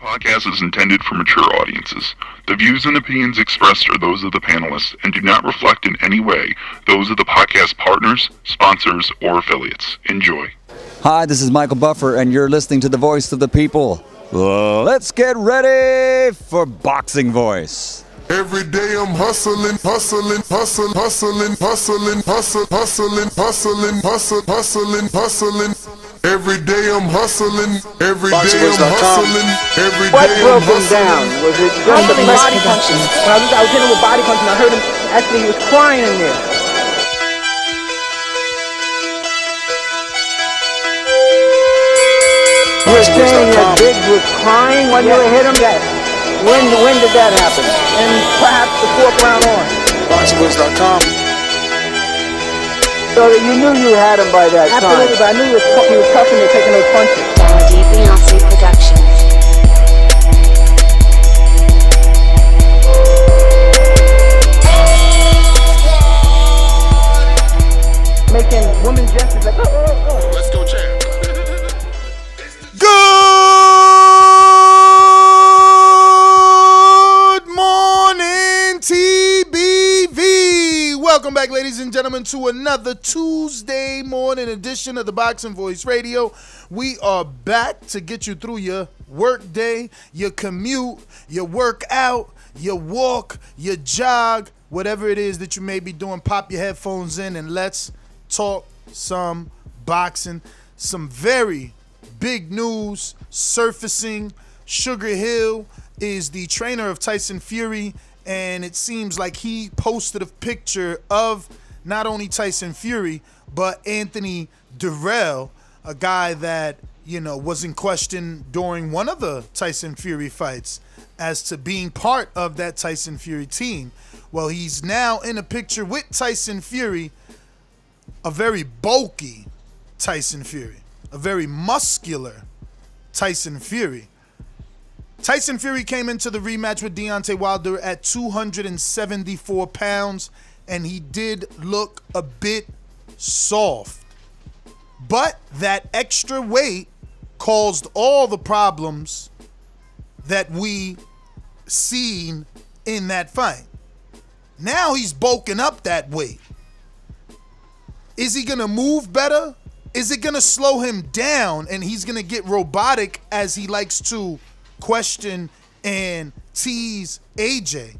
Podcast is intended for mature audiences. The views and opinions expressed are those of the panelists and do not reflect in any way those of the podcast partners, sponsors, or affiliates. Enjoy. Hi, this is Michael Buffer, and you're listening to the Voice of the People. Let's get ready for Boxing Voice. Every day I'm hustling, hustling, hustling, hustling, hustling, hustling, hustling, hustling, hustling, hustling. Every day I'm hustling, every day I'm hustling, every What day broke I'm him down? hustling. Was it just the body punching? When I was hitting him with body punching, I heard him, actually he was crying in there. You're saying that Biggs was crying when you hit him? Yes. When did that happen? And perhaps the fourth round on. BoxingVoice.com. So that you knew you had him by that time. Absolutely, but I knew he was tough and they're taking those punches. Beyonce Productions. Making women gestures like, oh. Let's go, champ. Good morning, TBV. Welcome back, ladies and gentlemen, to another Tuesday morning edition of the Boxing Voice Radio. We are back to get you through your work day, your commute, your workout, your walk, your jog, whatever it is that you may be doing. Pop your headphones in and let's talk some boxing. Some very big news surfacing. Sugar Hill is the trainer of Tyson Fury, and it seems like he posted a picture of not only Tyson Fury, but Anthony Durrell, a guy that, was in question during one of the Tyson Fury fights as to being part of that Tyson Fury team. Well, he's now in a picture with Tyson Fury, a very bulky Tyson Fury, a very muscular Tyson Fury. Tyson Fury came into the rematch with Deontay Wilder at 274 pounds, and he did look a bit soft. But that extra weight caused all the problems that we seen in that fight. Now he's bulking up that weight. Is he going to move better? Is it going to slow him down and he's going to get robotic as he likes to question and tease AJ?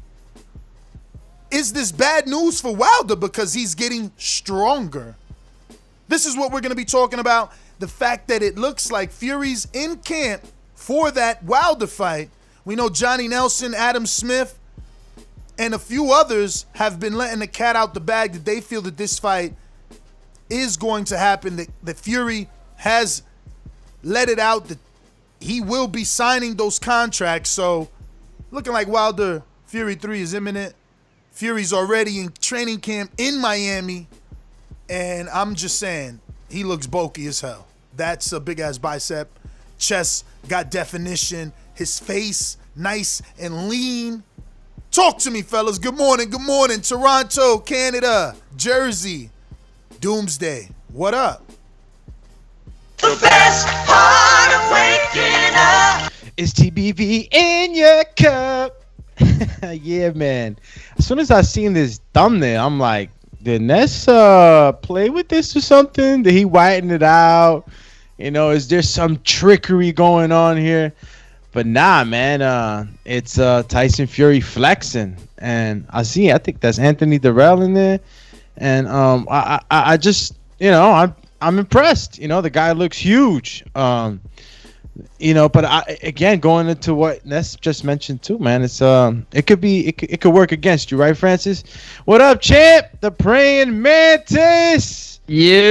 Is this bad news for Wilder because he's getting stronger? This is what we're going to be talking about. The fact that it looks like Fury's in camp for that Wilder fight. We know Johnny Nelson, Adam Smith, and a few others have been letting the cat out the bag that they feel that this fight is going to happen, that Fury has let it out that he will be signing those contracts. So looking like Wilder Fury 3 is imminent. Fury's already in training camp in Miami, and I'm just saying, he looks bulky as hell. That's a big-ass bicep. Chest got definition. His face nice and lean. Talk to me, fellas. Good morning. Toronto, Canada, Jersey, Doomsday. What up? The best part of waking up Is TBV in your cup? Yeah, man. As soon as I seen this thumbnail, I'm like, did Ness play with this or something? Did he whiten it out? Is there some trickery going on here? But nah, man. It's Tyson Fury flexing, and I think that's Anthony Durrell in there, and I just I'm impressed. The guy looks huge. But again, going into what Ness just mentioned too, man, it's it could work against you, right, Francis? What up, champ? The praying mantis. Yo,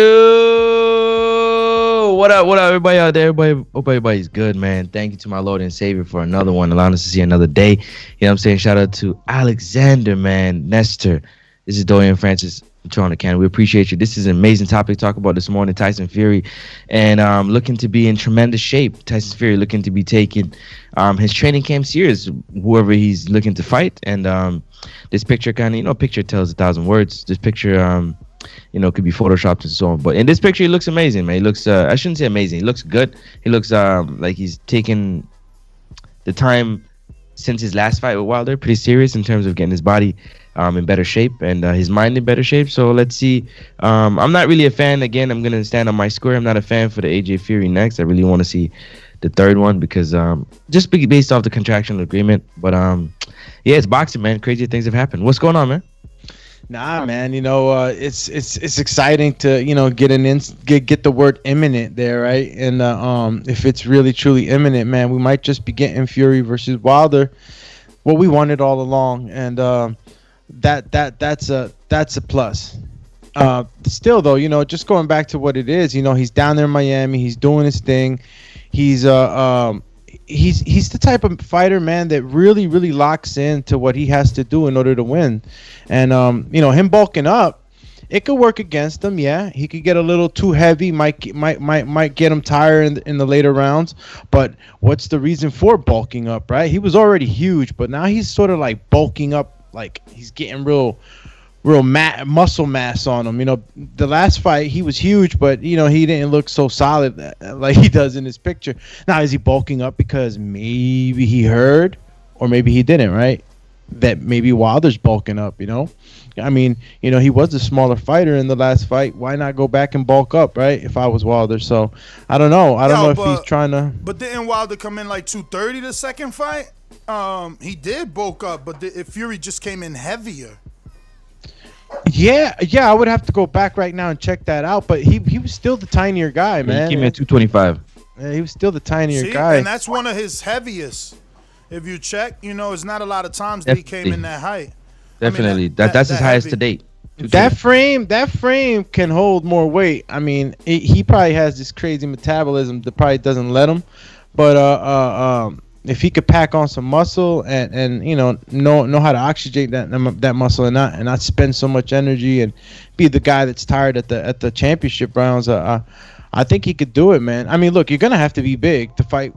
what up, everybody out there? Hope everybody's good, man. Thank you to my Lord and Savior for another one, allowing us to see another day. You know what I'm saying? Shout out to Alexander, man, Nestor. This is Dorian Francis from Toronto, Canada. We appreciate you. This is an amazing topic to talk about this morning, Tyson Fury, and looking to be in tremendous shape. Tyson Fury looking to be taking his training camp serious, whoever he's looking to fight. And this picture kind of, picture tells 1,000 words. This picture, could be photoshopped and so on. But in this picture, he looks amazing, man. He looks, I shouldn't say amazing. He looks good. He looks like he's taking the time since his last fight with Wilder pretty serious in terms of getting his body in better shape and his mind in better shape. So let's see. I'm not really a fan. Again, I'm gonna stand on my square. I'm not a fan for the AJ Fury next. I really want to see the third one because just based off the contractual agreement. But yeah, it's boxing, man. Crazy things have happened. What's going on, man? Nah, man. It's exciting to get the word imminent there, right? And if it's really truly imminent, man, we might just be getting Fury versus Wilder, what we wanted all along, and that's a plus. Still though, just going back to what it is, he's down there in Miami, he's doing his thing, he's the type of fighter, man, that really, really locks into what he has to do in order to win. And him bulking up, it could work against him. Yeah, he could get a little too heavy, might get him tired in the later rounds. But what's the reason for bulking up, right? He was already huge, but now he's sort of like bulking up, like he's getting real muscle mass on him. The last fight he was huge, but he didn't look so solid like he does in his picture. Now, is he bulking up because maybe he heard, or maybe he didn't, right? That maybe Wilder's bulking up, I mean, he was a smaller fighter in the last fight. Why not go back and bulk up, right? If I was Wilder. So I don't know. I don't know if he's trying to. But didn't Wilder come in like 230 the second fight? He did bulk up, but if Fury just came in heavier. Yeah, I would have to go back right now and check that out. But he was still the tinier guy, man. He came in at 225. Yeah, he was still the tinier guy. And that's one of his heaviest. If you check, it's not a lot of times that he came in that height. Definitely. I mean, that's his highest to date. That frame can hold more weight. I mean, he probably has this crazy metabolism that probably doesn't let him. But if he could pack on some muscle and know how to oxygenate that muscle and not spend so much energy and be the guy that's tired at the championship rounds, I think he could do it, man. I mean, look, you're gonna have to be big to fight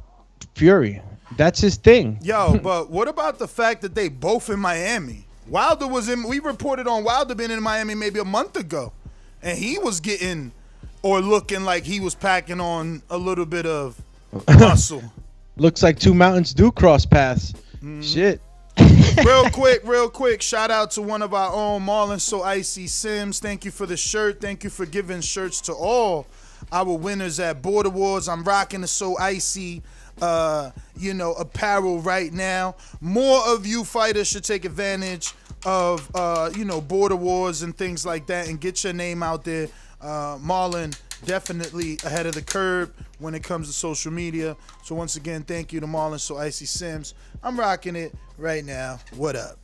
Fury. That's his thing. Yo, but what about the fact that they both in Miami? Wilder was in. We reported on Wilder being in Miami maybe a month ago, and he was getting or looking like he was packing on a little bit of muscle. Looks like two mountains do cross paths. Shit. Real quick. Shout out to one of our own, Marlon So Icy Sims. Thank you for the shirt. Thank you for giving shirts to all our winners at Border Wars. I'm rocking the So Icy apparel right now. More of you fighters should take advantage of Border Wars and things like that and get your name out there. Marlon definitely ahead of the curve when it comes to social media. So once again, thank you to Marlon So Icy Sims. I'm rocking it right now. What up?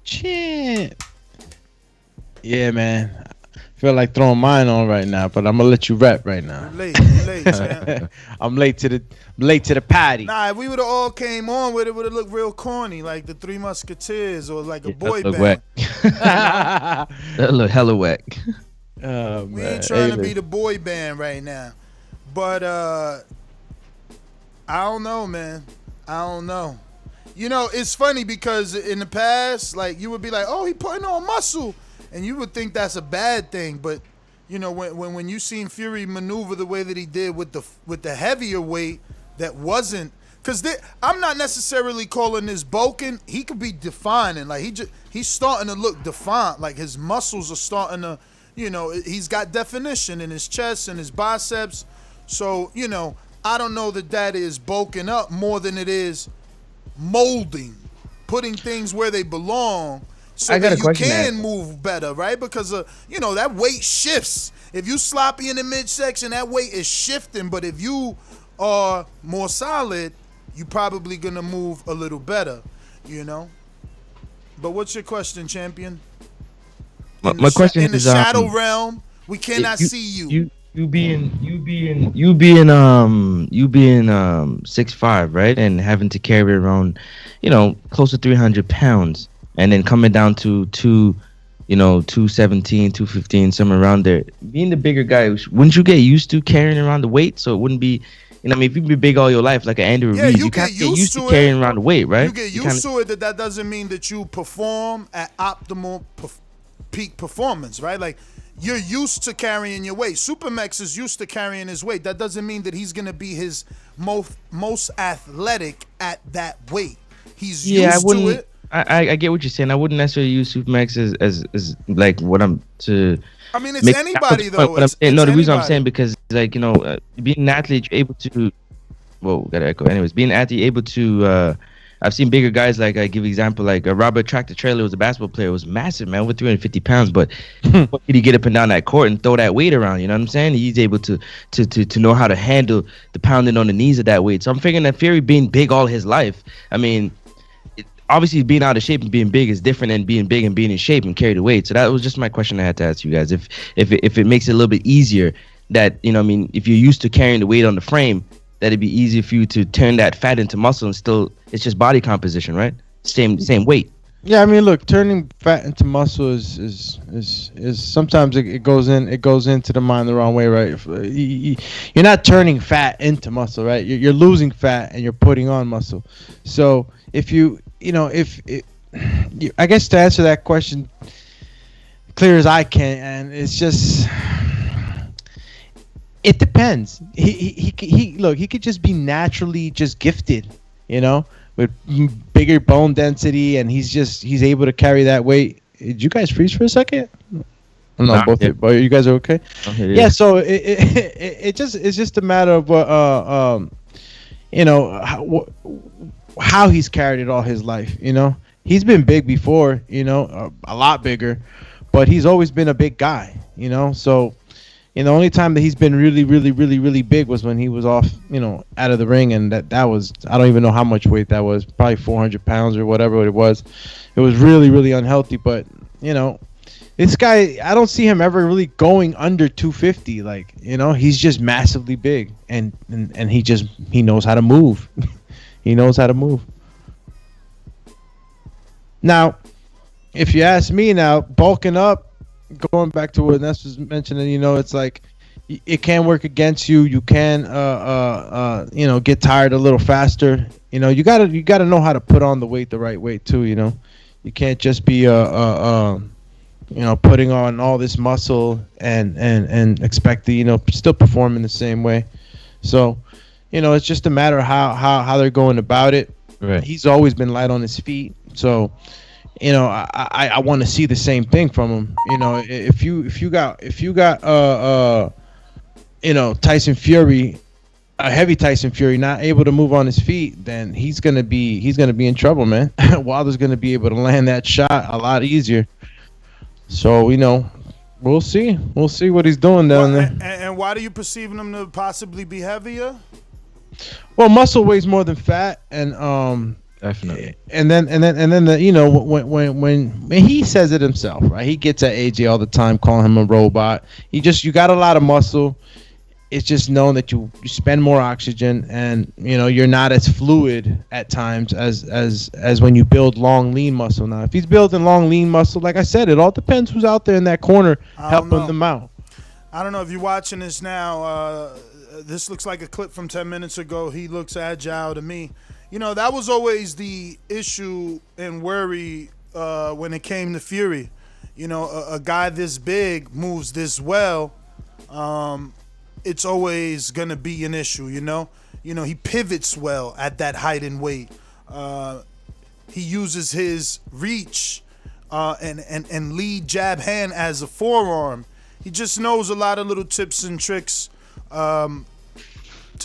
Shit. Yeah, man. Feel like throwing mine on right now, but I'm gonna let you rap right now. You're late, champ. I'm late to the party. Nah, if we would have all came on with it, would have looked real corny, like the Three Musketeers or like a boy band. Whack. That look hella whack. Oh, we man. ain't trying to be the boy band right now, but I don't know, man. I don't know. It's funny because in the past, like you would be like, "Oh, he putting on muscle." And you would think that's a bad thing, but when you seen Fury maneuver the way that he did with the heavier weight, that wasn't because I'm not necessarily calling this bulking. He could be defining, like he's starting to look defined, like his muscles are starting to, he's got definition in his chest and his biceps. So I don't know that is bulking up more than it is molding, putting things where they belong. So that you can move better, right? Because that weight shifts. If you sloppy in the midsection, that weight is shifting. But if you are more solid, you probably gonna move a little better, But what's your question, champion? My question in is the shadow realm, we cannot see you. You being 6'5", right, and having to carry around, close to 300 pounds. And then coming down to 217, 215, somewhere around there. Being the bigger guy, wouldn't you get used to carrying around the weight? So it wouldn't be, if you've been big all your life, like an Andy Ruiz, you can't get used to carrying around the weight, right? You get used to it. That doesn't mean that you perform at optimal peak performance, right? Like you're used to carrying your weight. Supermax is used to carrying his weight. That doesn't mean that he's gonna be his most athletic at that weight. He's Yeah, I used to wouldn't. it. I get what you're saying. I wouldn't necessarily use Supermax as like what I'm to. I mean, it's make anybody but though. what I'm It's, saying, it's no, the reason I'm anybody. saying because like being an athlete, you're able to. Whoa, gotta echo. Anyways, being an athlete, able to. I've seen bigger guys like I give example like Robert Tractor Trailer was a basketball player, was massive man with 350 pounds, but what did he get up and down that court and throw that weight around? You know what I'm saying? He's able to know how to handle the pounding on the knees of that weight. So I'm figuring that Fury being big all his life. I mean, obviously being out of shape and being big is different than being big and being in shape and carry the weight. So that was just my question I had to ask you guys. If it makes it a little bit easier that I mean, if you're used to carrying the weight on the frame, that it'd be easier for you to turn that fat into muscle and still it's just body composition, right? Same weight. Yeah, I mean, look, turning fat into muscle is sometimes it goes into the mind the wrong way, right? You're not turning fat into muscle, right? You're losing fat and you're putting on muscle. So if I guess to answer that question clear as I can, and it's just. It depends. He could just be naturally just gifted, with bigger bone density, and he's able to carry that weight. Did you guys freeze for a second? No, both. Yeah. But you guys are okay. Okay, yeah. So it's just a matter of how he's carried it all his life. He's been big before. A lot bigger, but he's always been a big guy. So. The only time that he's been really, really, really, really big was when he was off, out of the ring, and that was, I don't even know how much weight that was, probably 400 pounds or whatever it was. It was really, really unhealthy, but, this guy, I don't see him ever really going under 250. Like, he's just massively big, and he knows how to move. He knows how to move. Now, if you ask me now, bulking up, going back to what Ness was mentioning, it's like it can work against you. You can, get tired a little faster. You gotta know how to put on the weight the right way too. You can't just be putting on all this muscle and expect to still perform in the same way. So, it's just a matter of how they're going about it. Right. He's always been light on his feet, so. I want to see the same thing from him. If you got Tyson Fury, a heavy Tyson Fury, not able to move on his feet, then he's gonna be in trouble, man. Wilder's gonna be able to land that shot a lot easier. So we'll see what he's doing down there. And why do you perceive him to possibly be heavier? Well, muscle weighs more than fat, and definitely. And then when he says it himself, right? He gets at AJ all the time, calling him a robot. You got a lot of muscle. It's just known that you spend more oxygen, and you're not as fluid at times as when you build long, lean muscle. Now, if he's building long, lean muscle, like I said, it all depends who's out there in that corner helping them out. I don't know if you're watching this now. This looks like a clip from 10 minutes ago. He looks agile to me. That was always the issue and worry when it came to Fury. A guy this big moves this well. It's always gonna be an issue. He pivots well at that height and weight. He uses his reach and lead jab hand as a forearm. He just knows a lot of little tips and tricks to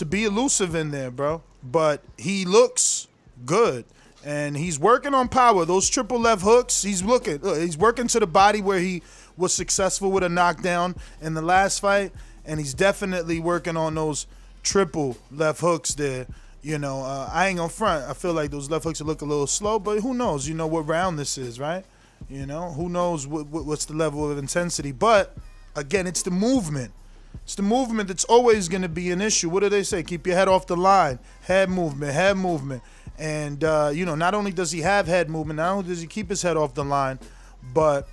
be elusive in there, bro. But he looks good, and he's working on power. Those triple left hooks, he's working to the body where he was successful with a knockdown in the last fight, and he's definitely working on those triple left hooks there. I ain't gonna front. I feel like those left hooks look a little slow, but who knows? What round this is, right? Who knows what's the level of intensity? But again, it's the movement. It's the movement that's always going to be an issue. What do they say? Keep your head off the line. Head movement. And, not only does he have head movement, not only does he keep his head off the line, but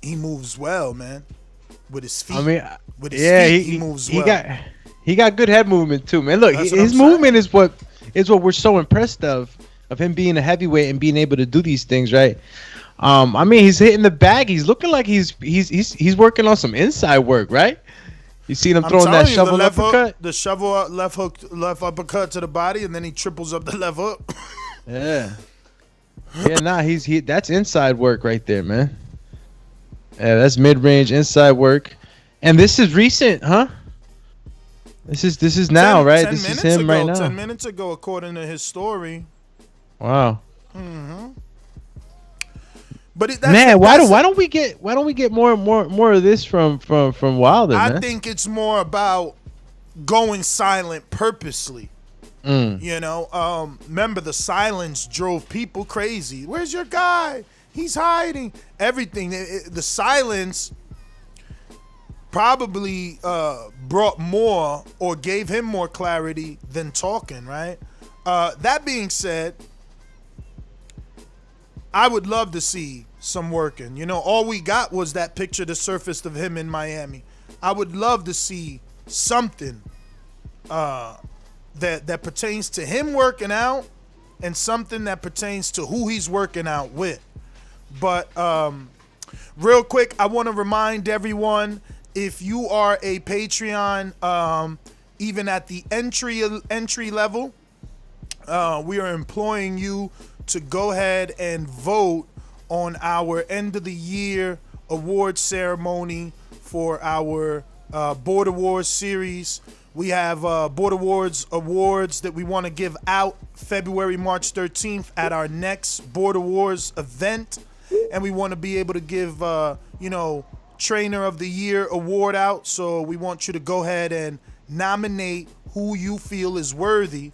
he moves well, man, with his feet. He moves well. He got good head movement, too, man. Look, his movement is what we're so impressed of him being a heavyweight and being able to do these things, right? He's hitting the bag. He's looking like he's working on some inside work, right? You seen him I'm throwing that telling you, shovel the left uppercut? hook, the shovel left hook, left uppercut to the body, and then he triples up the left hook. Yeah. Yeah, nah, that's inside work right there, man. Yeah, that's mid-range inside work. And this is recent, huh? This is now, right? This is him right now. 10 minutes ago, according to his story. Wow. But man, why don't we get more of this from Wilder? I man? think it's more about going silent purposely. You know, remember the silence drove people crazy. Where's your guy? He's hiding. Everything. The silence probably brought more or gave him more clarity than talking, right? That being said, I would love to see some working. You know, all we got was that picture that surfaced of him in Miami. I would love to see something that pertains to him working out and something that pertains to who he's working out with. But real quick, I want to remind everyone, if you are a Patreon, even at the entry level, we are employing you to go ahead and vote on our end of the year award ceremony for our Border Wars series. We have Border Wars awards that we want to give out February, March 13th at our next Border Wars event. And we want to be able to give, Trainer of the Year award out. So we want you to go ahead and nominate who you feel is worthy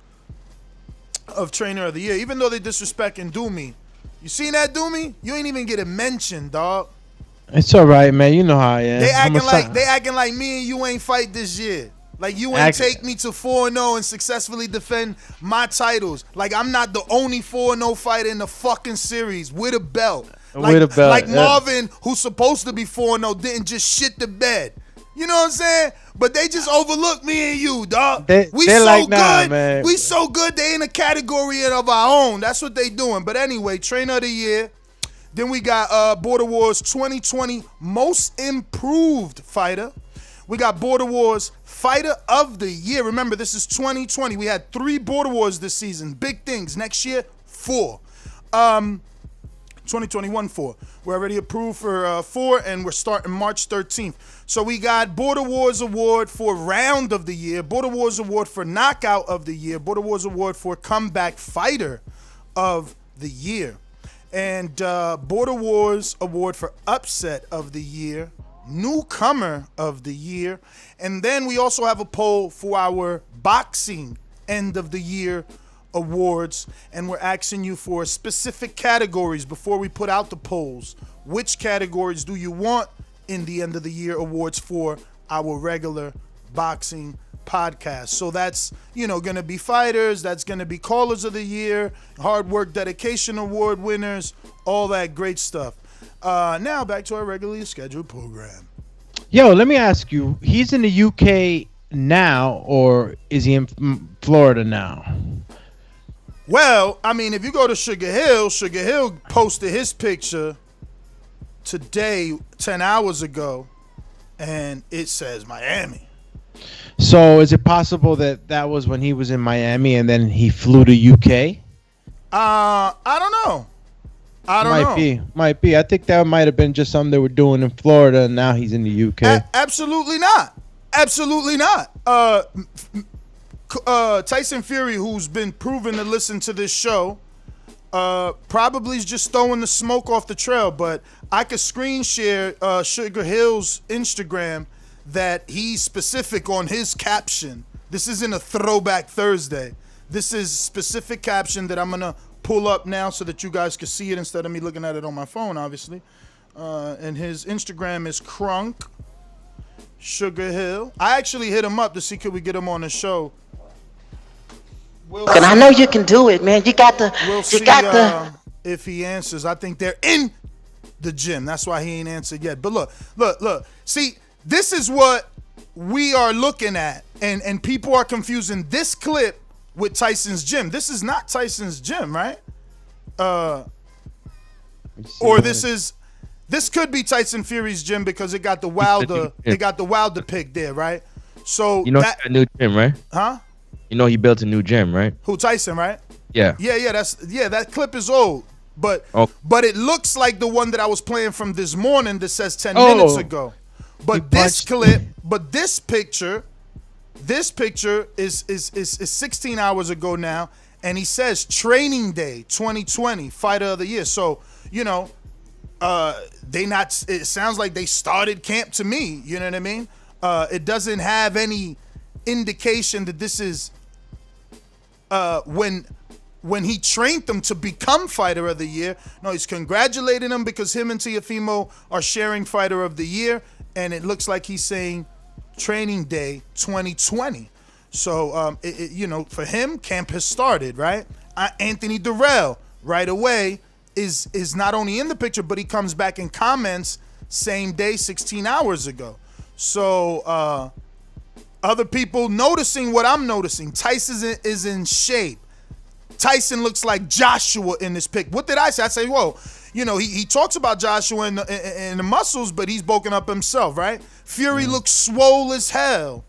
of Trainer of the Year. Even though they disrespect and do me. You seen that, do me? You ain't even get a mention, dog. It's all right, man. You know how I am. They acting like me and you ain't fight this year. Like you ain't take me to 4-0 and successfully defend my titles. Like I'm not the only 4-0 fighter in the fucking series with a belt. Like Marvin, who's supposed to be 4-0, didn't just shit the bed. You know what I'm saying? But they just overlooked me and you, dog. We so like, good. Man. We so good. They in a category of our own. That's what they doing. But anyway, Trainer of the Year. Then we got Border Wars 2020 Most Improved Fighter. We got Border Wars Fighter of the Year. Remember, this is 2020. We had 3 Border Wars this season. Big things. Next year, 4. 2021 4. We're already approved for 4, and we're starting March 13th. So we got Border Wars Award for Round of the Year, Border Wars Award for Knockout of the Year, Border Wars Award for Comeback Fighter of the Year, and Border Wars Award for Upset of the Year, Newcomer of the Year, and then we also have a poll for our Boxing End of the Year awards, and we're asking you for specific categories before we put out the polls. Which categories do you want in the end of the year awards for our regular boxing podcast? So that's, gonna be fighters, that's gonna be callers of the year, hard work dedication award winners, all that great stuff. Now back to our regularly scheduled program. Yo, let me ask you, he's in the UK now, or is he in Florida now? Well, I mean, if you go to Sugar Hill posted his picture today, 10 hours ago, and it says Miami. So is it possible that was when he was in Miami and then he flew to UK? I don't know. Might be. I think that might have been just something they were doing in Florida, and now he's in the UK. Absolutely not. Tyson Fury, who's been proven to listen to this show, probably is just throwing the smoke off the trail, but I could screen share Sugar Hill's Instagram that he's specific on his caption. This isn't a throwback Thursday. This is specific caption that I'm going to pull up now so that you guys can see it instead of me looking at it on my phone, obviously. And his Instagram is Crunk Sugar Hill. I actually hit him up to see could we get him on the show. And I know you can do it, man. You got the. If he answers, I think they're in the gym. That's why he ain't answered yet. But look. See, this is what we are looking at, and people are confusing this clip with Tyson's gym. This is not Tyson's gym, right? Or this is This could be Tyson Fury's gym because it got the Wilder. It got the Wilder pick there, right? So You know, he got a new gym, right? huh? You know, he built a new gym, right? Who, Tyson, right? Yeah. Yeah. That clip is old, but it looks like the one that I was playing from this morning that says 10 minutes ago. But this clip, this picture is 16 hours ago now, and he says Training Day 2020 Fighter of the Year. So it sounds like they started camp to me. You know what I mean? It doesn't have any indication that this is when he trained them to become Fighter of the Year. No, he's congratulating them because him and Teofimo are sharing Fighter of the Year, and it looks like he's saying Training Day 2020. So for him, camp has started, right? Anthony Durrell right away is not only in the picture, but he comes back and comments same day, 16 hours ago. So other people noticing what I'm noticing. Tyson is in shape. Tyson looks like Joshua in this pic. What did I say? I say, whoa, he talks about Joshua in the muscles, but he's bulking up himself, right? Fury looks swole as hell,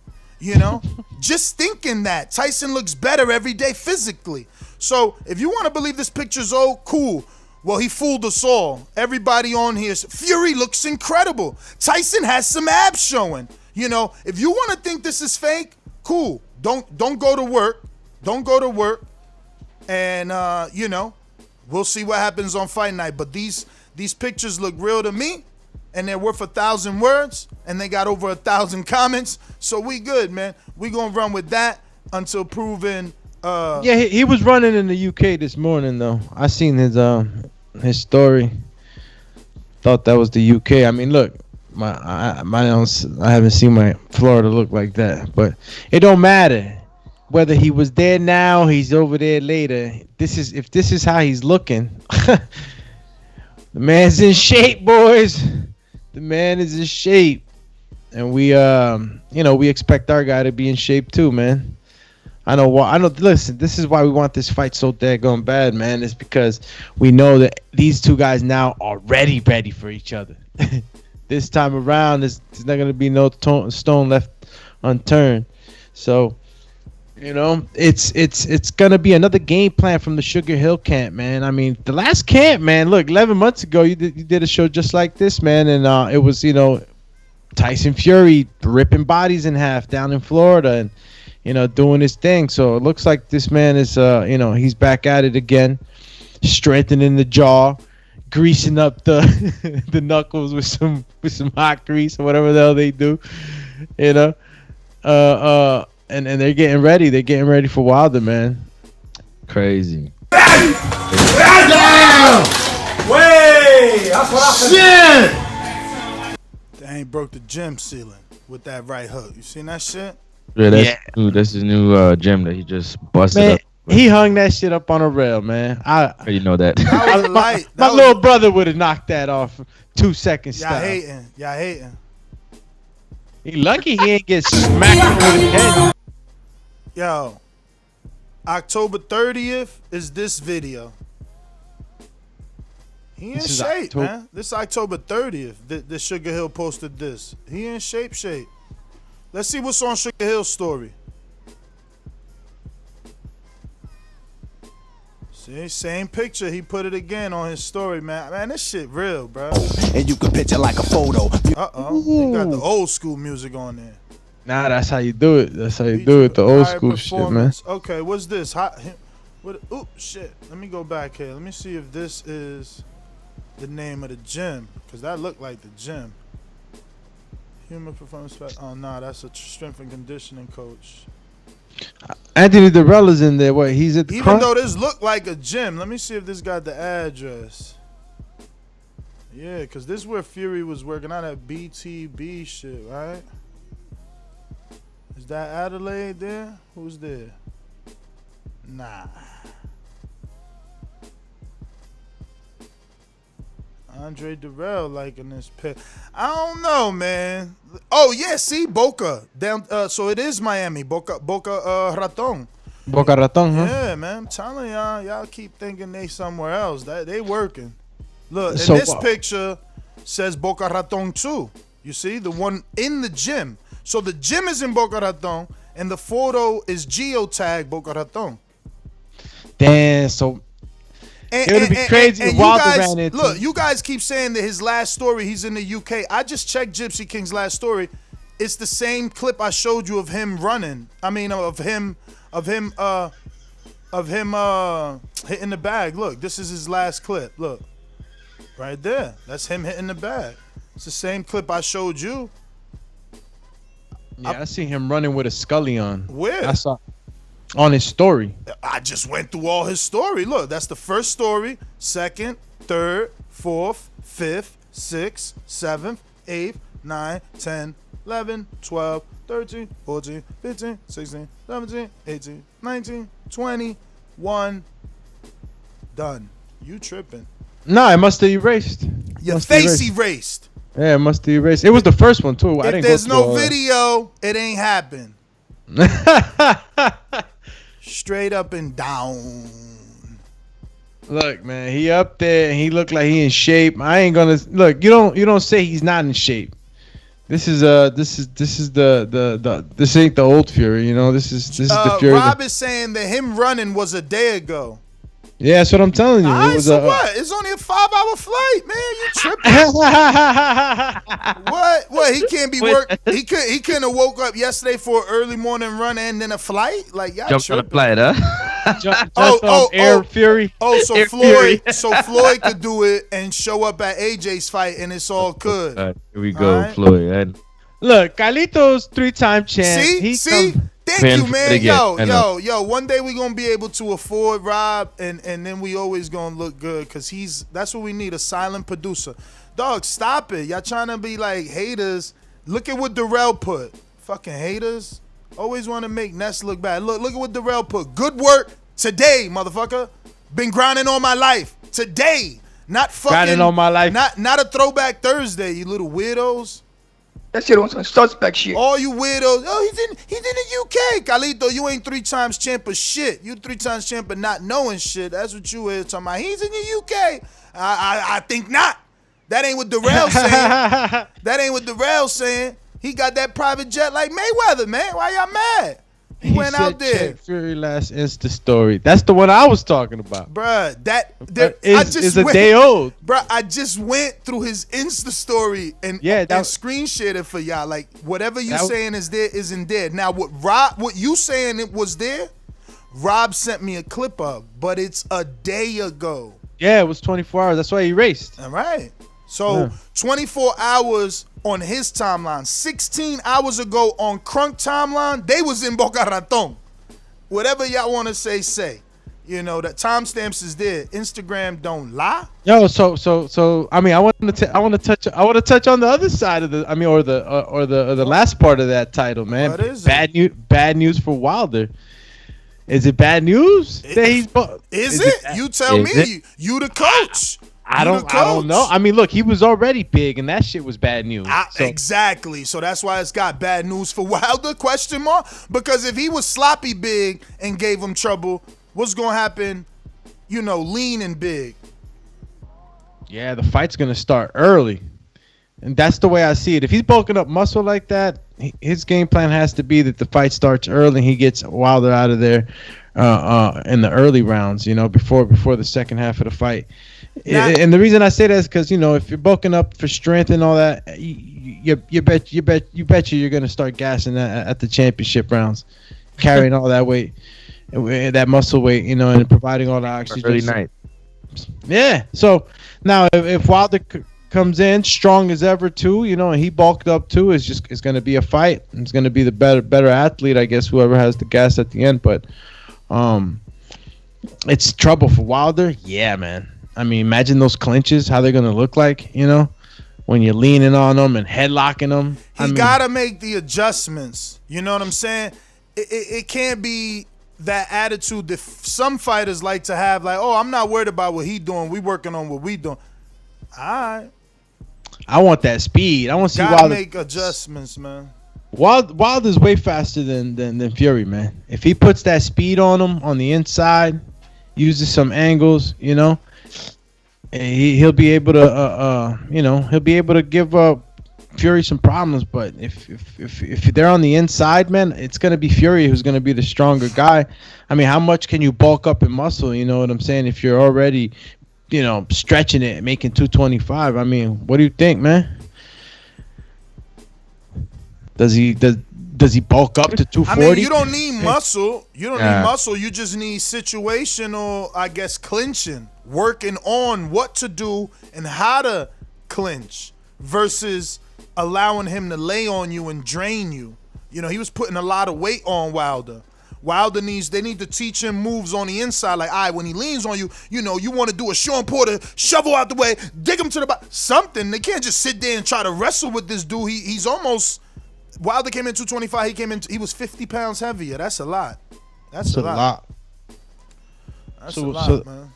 Just thinking that. Tyson looks better every day physically. So if you want to believe this picture's old, cool. Well, he fooled us all. Everybody on here. Fury looks incredible. Tyson has some abs showing. If you want to think this is fake, cool. Don't go to work. Don't go to work. And we'll see what happens on fight night. But these pictures look real to me, and they're worth 1,000 words, and they got over 1,000 comments. So we good, man. We gonna run with that until proven. Yeah, he was running in the UK this morning though. I seen his story. Thought that was the UK. I mean, look, I haven't seen my Florida look like that, but it don't matter whether he was there now, he's over there later. If this is how he's looking, the man's in shape, boys. The man is in shape, and we expect our guy to be in shape too, man. I know. Listen, this is why we want this fight so daggone bad, man. It's because we know that these two guys now are ready for each other. This time around, there's not going to be no stone left unturned. So, it's going to be another game plan from the Sugar Hill camp, man. I mean, the last camp, man, look, 11 months ago, you did a show just like this, man. And it was, Tyson Fury ripping bodies in half down in Florida and, doing his thing. So it looks like this man is, he's back at it again, strengthening the jaw, greasing up the the knuckles with some hot grease or whatever the hell they do, and they're getting ready. They're getting ready for Wilder, man. Crazy. Way! That's what I said. They ain't broke the gym ceiling with that right hook. You seen that shit? Yeah, that's the new gym that he just busted up. He hung that shit up on a rail, man. You know that. That was light. My little brother would have knocked that off 2 seconds. Y'all hating. He lucky he ain't get smacked with his head. Yo, October 30th is this video. He in shape, man. This October 30th, the Sugar Hill posted this. He in shape. Let's see what's on Sugar Hill's story. See, same picture. He put it again on his story, man. Man, this shit real, bro. And you can picture like a photo. He got the old school music on there. Nah, that's how you do it. That's how you do it. The old school shit, man. Okay, what's this? Shit. Let me go back here. Let me see if this is the name of the gym, because that looked like the gym. Human performance. Oh, nah, that's a strength and conditioning coach. Anthony Durrell is in there. What? He's at the Even though this looked like a gym, let me see if this got the address. Yeah, because this is where Fury was working out at BTB shit, right? Is that Adelaide there? Who's there? Nah. Andre Durrell liking this pic. I don't know, man. Oh yeah, see Boca down. So it is Miami. Boca Raton. Boca Raton, huh? Yeah, man. I'm telling y'all keep thinking they somewhere else. They working. Look, in so, this picture, says Boca Raton too. You see, the one in the gym. So the gym is in Boca Raton, and the photo is geotag Boca Raton. Damn, so it would be crazy if Wilder ran into. Look, you guys keep saying that his last story, he's in the UK. I just checked Gypsy King's last story. It's the same clip I showed you of him running. I mean, of him hitting the bag. Look, this is his last clip. Look, right there. That's him hitting the bag. It's the same clip I showed you. Yeah, I see him running with a Scully on. Where? I saw on his story. I just went through all his story. Look, that's the first story, second, third, fourth, fifth, sixth, seventh, eighth, 9, 10, 11, 12, 13, 14, 15, 16, 17, 18, 19, 20, 1. Done. You tripping. No, it must have erased. Your face erased. Yeah, it must have erased. It was the first one too. If there's no video, it ain't happened. Straight up and down. Look, man, he up there and he looked like he in shape. I ain't gonna look. You don't say he's not in shape. This is this ain't the old Fury. You know, this is the Fury. Rob is saying that him running was a day ago. Yeah, that's what I'm telling you. It was so what? It's only a 5-hour flight, man. You tripping? What? He can't be work. He couldn't have woke up yesterday for an early morning run and then a flight. Like y'all Jumped on a flight, huh? Air Fury. Oh, so Air Floyd, Fury. so Floyd could do it and show up at AJ's fight, and it's all good. Here we go, right. Floyd. Look, Carlito's 3-time champ. See. Thank you, man. Yo. One day we gonna be able to afford Rob, and then we always gonna look good, cause that's what we need, a silent producer. Dog, stop it. Y'all trying to be like haters. Look at what Darrell put. Fucking haters. Always want to make Ness look bad. Look at what Darrell put. Good work today, motherfucker. Been grinding all my life. Today. Not fucking grinding all my life. Not a throwback Thursday, you little weirdos. That shit on some suspect shit. All you weirdos. Oh, he's in the UK. Carlito, you ain't 3 times champ of shit. You 3 times champ of not knowing shit. That's what you is talking about. He's in the UK. I think not. That ain't what Darrell saying. That ain't what Darrell saying. He got that private jet like Mayweather, man. Why y'all mad? He went said, out there. Check Fury last Insta story. That's the one I was talking about. Bruh, is a day old. Bruh, I just went through his Insta story and screen shared it for y'all. Like, whatever you saying is there isn't there. Now, what you saying it was there, Rob sent me a clip of, but it's a day ago. Yeah, it was 24 hours. That's why he raced. All right. So, 24 hours on his timeline. 16 hours ago on Crunk timeline, they was in Boca Raton. Whatever y'all want to say. You know, the timestamps is there. Instagram don't lie. Yo, so I mean, I want to touch on the other side of the, I mean, or the last part of that title, man. What is bad news for Wilder. Is it bad news that he's? Is it? You tell me. You the coach. I don't know. I mean, look, he was already big, and that shit was bad news. Exactly. So that's why it's got bad news for Wilder, question mark? Because if he was sloppy big and gave him trouble, what's going to happen, lean and big? Yeah, the fight's going to start early. And that's the way I see it. If he's bulking up muscle like that, his game plan has to be that the fight starts early and he gets Wilder out of there in the early rounds, before the second half of the fight. And the reason I say that is because if you're bulking up for strength and all that, you bet you're gonna start gassing at the championship rounds, carrying all that weight, that muscle weight, and providing all the oxygen. Early night. Yeah. So now if Wilder comes in strong as ever too, and he bulked up too, it's gonna be a fight. It's gonna be the better athlete, I guess, whoever has the gas at the end. But it's trouble for Wilder. Yeah, man. I mean, imagine those clinches, how they're going to look like, when you're leaning on them and headlocking them. He got to make the adjustments. You know what I'm saying? It can't be that attitude that some fighters like to have, like, oh, I'm not worried about what he doing. We working on what we doing. All right. I want that speed. I want to see Wilder make adjustments, man. Wilder's way faster than Fury, man. If he puts that speed on him on the inside, uses some angles, he'll be able to, he'll be able to give Fury some problems. But if they're on the inside, man, it's gonna be Fury who's gonna be the stronger guy. I mean, how much can you bulk up in muscle? You know what I'm saying? If you're already, stretching it, making 225. I mean, what do you think, man? Does he bulk up to 240? I mean, you don't need muscle. You don't need muscle. You just need situational, I guess, clinching, working on what to do and how to clinch versus allowing him to lay on you and drain you. He was putting a lot of weight on Wilder. They need to teach him moves on the inside. Like, all right, when he leans on you, you want to do a Sean Porter, shovel out the way, dig him to the bottom. Something. They can't just sit there and try to wrestle with this dude. He's almost... Wilder came in 225. He was 50 pounds heavier. That's a lot. That's a lot. That's a lot, man.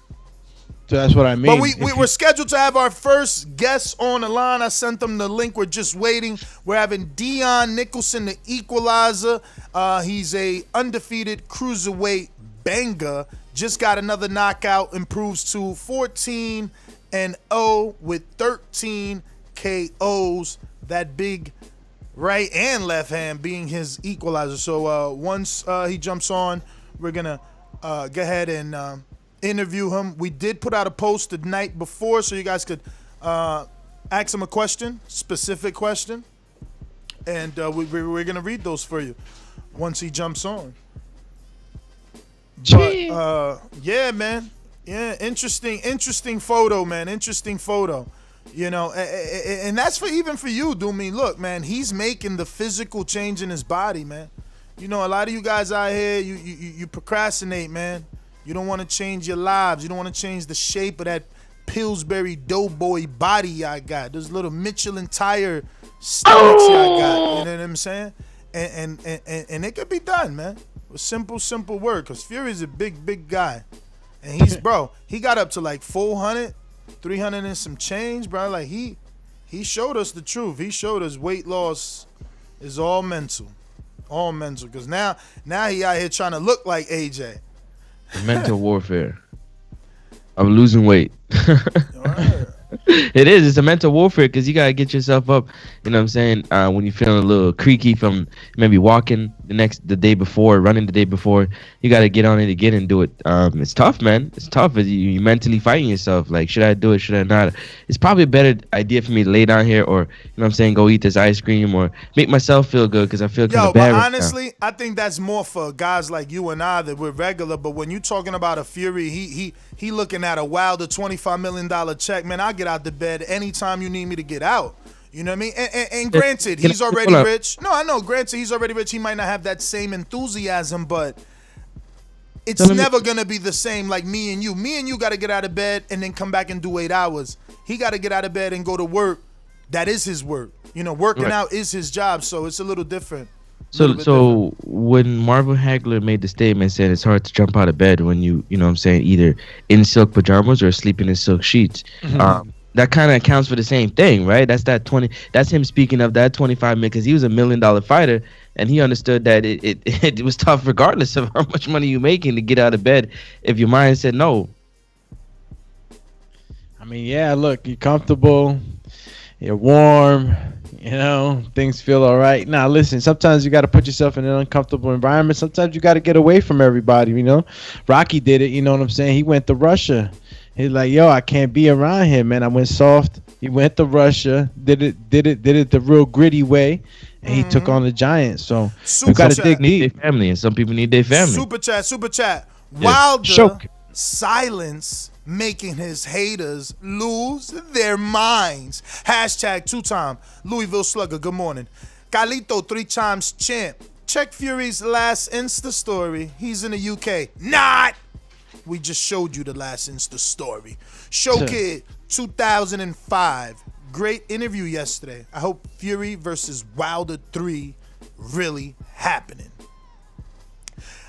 So that's what I mean. But we're scheduled to have our first guest on the line. I sent them the link. We're just waiting. We're having Dion Nicholson, the Equalizer. He's a undefeated cruiserweight banger. Just got another knockout. Improves to 14-0 with 13 KOs. That big right and left hand being his equalizer. So once he jumps on, we're going to go ahead and interview him. We did put out a post the night before so you guys could ask him a question, specific question. And we're going to read those for you once he jumps on. But, yeah, man. Yeah, interesting photo, man. Interesting photo. And that's even for you, Doomy. Look, man, he's making the physical change in his body, man. A lot of you guys out here, you procrastinate, man. You don't want to change your lives. You don't want to change the shape of that Pillsbury Doughboy body I got. Those little Michelin tire stomachs I got. You know what I'm saying? And it could be done, man. With simple work. Because Fury's a big guy. And he got up to like 400, 300 and some change, bro. Like he showed us the truth. He showed us weight loss is all mental. All mental. Because now he out here trying to look like AJ. Mental warfare. I'm losing weight. All right. It is. It's a mental warfare because you gotta get yourself up. You know what I'm saying? When you're feeling a little creaky from maybe walking the day before, running the day before, you gotta get on it again and do it. It's tough, man. It's tough. You mentally fighting yourself. Like, should I do it? Should I not? It's probably a better idea for me to lay down here, or go eat this ice cream, or make myself feel good because I feel kind of bad. But honestly, I think that's more for guys like you and I that we're regular. But when you're talking about a Fury, he looking at a Wilder $25 million check, man. I get out the bed anytime you need me to get out. You know what I mean? And granted, he's already rich. No, I know. Granted, he's already rich. He might not have that same enthusiasm, but it's never going to be the same like me and you. Me and you got to get out of bed and then come back and do 8 hours. He got to get out of bed and go to work. That is his work. Working out is his job, so it's a little different. So when Marvin Hagler made the statement saying it's hard to jump out of bed when either in silk pajamas or sleeping in silk sheets, that kind of accounts for the same thing, right? That's him speaking of that 25 million because he was $1 million fighter and he understood that it was tough regardless of how much money you're making to get out of bed if your mind said no. I mean, yeah, look, you're comfortable, you're warm, things feel all right. Now, listen, sometimes you got to put yourself in an uncomfortable environment. Sometimes you got to get away from everybody, Rocky did it, you know what I'm saying? He went to Russia. He's like, yo, I can't be around him, man. I went soft. He went to Russia, did it the real gritty way, and he took on the Giants. So you got to dig deep. Their family, and some people need their family. Super chat. Wilder silence making his haters lose their minds. Hashtag 2-time Louisville Slugger. Good morning. Galito 3 times champ. Check Fury's last Insta story. He's in the UK. Not. We just showed you the last Insta story. Show Kid 2005. Great interview yesterday. I hope Fury versus Wilder 3 really happening.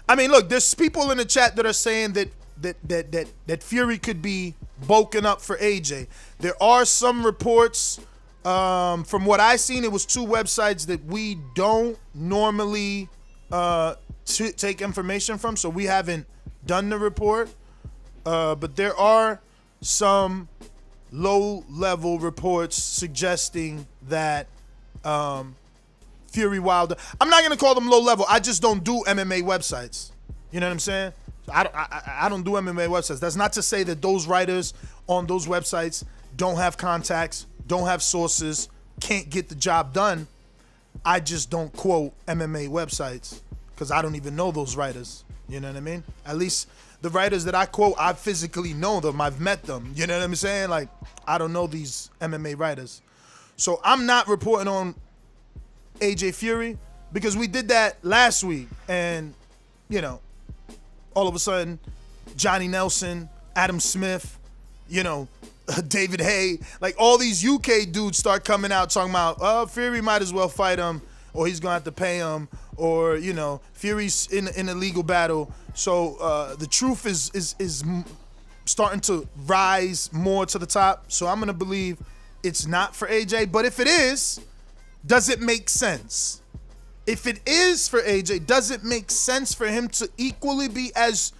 I mean, look, there's people in the chat that are saying that Fury could be bulking up for AJ. There are some reports. From what I seen, it was 2 websites that we don't normally take information from, so we haven't done the report. But there are some low-level reports suggesting that Fury Wilder. I'm not gonna call them low-level. I just don't do MMA websites. You know what I'm saying? I don't do MMA websites. That's not to say that those writers on those websites don't have contacts, don't have sources, can't get the job done. I just don't quote MMA websites because I don't even know those writers. You know what I mean? At least the writers that I quote, I physically know them. I've met them. You know what I'm saying? Like, I don't know these MMA writers. So I'm not reporting on AJ Fury because we did that last week. And, you know, all of a sudden, Johnny Nelson, Adam Smith, you know, David Hay, like all these UK dudes start coming out talking about, oh, Fury might as well fight him, or he's gonna have to pay him, or you know, Fury's in a legal battle. So the truth is starting to rise more to the top. So I'm gonna believe it's not for AJ. But if it is, does it make sense? If it is for AJ, does it make sense for him to equally be as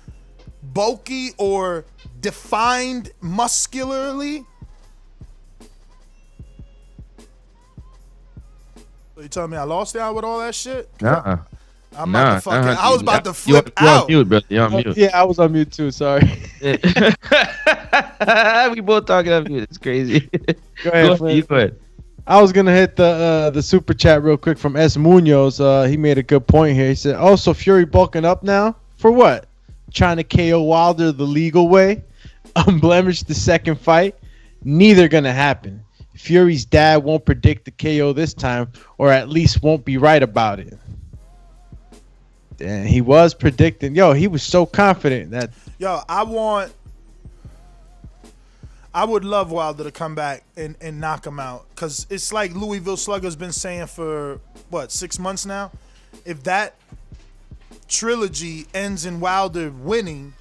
bulky or defined muscularly? So you telling me I lost out with all that shit? Nuh-uh. I'm about to fucking, I was about to flip out. You're on mute, brother. You're on mute. Yeah, I was on mute too. Sorry. We both talking on mute. It's crazy. Go ahead, Go ahead. I was gonna hit the super chat real quick from S Munoz. He made a good point here. He said, "Also, Fury bulking up now for what? Trying to KO Wilder the legal way, unblemished the second fight. Neither gonna happen. Fury's dad won't predict the KO this time, or at least won't be right about it." And he was predicting. Yo, he was so confident that. Yo, I would love Wilder to come back and knock him out. Because it's like Louisville Slugger's been saying for, 6 months now? If that trilogy ends in Wilder winning,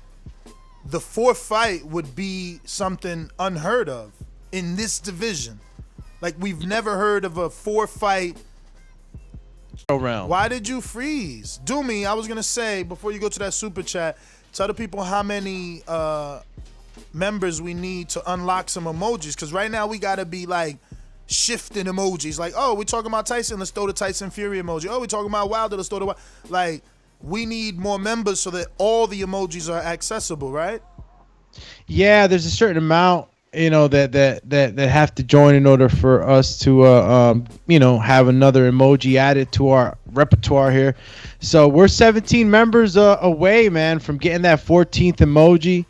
the fourth fight would be something unheard of in this division. Like, we've never heard of a four-fight round. Why did you freeze? Do me, I was going to say, before you go to that super chat, tell the people how many members we need to unlock some emojis, because right now we gotta be like shifting emojis. Like, oh, we're talking about Tyson, let's throw the Tyson Fury emoji. Oh, we're talking about Wilder, let's throw the like. We need more members so that all the emojis are accessible, right? Yeah, there's a certain amount, that have to join in order for us to have another emoji added to our repertoire here. So we're 17 members away, man, from getting that 14th emoji.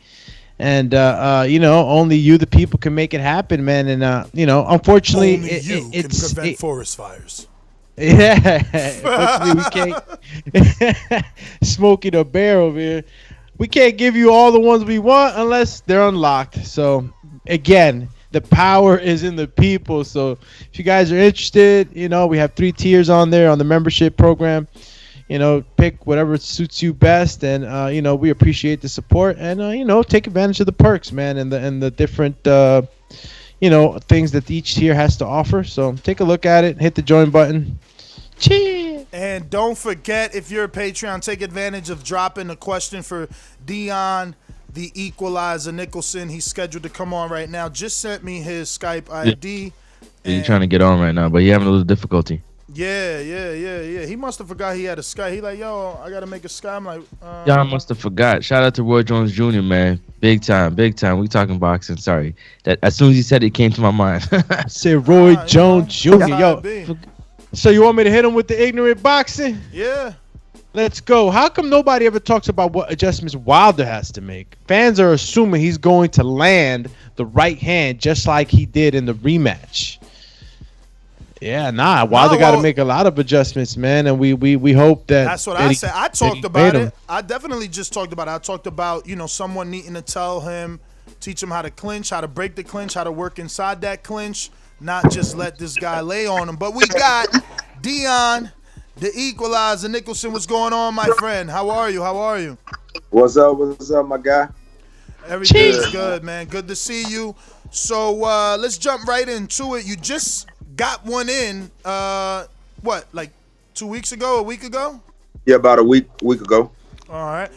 And only you, the people, can make it happen, man. And unfortunately, only you can prevent forest fires. Yeah, unfortunately, we can't. Smokey the Bear over here. We can't give you all the ones we want unless they're unlocked. So again, the power is in the people. So if you guys are interested, we have 3 tiers on there on the membership program. Pick whatever suits you best, and we appreciate the support, and take advantage of the perks, man, and the different things that each tier has to offer. So take a look at it, hit the join button. Cheers. And don't forget, if you're a Patreon, take advantage of dropping a question for Dion, the Equalizer Nicholson. He's scheduled to come on right now. Just sent me his Skype ID. He's trying to get on right now, but he's having a little difficulty. Yeah. He must have forgot he had a Sky. He like, yo, I gotta make a Sky. I'm like, y'all must have forgot. Shout out to Roy Jones Jr., man. Big time. We talking boxing. Sorry. That as soon as he said it came to my mind. Say Roy Jones Jr. Yo. So you want me to hit him with the ignorant boxing? Yeah. Let's go. How come nobody ever talks about what adjustments Wilder has to make? Fans are assuming he's going to land the right hand just like he did in the rematch. Yeah, Wilder got to make a lot of adjustments, man, and we hope that. That's what I said. I talked about it. I definitely just talked about it. I talked about someone needing to teach him how to clinch, how to break the clinch, how to work inside that clinch, not just let this guy lay on him. But we got Dion, the Equalizer Nicholson. What's going on, my friend? How are you? What's up, my guy? Everything's good, man. Good to see you. So let's jump right into it. You just got one in, like 2 weeks ago, a week ago? Yeah, about a week ago. All right.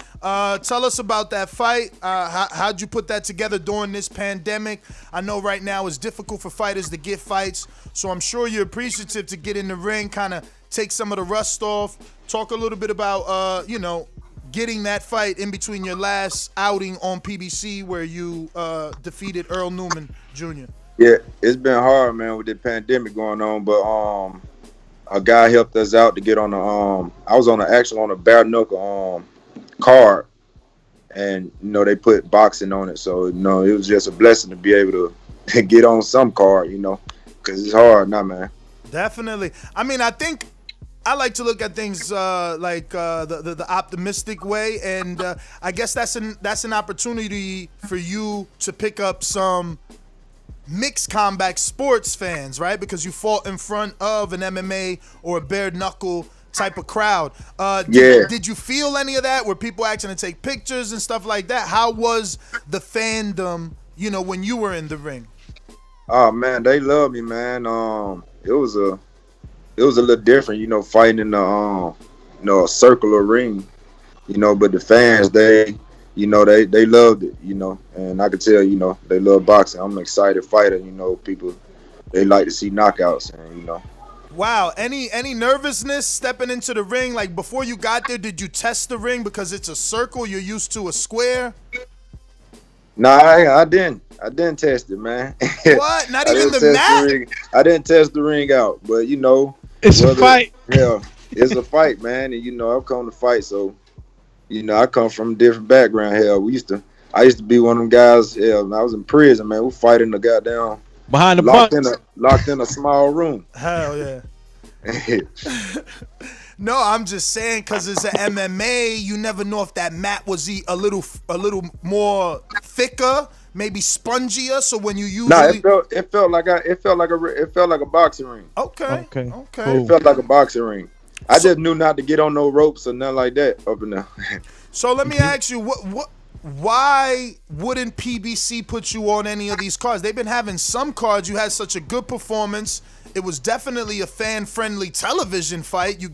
Tell us about that fight. How'd you put that together during this pandemic? I know right now it's difficult for fighters to get fights, so I'm sure you're appreciative to get in the ring, kind of take some of the rust off. Talk a little bit about, getting that fight in between your last outing on PBC where you defeated Earl Newman Jr. Yeah, it's been hard, man, with the pandemic going on, but a guy helped us out to get on the I was actually on a bare knuckle card, and they put boxing on it, so it was just a blessing to be able to get on some card, because it's hard now, man. Definitely. I mean, I think I like to look at things like the optimistic way, and I guess that's an opportunity for you to pick up some mixed combat sports fans, right? Because you fought in front of an MMA or a bare knuckle type of crowd. Did you feel any of that? Were people asking to take pictures and stuff like that? How was the fandom, when you were in the ring? Oh man, they love me, man. It was a little different, fighting in a circular ring, but the fans, they loved it, and I could tell, they love boxing. I'm an excited fighter, people, they like to see knockouts, and Wow, any nervousness stepping into the ring? Like before you got there, did you test the ring because it's a circle? You're used to a square. Nah, I didn't test it, man. What? Not even the mat? I didn't test the ring out, but it's a fight. Yeah, it's a fight, man, and I've come to fight, so I come from a different background. Hell, I used to be one of them guys. Hell, when I was in prison, man, we fighting the goddamn behind the locked in a small room. Hell yeah. No, I'm just saying because it's an MMA. You never know if that mat was a little more thicker, maybe spongier. So when you usually it felt like a boxing ring. Okay. Cool. It felt like a boxing ring. I just knew not to get on no ropes or nothing like that up in there. So let me ask you, why wouldn't PBC put you on any of these cards? They've been having some cards. You had such a good performance. It was definitely a fan-friendly television fight.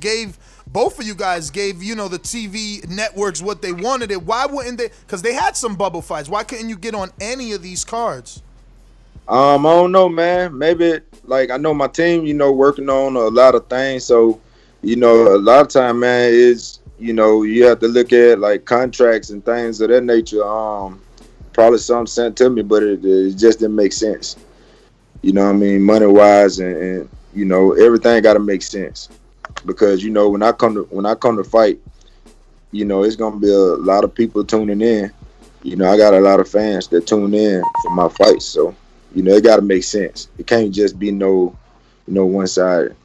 Both of you guys gave, the TV networks what they wanted it. Why wouldn't they? Because they had some bubble fights. Why couldn't you get on any of these cards? I don't know, man. Maybe, I know my team, working on a lot of things. So, a lot of time, man, is, you have to look at, contracts and things of that nature. Probably something sent to me, but it just didn't make sense. You know what I mean? Money-wise and everything got to make sense. Because, when I come to fight, it's going to be a lot of people tuning in. I got a lot of fans that tune in for my fights. So, it got to make sense. It can't just be no one-sided.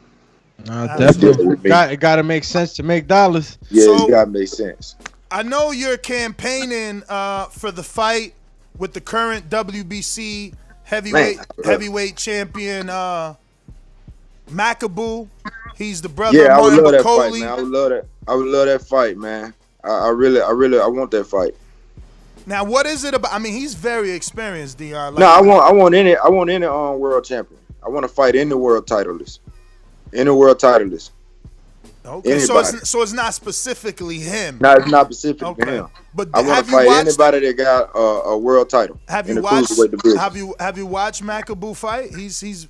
Definitely. It got to make sense to make dollars. Yeah, it got to make sense. I know you're campaigning for the fight with the current WBC heavyweight champion Macaboo. He's the brother of Martin Bacoli. I would love that. I would love that fight, man. I really want that fight. Now, what is it about? I mean, he's very experienced, Dion. I want any world champion. I want to fight any world titleist. Any world titleist. Okay, so it's not specifically him. No, it's not specifically him. But I want to fight anybody that got a world title. Have you watched Macaboo fight?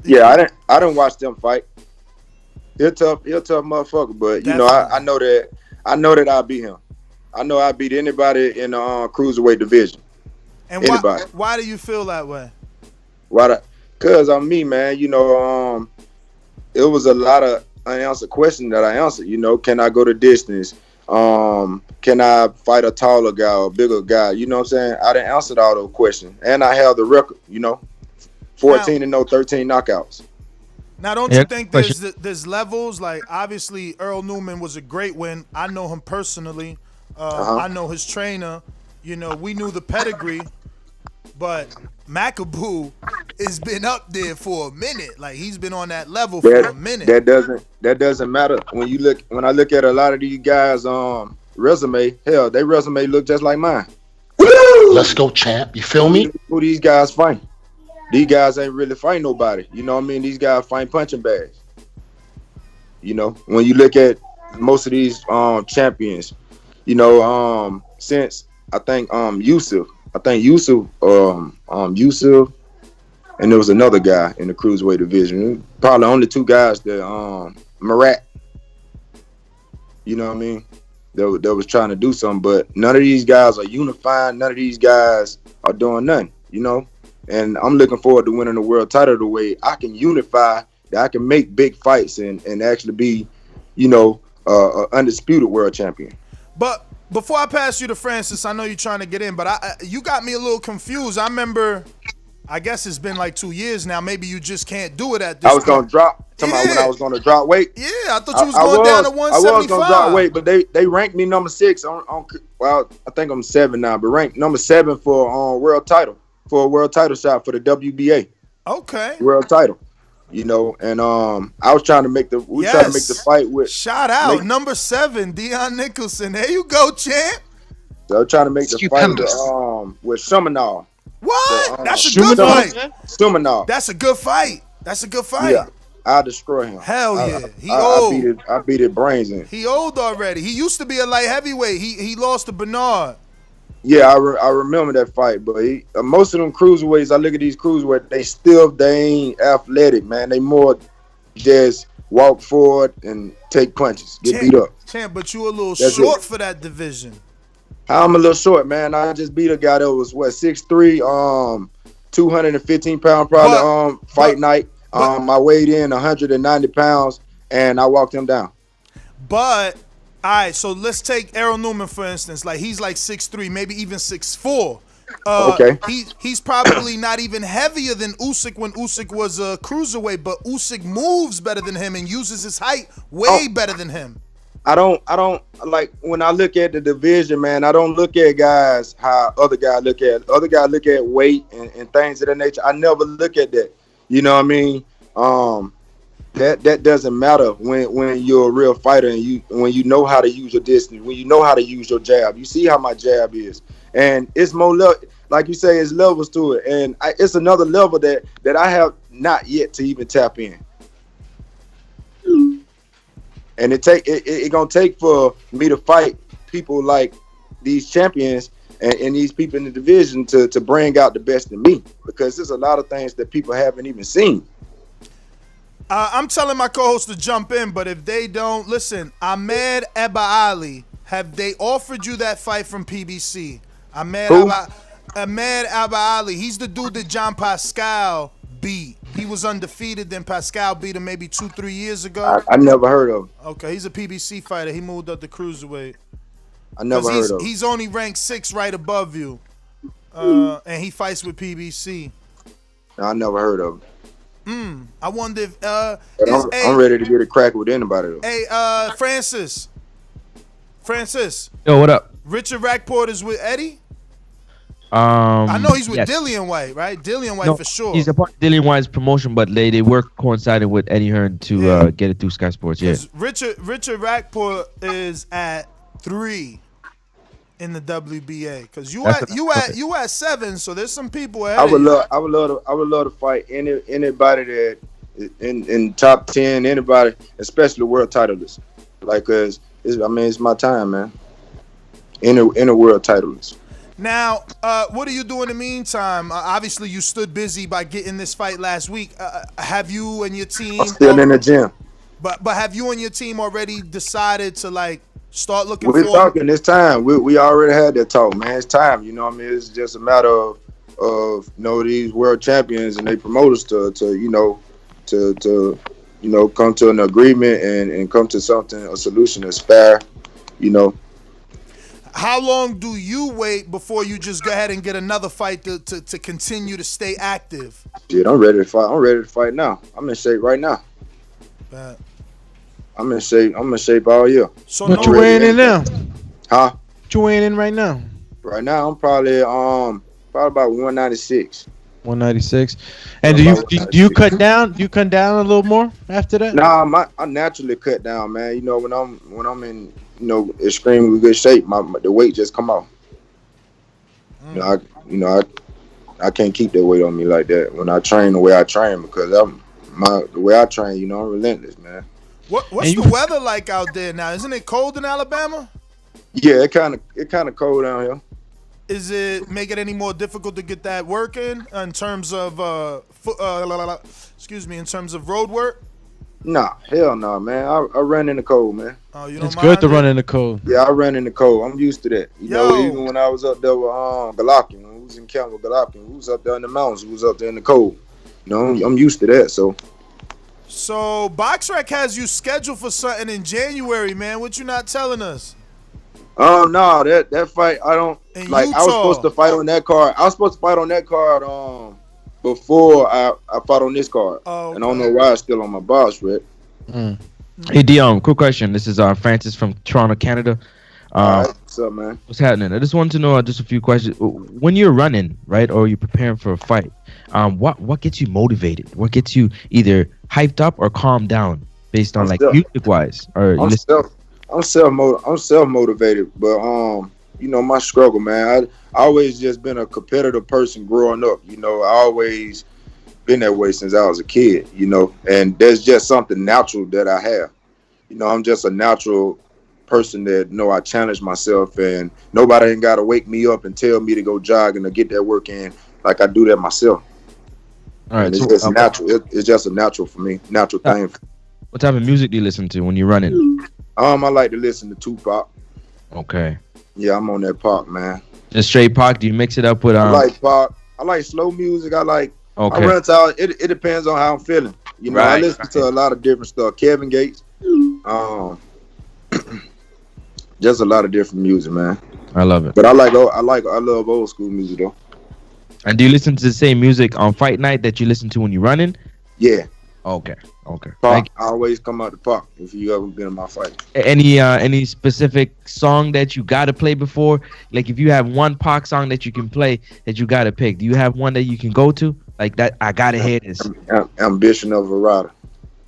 Yeah, I didn't watch them fight. He'll tough motherfucker, but I know that I'll beat him. I know I beat anybody in the cruiserweight division. And why do you feel that way? Cause I'm me, man. It was a lot of unanswered questions that I answered. Can I go the distance? Can I fight a taller guy or a bigger guy? You know what I'm saying? I didn't answer all those questions, and I held the record. 14-0, 13 knockouts. Now, don't you think there's levels? Like, obviously, Earl Newman was a great win. I know him personally. I know his trainer. We knew the pedigree. But Macaboo has been up there for a minute. Like, he's been on that level for a minute. That doesn't matter. When I look at a lot of these guys' resume, hell, their resume look just like mine. Woo! Let's go, champ. You feel me? Who these guys fight? These guys ain't really fight nobody. You know what I mean? These guys fight punching bags. When you look at most of these champions, Since I think Yusuf, Yusuf, and there was another guy in the cruiserweight division. Probably only two guys that Marat. You know what I mean? That was trying to do something, but none of these guys are unifying. None of these guys are doing nothing. And I'm looking forward to winning the world title the way I can unify, that I can make big fights and actually be, undisputed world champion. But before I pass you to Francis, I know you're trying to get in, but you got me a little confused. I remember, I guess it's been like 2 years now. Maybe you just can't do it at this I was point. going to drop. Talking about when I was going to drop weight. Yeah, I thought you was going down to 175. I was going to drop weight, but they ranked me number 6 on. Well, I think I'm 7 now, but ranked number 7 for world title, for a world title shot for the WBA. Okay. World title. And I was trying to make the trying to make the fight with. Shout out number 7, Dion Nicholson. There you go, champ. So I was trying to make the fight with Shumanal. What? That's a good fight. Shumanal. That's a good fight. Yeah, I'll destroy him. Hell yeah. He old. I beat his brains in. He old already. He used to be a light heavyweight. He lost to Bernard. Yeah, I remember that fight, but most of them cruiserweights, I look at these cruiserweights, they ain't athletic, man. They more just walk forward and take punches, get beat up. Champ, but you a little short for that division. I'm a little short, man. I just beat a guy that was 6'3", 215 pound probably fight night. I weighed in 190 pounds and I walked him down. But all right, so let's take Errol Newman for instance. Like he's like 6'3", maybe even 6'4". Okay. He's probably not even heavier than Usyk when Usyk was a cruiserweight, but Usyk moves better than him and uses his height way better than him. I don't like when I look at the division, man. I don't look at guys how other guys look at. Other guys look at weight and things of that nature. I never look at that. You know what I mean? That doesn't matter when you're a real fighter and when you know how to use your distance, when you know how to use your jab. You see how my jab is, and it's more like you say, it's levels to it, and it's another level that I have not yet to even tap in. And it gonna take for me to fight people like these champions and these people in the division to bring out the best in me, because there's a lot of things that people haven't even seen. I'm telling my co-host to jump in, but if they don't, listen, Ahmed Abba-Ali, have they offered you that fight from PBC? Ahmed Abba-Ali, he's the dude that John Pascal beat. He was undefeated, then Pascal beat him maybe 2-3 years ago. I never heard of him. Okay, he's a PBC fighter. He moved up to cruiserweight. I never heard of him. He's only ranked 6 right above you, and he fights with PBC. I never heard of him. I wonder if I'm ready to get a crack with anybody though. Hey, Francis. Yo, what up? Richard Rackport is with Eddie. I know he's with Dillian White, right? Dillian White for sure. He's a part of Dillian White's promotion, but they work coinciding with Eddie Hearn to get it through Sky Sports. Yeah. Richard Rackport is at 3 in the WBA because you at 7, so there's some people ahead. I would love to fight anybody that in top 10, anybody, especially world titleists. Like, cause it's my time, man. In a world titleist. Now, what are you doing in the meantime? Obviously, you stood busy by getting this fight last week. Have you and your team? I'm still in the gym. But have you and your team already decided to start looking? We're talking. It's time. We already had that talk, man. It's time. You know what I mean? It's just a matter of these world champions and they promoters to come to an agreement and come to a solution that's fair. How long do you wait before you just go ahead and get another fight to continue to stay active? Shit, I'm ready to fight. I'm ready to fight now. I'm in shape right now. I'm in shape all year. So what you weighing in now? Huh? What you weighing in right now? Right now, I'm probably about 196. 196. And do you cut down? Do you cut down a little more after that? Nah, I naturally cut down, man. When I'm in extremely good shape, the weight just come off. I can't keep that weight on me like that when I train the way I train, because the way I train, I'm relentless, man. What's the weather like out there now? Isn't it cold in Alabama? Yeah, it kind of cold down here. Is it make it any more difficult to get that work in terms of excuse me, in terms of road work? Nah, hell no, man. I run in the cold, man. Oh, you don't It's mind good to it? run in the cold. Yeah, I run in the cold. I'm used to that. You Yo. know, even when I was up there with Galakian, when we was in camp with Galakian, we was up there in the mountains, we was up there in the cold. You know, I'm used to that. So BoxRec has you scheduled for something in January, man. What you not telling us? no, that fight I don't In like. Utah. I was supposed to fight on that card. I was supposed to fight on that card before I fought on this card. Oh, okay. And I don't know why it's still on my boss, Rick. Hey Dion, quick question. This is Francis from Toronto, Canada. All right, what's up, man? What's happening? I just wanted to know just a few questions. When you're running, right, or you're preparing for a fight, what gets you motivated? What gets you either hyped up or calmed down based on music wise? Or I'm self motivated, but you know, my struggle, man. I always just been a competitive person growing up. You know, I always been that way since I was a kid. You know, and there's just something natural that I have. You know, I'm just a natural person that I challenge myself, and nobody ain't got to wake me up and tell me to go jogging or get that work in. Like I do that myself. All right, and it's just natural. It's just a natural for me, natural thing. What type of music do you listen to when you're running? I like to listen to Tupac. Okay. Yeah, I'm on that Pac, man. Just straight Pac? Do you mix it up with I like Pac. I like slow music. I run to it depends on how I'm feeling. You know, I listen to a lot of different stuff. Kevin Gates. Just a lot of different music, man. I love it. But I love old school music though. And do you listen to the same music on fight night that you listen to when you're running? Yeah. Okay. Pac, I always come out to Pac if you ever been in my fight. Any specific song that you gotta play before? Like if you have one Pac song that you can play that you gotta pick, do you have one that you can go to? Like that, I gotta hear this. Ambition of a Rider.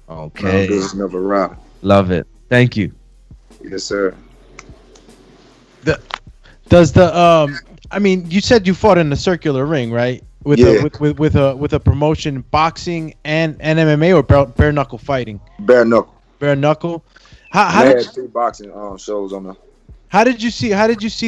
Okay. Ambition of a Rider. Love it. Thank you. Yes, sir. I mean, you said you fought in the circular ring, right? With a promotion, boxing and MMA, or bare knuckle fighting? Bare knuckle. Bare knuckle. How did had 2 boxing shows on there. How did you see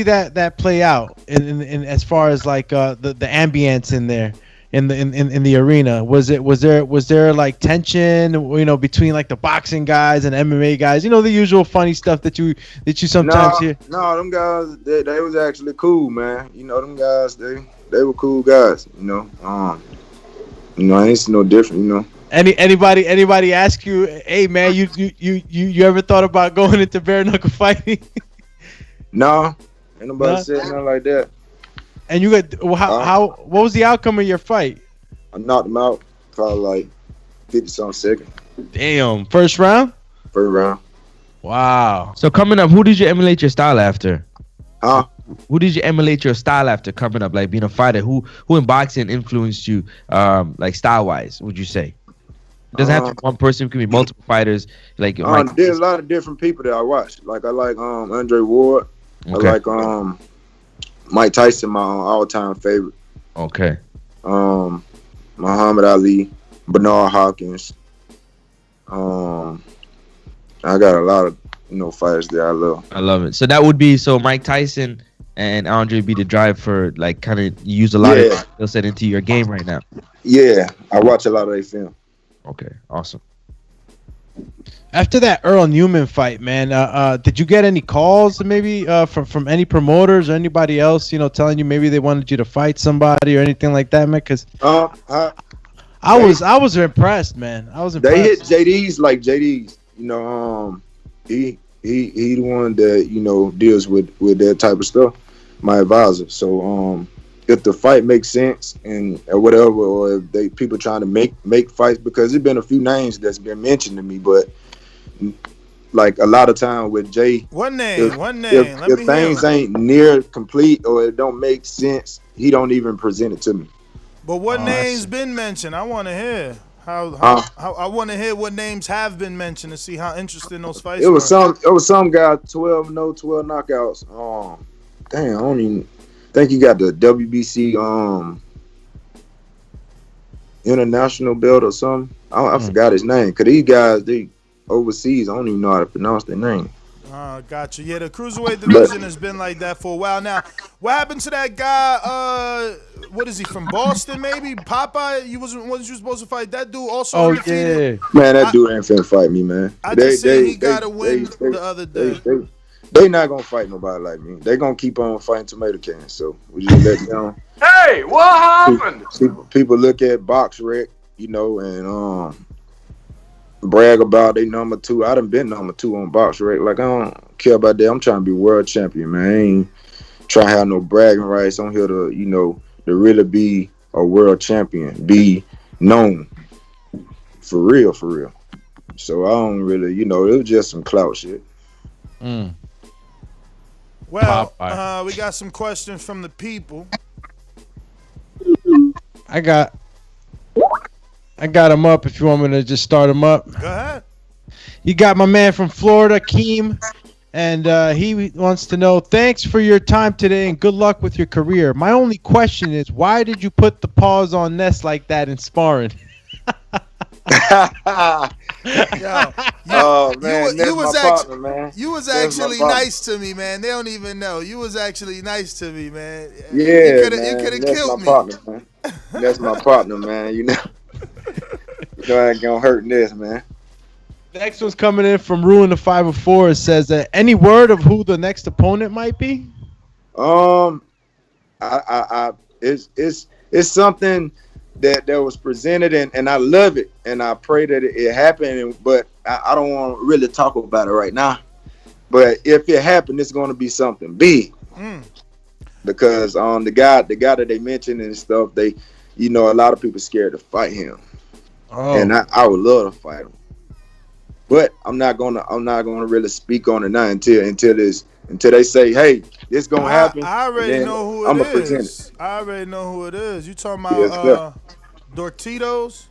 that play out in as far as like the ambience in there in the arena? Was there like tension, you know, between like the boxing guys and MMA guys? You know, the usual funny stuff that you sometimes hear. No, them guys they was actually cool, man. You know, them guys they were cool guys. You know, I ain't see no different. You know. Anybody ask you, hey man, you ever thought about going into bare knuckle fighting? No, ain't nobody said nothing like that. And you got what was the outcome of your fight? I knocked him out probably like 50-something seconds. Damn, first round. First round. Wow. So coming up, who did you emulate your style after? Huh? Who did you emulate your style after coming up, like being a fighter? Who in boxing influenced you, like style wise? Would you say? It doesn't have to be one person. It could be multiple fighters. Like there's a lot of different people that I watch. Like I like Andre Ward. Okay. I like Mike Tyson, my all-time favorite. Okay. Muhammad Ali, Bernard Hopkins. I got a lot of fighters that I love. I love it. So that would be Mike Tyson and Andre be the drive for like kind of use a lot of skill set into your game right now. Yeah, I watch a lot of their film. Okay, awesome. After that Earl Newman fight, man, did you get any calls maybe from any promoters or anybody else, telling you maybe they wanted you to fight somebody or anything like that, man? Because I was impressed, man. I was impressed. They hit JD's like JD's, he the one that deals with that type of stuff, my advisor. So if the fight makes sense and or whatever, or if people trying to make fights, because there's been a few names that's been mentioned to me, but like a lot of time with Jay, one name. If things ain't near complete or it don't make sense, he don't even present it to me. But what names been mentioned? I want to hear how I want to hear what names have been mentioned to see how interesting those fights. It was some guy 12 knockouts. Damn, I don't even think he got the WBC international belt or something. I forgot his name. Cause these guys, they overseas, I don't even know how to pronounce their name. Gotcha. Yeah, the cruiserweight division has been like that for a while now. What happened to that guy? What is he from Boston? Maybe Popeye. Wasn't you supposed to fight that dude? Also undefeated. Yeah. Man, that dude ain't finna fight me, man. I just seen he got a win the other day. They not gonna fight nobody like me. They gonna keep on fighting tomato cans. So we just let them. Hey, what happened? People look at Box Rec, and brag about they number 2. I done been number 2 on Box Rec. Like, I don't care about that. I'm trying to be world champion, man. I ain't trying to have no bragging rights. I'm here to, to really be a world champion, be known for real. So I don't really, it was just some clout shit. Well, we got some questions from the people. I got them up if you want me to just start them up. Go ahead. You got my man from Florida, Keem, and he wants to know, thanks for your time today and good luck with your career. My only question is, why did you put the pause on Ness like that in sparring? Oh man, you was actually nice to me, man. They don't even know. You was actually nice to me, man. Yeah, you could have killed me. Partner, man. That's my partner, man. You I ain't gonna hurt this, man. Next one's coming in from Ruin the 504. It says, any word of who the next opponent might be? It's something that was presented, and I love it, and I pray that it happened. But I don't want to really talk about it right now. But if it happened, it's going to be something big. Because the guy that they mentioned and stuff, they, a lot of people scared to fight him, and I would love to fight him. But I'm not gonna really speak on it now until they say, hey, this gonna happen. I already know who it is. I already know who it is. You talking about Dortitos?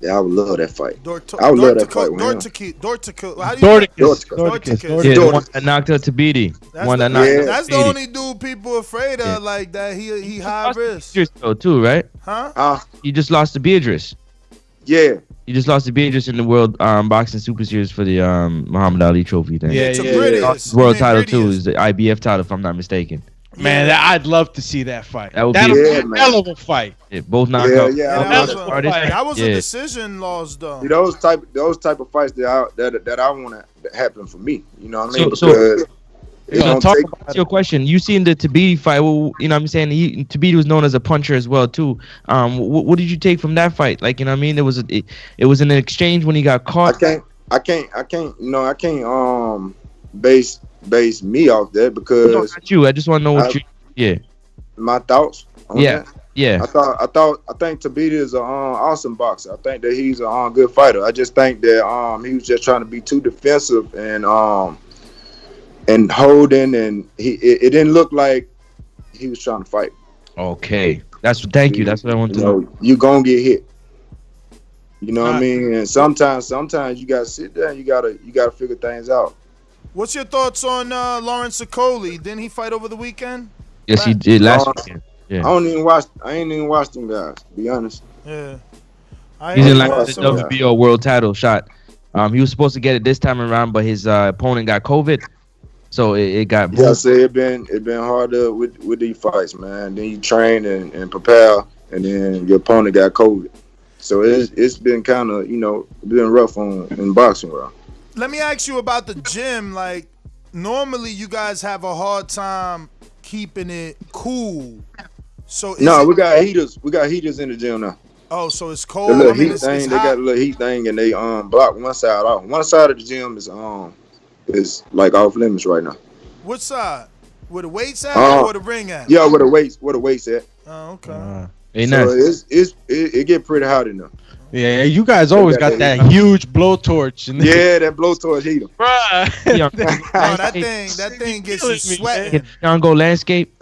Yeah, I would love that fight. I would love that fight with him. Dorticus. Yeah, the one that knocked out Tabiti. That's the only dude people afraid of, like that. He high risk. Too, right? Huh? You just lost to Beatrice. Yeah. You just lost to Beatrice in the World Boxing Super Series for the Muhammad Ali Trophy thing. World title too is the IBF title, if I'm not mistaken. Man, I'd love to see that fight. That would be a hell of a fight. Yeah, both knockouts. That was a decision loss, though. See, those type of fights that I want to happen for me. You know what I mean? Talk about your question. You seen the Tabiti fight? Well, you know what I'm saying? Tabiti was known as a puncher as well too. What did you take from that fight? Like, you know what I mean? It was an exchange when he got caught. I can't base me off that because no, not you. I just want to know what my thoughts. Yeah. I think Tabiti is an awesome boxer. I think that he's a good fighter. I just think that he was just trying to be too defensive and holding, and it didn't look like he was trying to fight. Okay, thank you. That's what I want to know. You gonna get hit. You know what I mean? And sometimes you gotta sit there and you gotta figure things out. What's your thoughts on Lawrence Okoli? Didn't he fight over the weekend? Yes, he did last weekend. Yeah. I ain't even watched them guys, to be honest. Yeah. He's in like the WBO world title shot. He was supposed to get it this time around, but his opponent got COVID. So it got moved. Yeah, I say it been harder with these fights, man. Then you train and prepare, and then your opponent got COVID. So it's been kind of been rough in boxing world. Let me ask you about the gym. Like, normally you guys have a hard time keeping it cool. So we got heaters. We got heaters in the gym now. Oh, so it's cold. The little heat thing. They got a little heat thing, and they block one side off. One side of the gym is like off limits right now. What side? Where the weights at or where the ring at? Yeah, where the weights at. Oh, okay. So it get pretty hot in there. Yeah, you guys always got that huge blowtorch. Yeah, that blowtorch heater. That thing gets you sweating. Go landscape.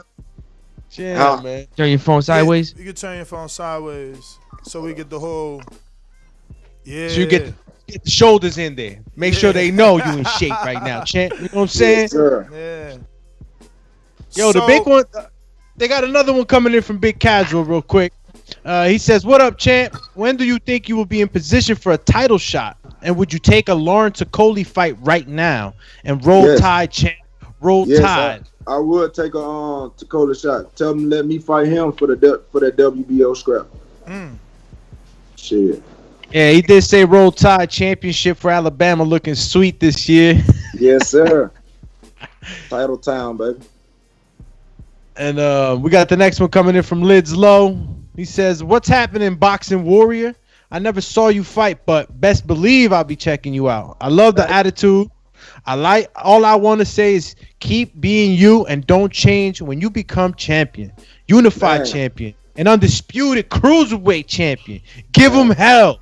Yeah, man. Turn your phone sideways. You can turn your phone sideways so we get the whole. Yeah. So you get the shoulders in there. Make sure they know you in shape right now, champ. You know what I'm saying? Yes, sir. Yeah. Yo, the big one. They got another one coming in from Big Casual real quick. He says, "What up, champ? When do you think you will be in position for a title shot? And would you take a Lawrence Okoli fight right now and roll Tide champ? Roll Tide. I would take a Takola shot. Tell them to let me fight him for that WBO scrap. Shit. Yeah, he did say roll Tide championship for Alabama looking sweet this year. Yes, sir. Title town, baby. And we got the next one coming in from Lids Low. He says, "What's happening, Boxing Warrior? I never saw you fight, but best believe I'll be checking you out. I love the attitude. All I want to say is keep being you and don't change when you become champion. Unified champion. An undisputed cruiserweight champion. Give them hell."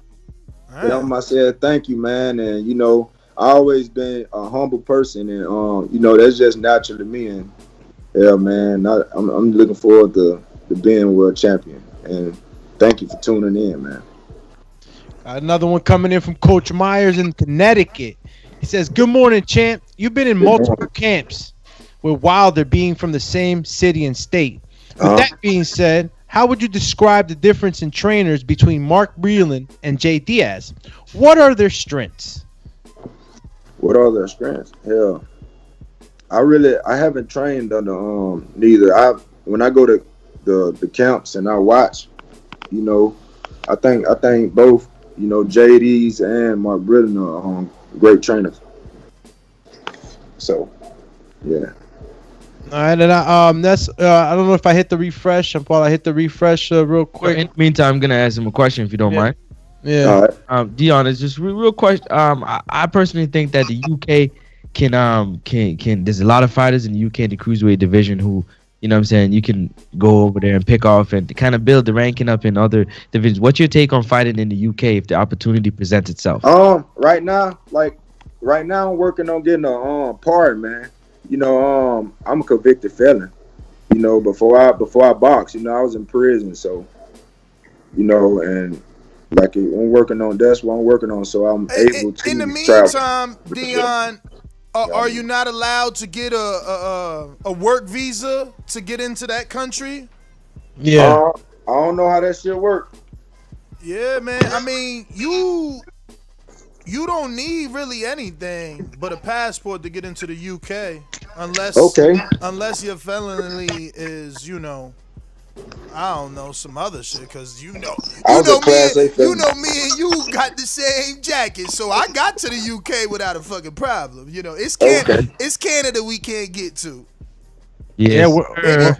Yeah, I said thank you, man. And, you know, I always been a humble person. And, you know, that's just natural to me. And, yeah, man, I'm looking forward to being world champion. And thank you for tuning in, man. Another one coming in from Coach Myers in Connecticut. He says, "Good morning, champ. You've been in multiple camps with Wilder being from the same city and state. With that being said, how would you describe the difference in trainers between Mark Breland and Jay Diaz? What are their strengths?" What are their strengths? Hell, I haven't trained under neither. When I go to the camps and I watch, you know, I think both, you know, JD's and Mark Breland are great trainers. So, yeah. All right, and that's I don't know if I hit the refresh. I hit the refresh real quick. In the meantime, I'm gonna ask him a question if you don't mind. Yeah. All right. Dion, it's just real question. I personally think that the UK can. There's a lot of fighters in the UK, the cruiserweight division, who, you know what I'm saying, you can go over there and pick off and kind of build the ranking up in other divisions. What's your take on fighting in the UK if the opportunity presents itself? Right now, I'm working on getting a pardon, man. You know, I'm a convicted felon. You know, before I box, you know, I was in prison, so, you know, and like I'm working on. That's what I'm working on, so I'm able to. In the meantime, Dion, are you not allowed to get a work visa to get into that country? Yeah. I don't know how that shit work. Yeah, man. I mean, you don't need really anything but a passport to get into the UK, unless your felony is, you know, I don't know, some other shit. Because you know me and you got the same jacket, so I got to the UK without a fucking problem. You know, it's Canada we can't get to. Yes.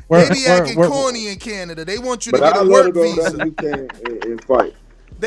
They be acting corny in Canada. They want you to get a work visa. To the UK and fight.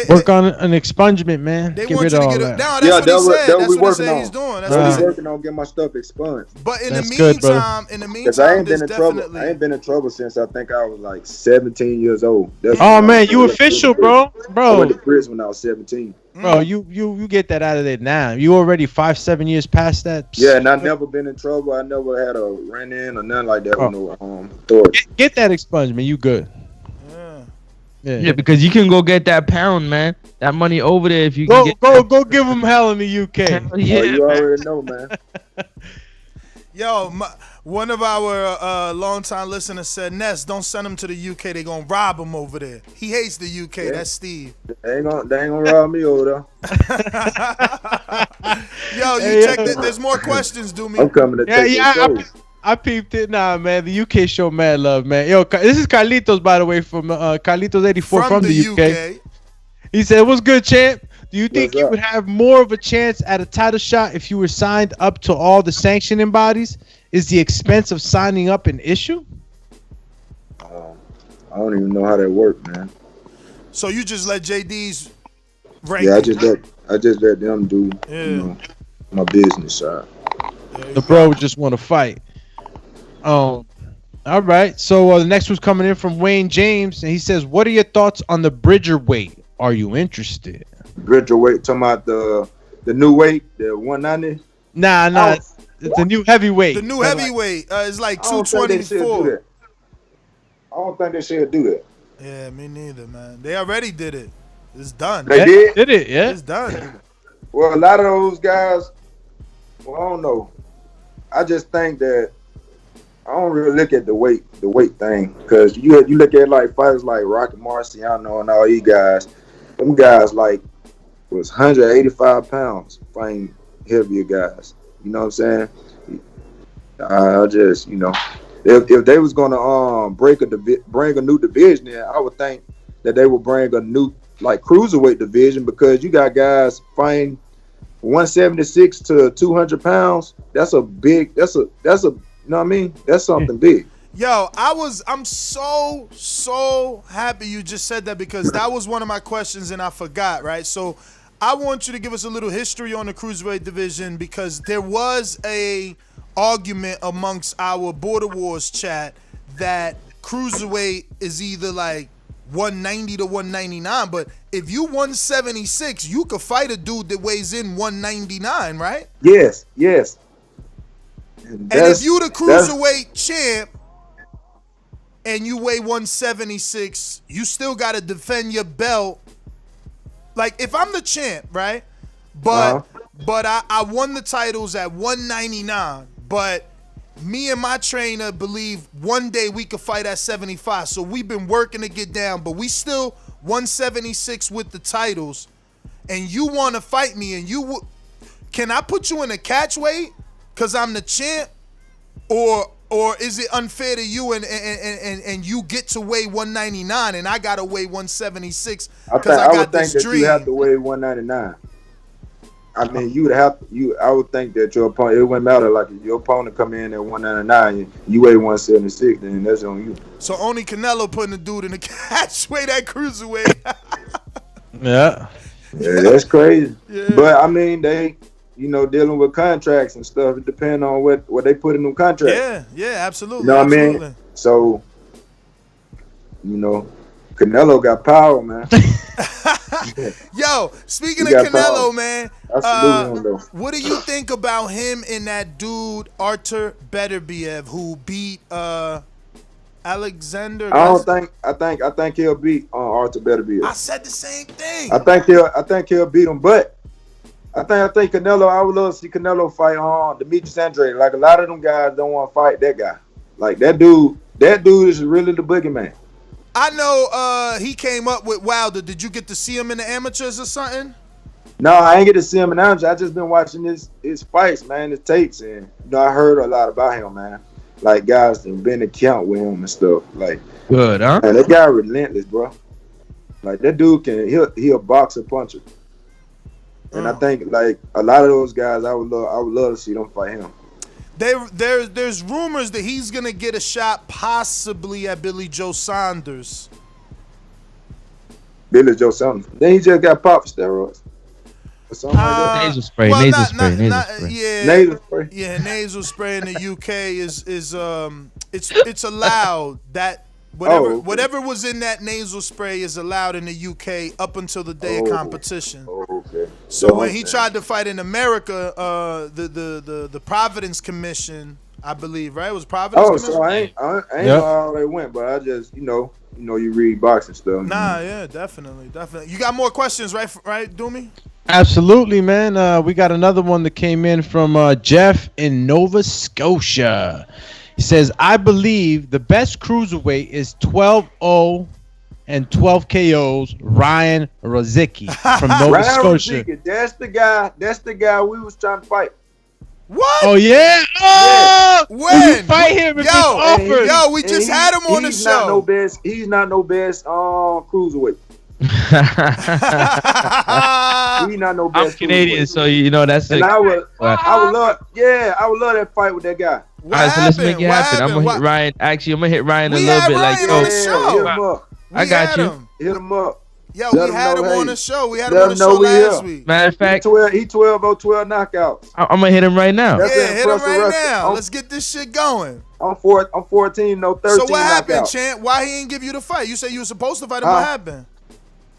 Work on an expungement, man. They Get want rid you of to all get that. No, that's what he said. That's what he said he's doing. That's what he's working on getting my stuff expunged. But in That's the good, meantime, because I ain't been in trouble. I ain't been in trouble since I think I was like 17 years old. Oh man, you official, bro. I went to prison when I was 17. Bro, you get that out of there now. You already 5-7 years past that. Yeah, and I never been in trouble. I never had a run in or nothing like that with no authority. Get that expungement. You good? Yeah, because you can go get that pound, man. That money over there if you go can get go give them hell in the UK. Yeah, you already know, man. Yo, one of our longtime listeners said, "Ness, don't send them to the UK. They gonna rob him over there." He hates the UK. Yeah. That's Steve. They ain't gonna rob me over there. Yo, check that. There's more questions, do me. I'm coming to take the show. I peeped it. Nah, man. The UK show mad love, man. Yo, this is Carlitos, by the way, from Carlitos84 from the UK. He said, "What's good, champ? Do you think you would have more of a chance at a title shot if you were signed up to all the sanctioning bodies? Is the expense of signing up an issue?" I don't even know how that works, man. So you just let JD's rank? Yeah, I just let them do you know, my business side. The bro just want to fight. All right. So the next one's coming in from Wayne James, and he says, "What are your thoughts on the Bridger weight? Are you interested?" Bridger weight, talking about the new weight, the 190. Nah, it's the new heavyweight. The new heavyweight is like 224. I don't think they should do that. Yeah, me neither, man. They already did it. It's done. They did it, yeah. It's done. Well, a lot of those guys, well, I don't know. I just think that I don't really look at the weight thing, because you look at like fighters like Rocky Marciano and all these guys. Them guys like was 185 pounds fighting heavier guys. You know what I'm saying? I just, if they was gonna bring a new division in, I would think that they would bring a new like cruiserweight division, because you got guys fighting 176 to 200 pounds. That's a you know what I mean? That's something big. Yo, I'm so happy you just said that, because that was one of my questions and I forgot, right? So I want you to give us a little history on the cruiserweight division, because there was a argument amongst our Border Wars chat that cruiserweight is either like 190 to 199, but if you 176, you could fight a dude that weighs in 199, right? Yes. And if you the cruiserweight champ and you weigh 176, you still got to defend your belt. Like, if I'm the champ, right? But I won the titles at 199, but me and my trainer believe one day we could fight at 75. So we've been working to get down, but we still 176 with the titles. And you want to fight me, and can I put you in a catch weight because I'm the champ? Or is it unfair to you and you get to weigh 199 and I gotta weigh 176 because I got this dream? You have to weigh 199. I mean, I would think that your opponent, it wouldn't matter. Like, if your opponent come in at 199, you weigh 176, then that's on you. So only Canelo putting a dude in the catch weight at cruiserweight. Yeah, that's crazy. Yeah. But I mean, they, dealing with contracts and stuff. It depends on what they put in them contracts. Yeah, absolutely. You know what I mean? So, Canelo got power, man. Yo, speaking of Canelo, power. Man, what do you think about him and that dude Artur Beterbiev who beat Alexander? I think he'll beat Artur Beterbiev. I said the same thing. I think he'll beat him, but I think Canelo. I would love to see Canelo fight Demetrius Andrade. Like, a lot of them guys don't want to fight that guy. Like, that dude is really the boogeyman. I know he came up with Wilder. Did you get to see him in the amateurs or something? No, I ain't get to see him in amateurs. I just been watching his fights, man, his tapes, and I heard a lot about him, man. Like, guys that been to camp with him and stuff. Like, good, huh? Man, that guy relentless, bro. Like, that dude he'll box a puncher. And I think, like, a lot of those guys, I would love to see them fight him. There's rumors that he's gonna get a shot possibly at Billy Joe Saunders. Billy Joe Saunders. Then he just got popped for steroids. Or something like that. Nasal spray. Nasal spray. Yeah, nasal spray in the UK is it's allowed. That whatever was in that nasal spray is allowed in the UK up until the day of competition. Okay. So when he tried to fight in America, the Providence Commission, I believe, right? It was Providence Commission? So I ain't know how they went, but I just, you read boxing stuff. Nah, yeah, definitely. You got more questions, right, Doomy? Absolutely, man. We got another one that came in from Jeff in Nova Scotia. He says, I believe the best cruiserweight is 12-0 and 12 KOs, Ryan Rozicki from Nova Scotia. Rozicki, that's the guy we was trying to fight. What? Oh, yeah? Oh! When? You fight him if he's offered. Yo, we just had him on the show. He's not no best cruiserweight. He's not no best. I'm Canadian, so that's. And I would love that fight with that guy. All right, so let's make it happen. I'm gonna hit Ryan. Actually, I'm gonna hit Ryan a little bit. Ryan on the show. Hit him up. I got you. Hit him up. Yo, we had him on the show. We had him on the show last week. Matter of fact, he 12-0, 12 knockouts. I'm gonna hit him right now. Yeah, hit him right now. Let's get this shit going. I'm 14, 13 So what happened, knockouts. Champ? Why he ain't give you the fight? You said you were supposed to fight him. What happened?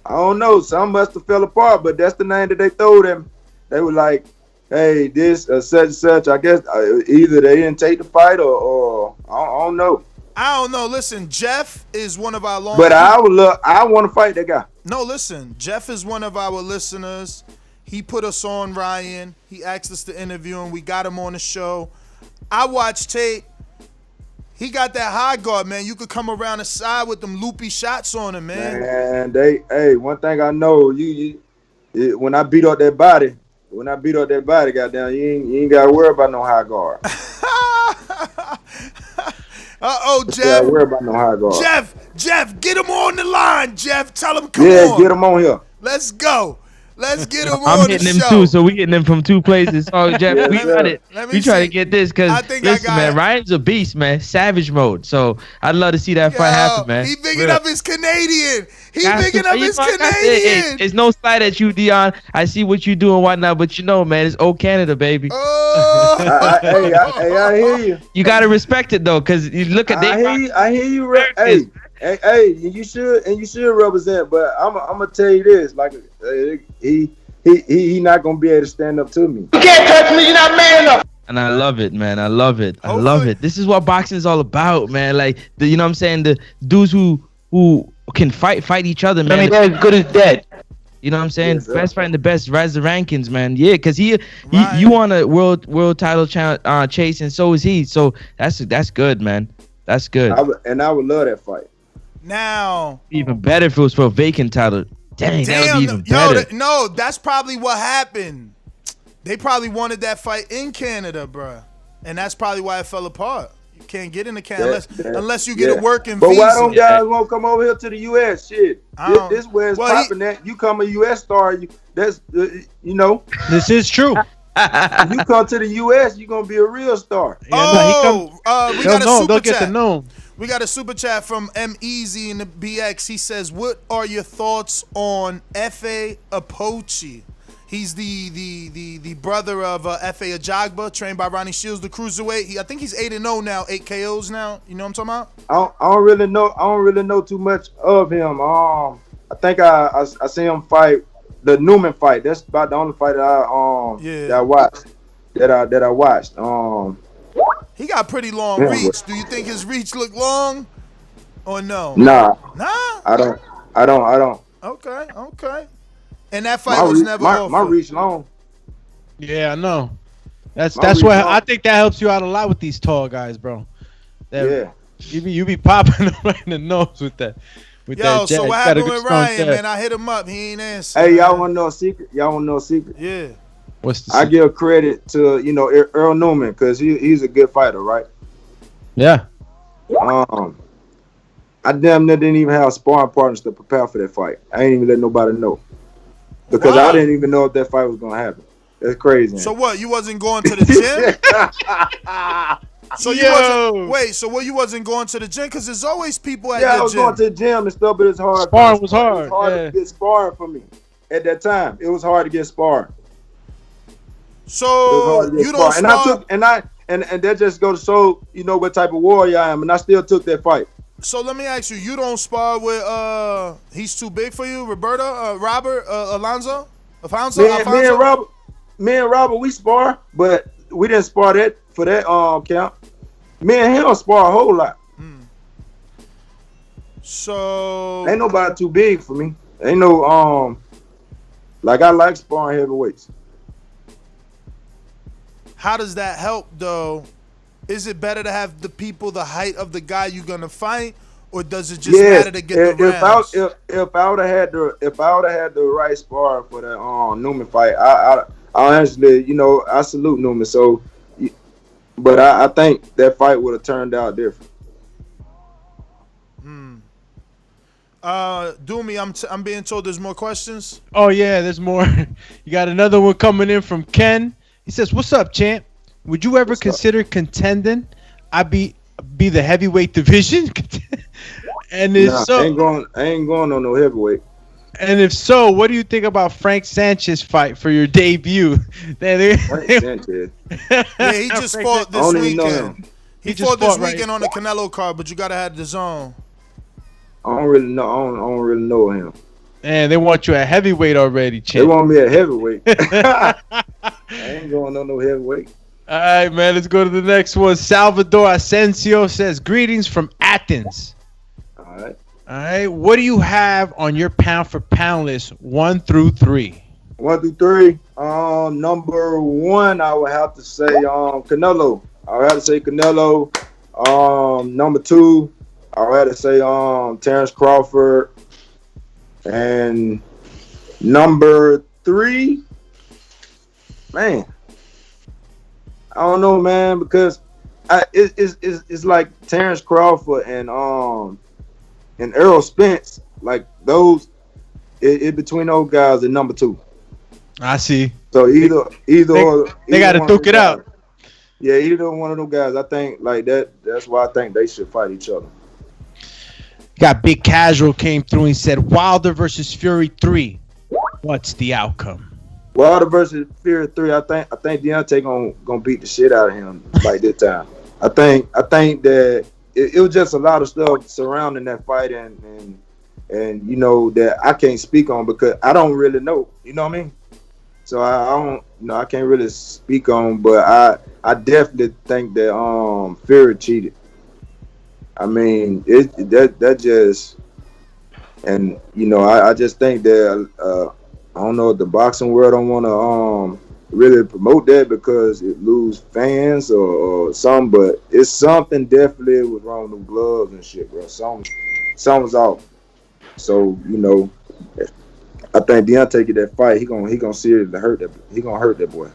I don't know. Some must have fell apart, but that's the name that they told him. They were like, hey, this such and such. I guess either they didn't take the fight or I don't know. I don't know. Listen, Jeff is one of our long. But I want to fight that guy. No, listen, Jeff is one of our listeners. He put us on, Ryan. He asked us to interview him. We got him on the show. I watched tape. He got that high guard, man. You could come around the side with them loopy shots on him, man. Man, one thing I know, you when I beat up that body, goddamn, you ain't gotta worry about no high guard. Jeff. You gotta worry about no high guard. Jeff, get him on the line, Jeff. Tell him come on. Yeah, get him on here. Let's go. Let's get him I'm on the hitting show. him too, so we getting him from two places. So Jeff, Yes, we sir. got it. We try to get this because listen, man, Ryan's a beast, man. Savage mode. So I'd love to see that fight happen, man. He bigging up his Canadian. It's no slight at you, Dion. I see what you do and whatnot, but you know, man, it's old Canada, baby. I hear you. You gotta respect it though, because you look at I hear you. Hey, you should represent, but I'm gonna tell you this, like he not gonna be able to stand up to me. You can't touch me, you're not man enough. And I love it, man. I love it. I love it. This is what boxing is all about, man. Like you know what I'm saying? The dudes who can fight each other, man. I mean, they're as good as dead. You know what I'm saying? Yes, best fighting the best, rise the rankings, man. Yeah, because you want a world title chase, and so is he. So that's good, man. That's good. I would love that fight. Now, even better if it was for a vacant title. Dang, that would be even better. No, that's probably what happened. They probably wanted that fight in Canada, bruh. And that's probably why it fell apart. You can't get into Canada unless you get a working visa. But why don't guys want to come over here to the U.S.? Shit, this where it's popping at. You come a U.S. star, you know. This is true. If you come to the U.S., you're gonna be a real star. We got a super chat. We got a super chat from M Easy in the BX. He says, "What are your thoughts on F.A. Apochi? He's the brother of F.A. Ajagba, trained by Ronnie Shields, the cruiserweight. I think he's 8-0 now, 8 KOs now. You know what I'm talking about? I don't really know too much of him. I think I see him fight the Newman fight. That's about the only fight that I watched. That I watched. He got pretty long reach. Do you think his reach look long or no? Nah. I don't. Okay. And that fight was never over. My reach long. Yeah, I know. That's why I think that helps you out a lot with these tall guys, bro. You be popping them right in the nose with that. So what happened with Ryan, man? I hit him up. He ain't answer. Hey, y'all want to know a secret? Yeah. What's the secret? I give credit to Earl Newman because he's a good fighter, right? Yeah. I damn near didn't even have sparring partners to prepare for that fight. I ain't even let nobody know because I didn't even know if that fight was gonna happen. That's crazy. So what? You wasn't going to the gym? So you wasn't going to the gym because there's always people at the gym. Yeah, I was going to the gym and stuff, but it's hard. Sparring was hard. It was hard to get sparring for me at that time. It was hard to get sparring. So you don't spar. And that just goes to show what type of warrior I am, and I still took that fight. So let me ask you: you don't spar with he's too big for you, Robert, Alfonso? Me and Robert, we spar, but we didn't spar that for that count. Me and him spar a whole lot. So ain't nobody too big for me. Ain't no like I like sparring heavyweights. How does that help though? Is it better to have the people the height of the guy you're gonna fight, or does it just matter to get the rounds? If I would have had the right spar for that Newman fight, I honestly, I salute Newman. So, but I think that fight would have turned out different. Doomy, I'm being told there's more questions. Oh yeah, there's more. You got another one coming in from Ken. He says, "What's up, champ? Would you ever consider contending? I be the heavyweight division?" And if so, I ain't going on no heavyweight. And if so, what do you think about Frank Sanchez fight for your debut? Frank Sanchez. Yeah, he just fought this weekend. He fought this weekend on the Canelo card, but you gotta have the zone. I don't really know. I don't really know him. Man, they want you at heavyweight already, champ. They want me at heavyweight. I ain't going on no heavyweight. All right, man, let's go to the next one. Salvador Asensio says, "Greetings from Athens." All right. What do you have on your pound for pound list, 1 through 3? 1 through 3. Number 1, I would have to say Canelo. I would have to say Canelo. Number 2, I would have to say Terrence Crawford. And number 3, man, I don't know, man, because it's like Terrence Crawford and Errol Spence, like those. It between those guys and number 2. I see. So either they got to duke it out. Yeah, either one of them guys. I think like that. That's why I think they should fight each other. Got Big Casual came through and said Wilder versus Fury 3. What's the outcome? Wilder versus Fury 3. I think Deontay gonna beat the shit out of him like this time. I think that it was just a lot of stuff surrounding that fight and you know that I can't speak on because I don't really know. You know what I mean? So I don't, you know, I can't really speak on, but I definitely think that Fury cheated. I mean, that just, and you know, I just think that I don't know if the boxing world don't want to really promote that because it lose fans or something, but it's something definitely was wrong with the gloves and shit, bro. Something's off. So you know, I think Deontay get that fight. He gonna seriously hurt that. He gonna hurt that boy.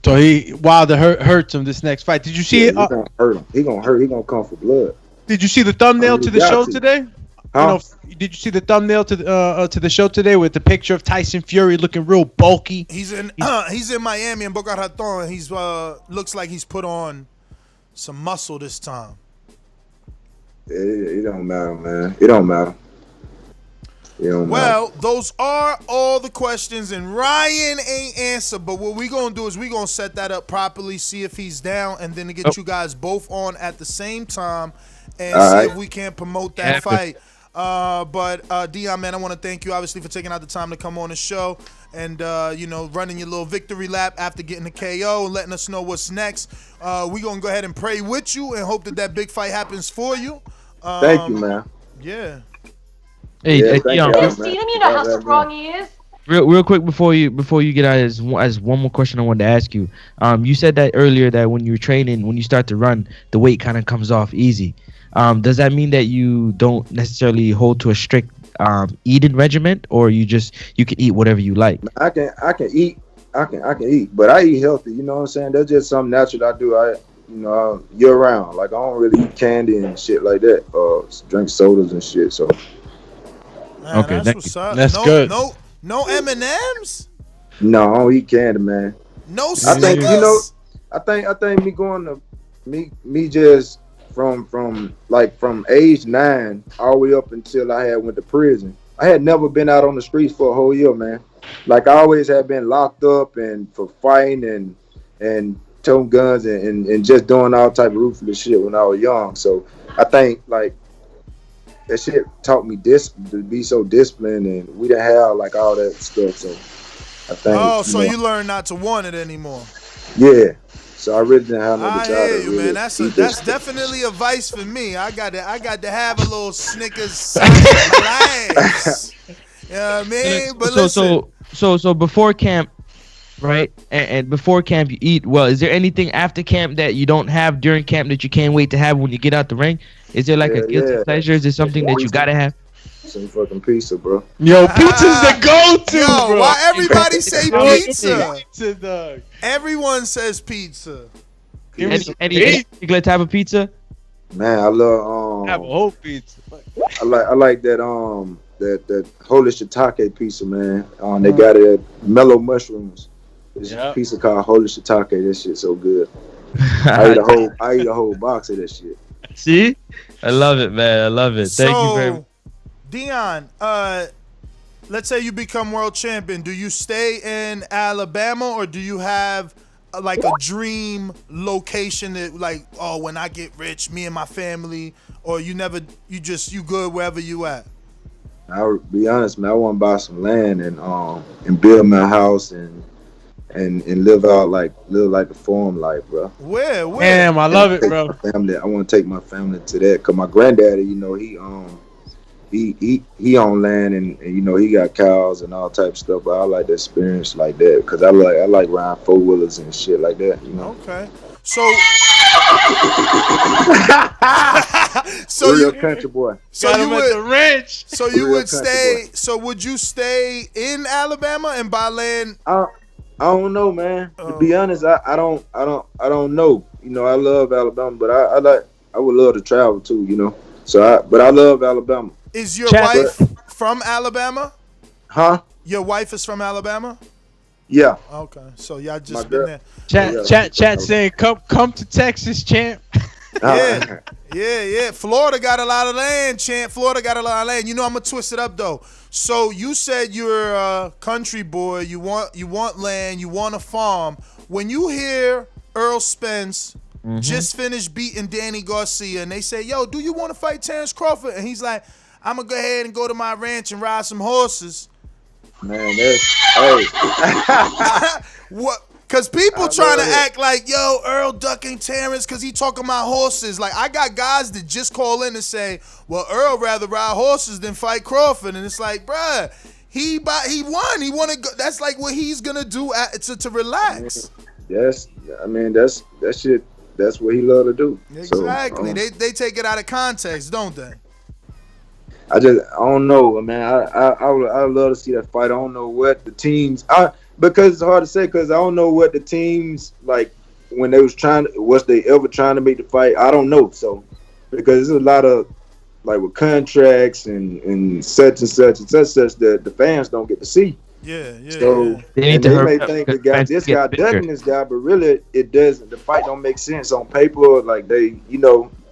So Wilder hurts him this next fight. Did you see it? He gonna hurt him. He gonna come for blood. Did you see the thumbnail to the show today? Huh? You know, did you see the thumbnail to the show today with the picture of Tyson Fury looking real bulky? He's in Miami in Boca Raton. He's looks like he's put on some muscle this time. It don't matter, man. It don't matter. Well, those are all the questions, and Ryan ain't answered. But what we gonna do is we gonna set that up properly, see if he's down, and then to get you guys both on at the same time, and see if we can promote that fight. But Dion, man, I want to thank you obviously for taking out the time to come on the show and you know, running your little victory lap after getting the KO and letting us know what's next. We gonna go ahead and pray with you and hope that big fight happens for you. Thank you, man. Yeah. Hey, Dion, You've seen him, you know how strong he is. Real quick before you get out, as one more question I wanted to ask you. You said that earlier that when you're training, when you start to run, the weight kind of comes off easy. Does that mean that you don't necessarily hold to a strict eating regimen, or you can eat whatever you like? I can eat. I can eat, but I eat healthy. You know what I'm saying? That's just something natural I do. Year round. Like I don't really eat candy and shit like that. Drink sodas and shit. So. Man, okay, that's what's up. That's good. No M&Ms? No, I don't eat candy, man. No Snickers? I think me going to me just from age 9 all the way up until I had went to prison. I had never been out on the streets for a whole year, man. Like I always had been locked up and for fighting and toting guns and just doing all type of ruthless shit when I was young. So I think like that shit taught me to be so disciplined, and we didn't have like all that stuff. So I think. Oh, so you learned not to want it anymore. Yeah. So I really didn't have no desire. I hear you, really man. That's definitely a vice for me. I got to have a little Snickers. Nice. You know what I mean? But so before camp, right? And before camp you eat well. Is there anything after camp that you don't have during camp that you can't wait to have when you get out the ring? Is there like a guilty pleasure? Is there something that you gotta have? Some fucking pizza, bro. Yo, pizza's the go-to, bro. Why everybody say pizza? Pizza, dog. Everyone says pizza. Any particular type of pizza? Man, I love have a whole pizza. I like that that holy shiitake pizza, man. They got it at Mellow Mushrooms. There's a pizza called holy shiitake. That shit's so good. I eat a whole box of that shit. See? I love it, man. I love it. Thank you very much. Dion, let's say you become world champion. Do you stay in Alabama, or do you have like a dream location that like, oh, when I get rich, me and my family, or you good wherever you at? I'll be honest, man. I want to buy some land and build my house and live like a farm life, bro. Where? Damn, I love it, bro. Family, I want to take my family to that, cause my granddaddy, you know, he own land and you know he got cows and all type of stuff. But I like the experience like that, cause I like riding 4-wheelers and shit like that, you know. Okay, so So real you country boy. So Got you him would at the wrench. So you Real would country stay. So would you stay in Alabama and buy land? I don't know, man. To Oh. be honest, I don't know. You know, I love Alabama, but I would love to travel too. You know, but I love Alabama. Is your Chat- wife from Alabama? Huh? Your wife is from Alabama? Yeah. Okay, so y'all My just been girl. there. Chat saying come to Texas, champ. Yeah. Florida got a lot of land, champ. Florida got a lot of land. You know, I'm gonna twist it up though. So you said you're a country boy. You want land. You want a farm. When you hear Earl Spence just finished beating Danny Garcia, and they say, "Yo, do you want to fight Terrence Crawford?" And he's like, "I'm gonna go ahead and go to my ranch and ride some horses." Man, hey. What? Cause people trying to act like, yo, Earl ducking Terrence because he talking about horses. Like, I got guys that just call in and say, well, Earl rather ride horses than fight Crawford. And it's like, bruh, he won. He want to go. That's like what he's gonna do to relax. That's shit. That's what he love to do. Exactly. So, They take it out of context, don't they? I don't know, man. I would love to see that fight. I don't know what the teams. Because it's hard to say, because I don't know what the teams like when they was they ever trying to make the fight. I don't know. So because there's a lot of like with contracts and such that the fans don't get to see. Yeah. So They may think this guy ducking this guy, but really it doesn't. The fight don't make sense on paper. Like they,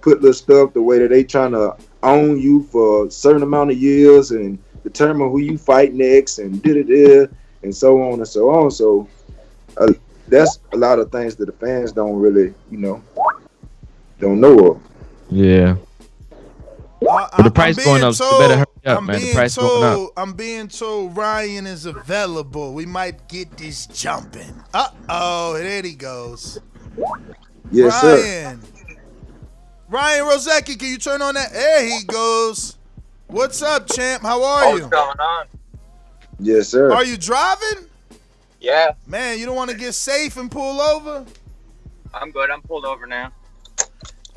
put little stuff the way that they trying to own you for a certain amount of years and determine who you fight next and and so on and so on. So that's a lot of things that the fans don't really, don't know of. Yeah. But the price going up, so you better hurry up, man. The price going up. I'm being told Ryan is available. We might get this jumping. There he goes. Yes, Ryan. Ryan Rosecki, can you turn on that? There he goes. What's up, champ? How are you? What's going on? Yes, sir. Are you driving? Yeah. Man, you don't want to get safe and pull over? I'm good. I'm pulled over now.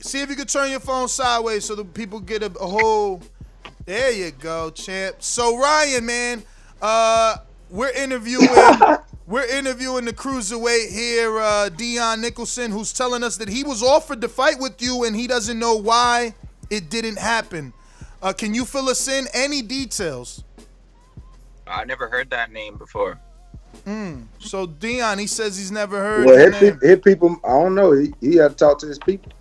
See if you could turn your phone sideways so the people get a whole. There you go, champ. So Ryan, man, we're interviewing the cruiserweight here, Dion Nicholson, who's telling us that he was offered to fight with you and he doesn't know why it didn't happen. Can you fill us in? Any details? I never heard that name before. So Dion, he says he's never heard. Well, his people, I don't know. He had to talk to his people.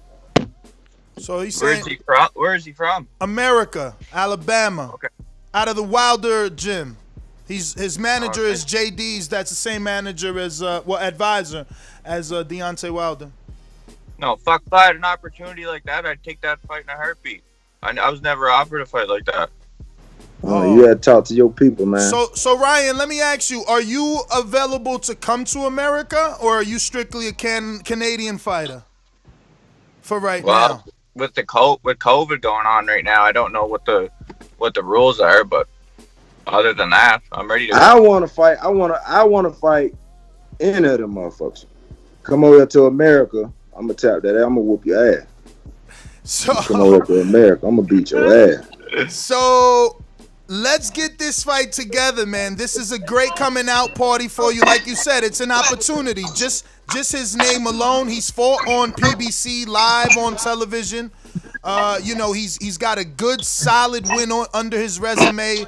So he's saying, Where is he from? America, Alabama. Okay. Out of the Wilder gym. His manager is JD's. That's the same manager as advisor as Deontay Wilder. No, fuck. If I had an opportunity like that, I'd take that fight in a heartbeat. I was never offered a fight like that. Oh, you had to talk to your people, man. So Ryan, let me ask you: are you available to come to America, or are you strictly a Canadian fighter for now? Well, with COVID going on right now, I don't know what the rules are, but other than that, I'm ready to go. I want to fight. I want to fight any of them motherfuckers. Come over to America. I'm gonna tap that. I'm gonna whoop your ass. So come over to America. I'm gonna beat your ass. So let's get this fight together, man. This is a great coming out party for you. Like you said, it's an opportunity. Just his name alone. He's fought on PBC live on television. He's got a good, solid win under his resume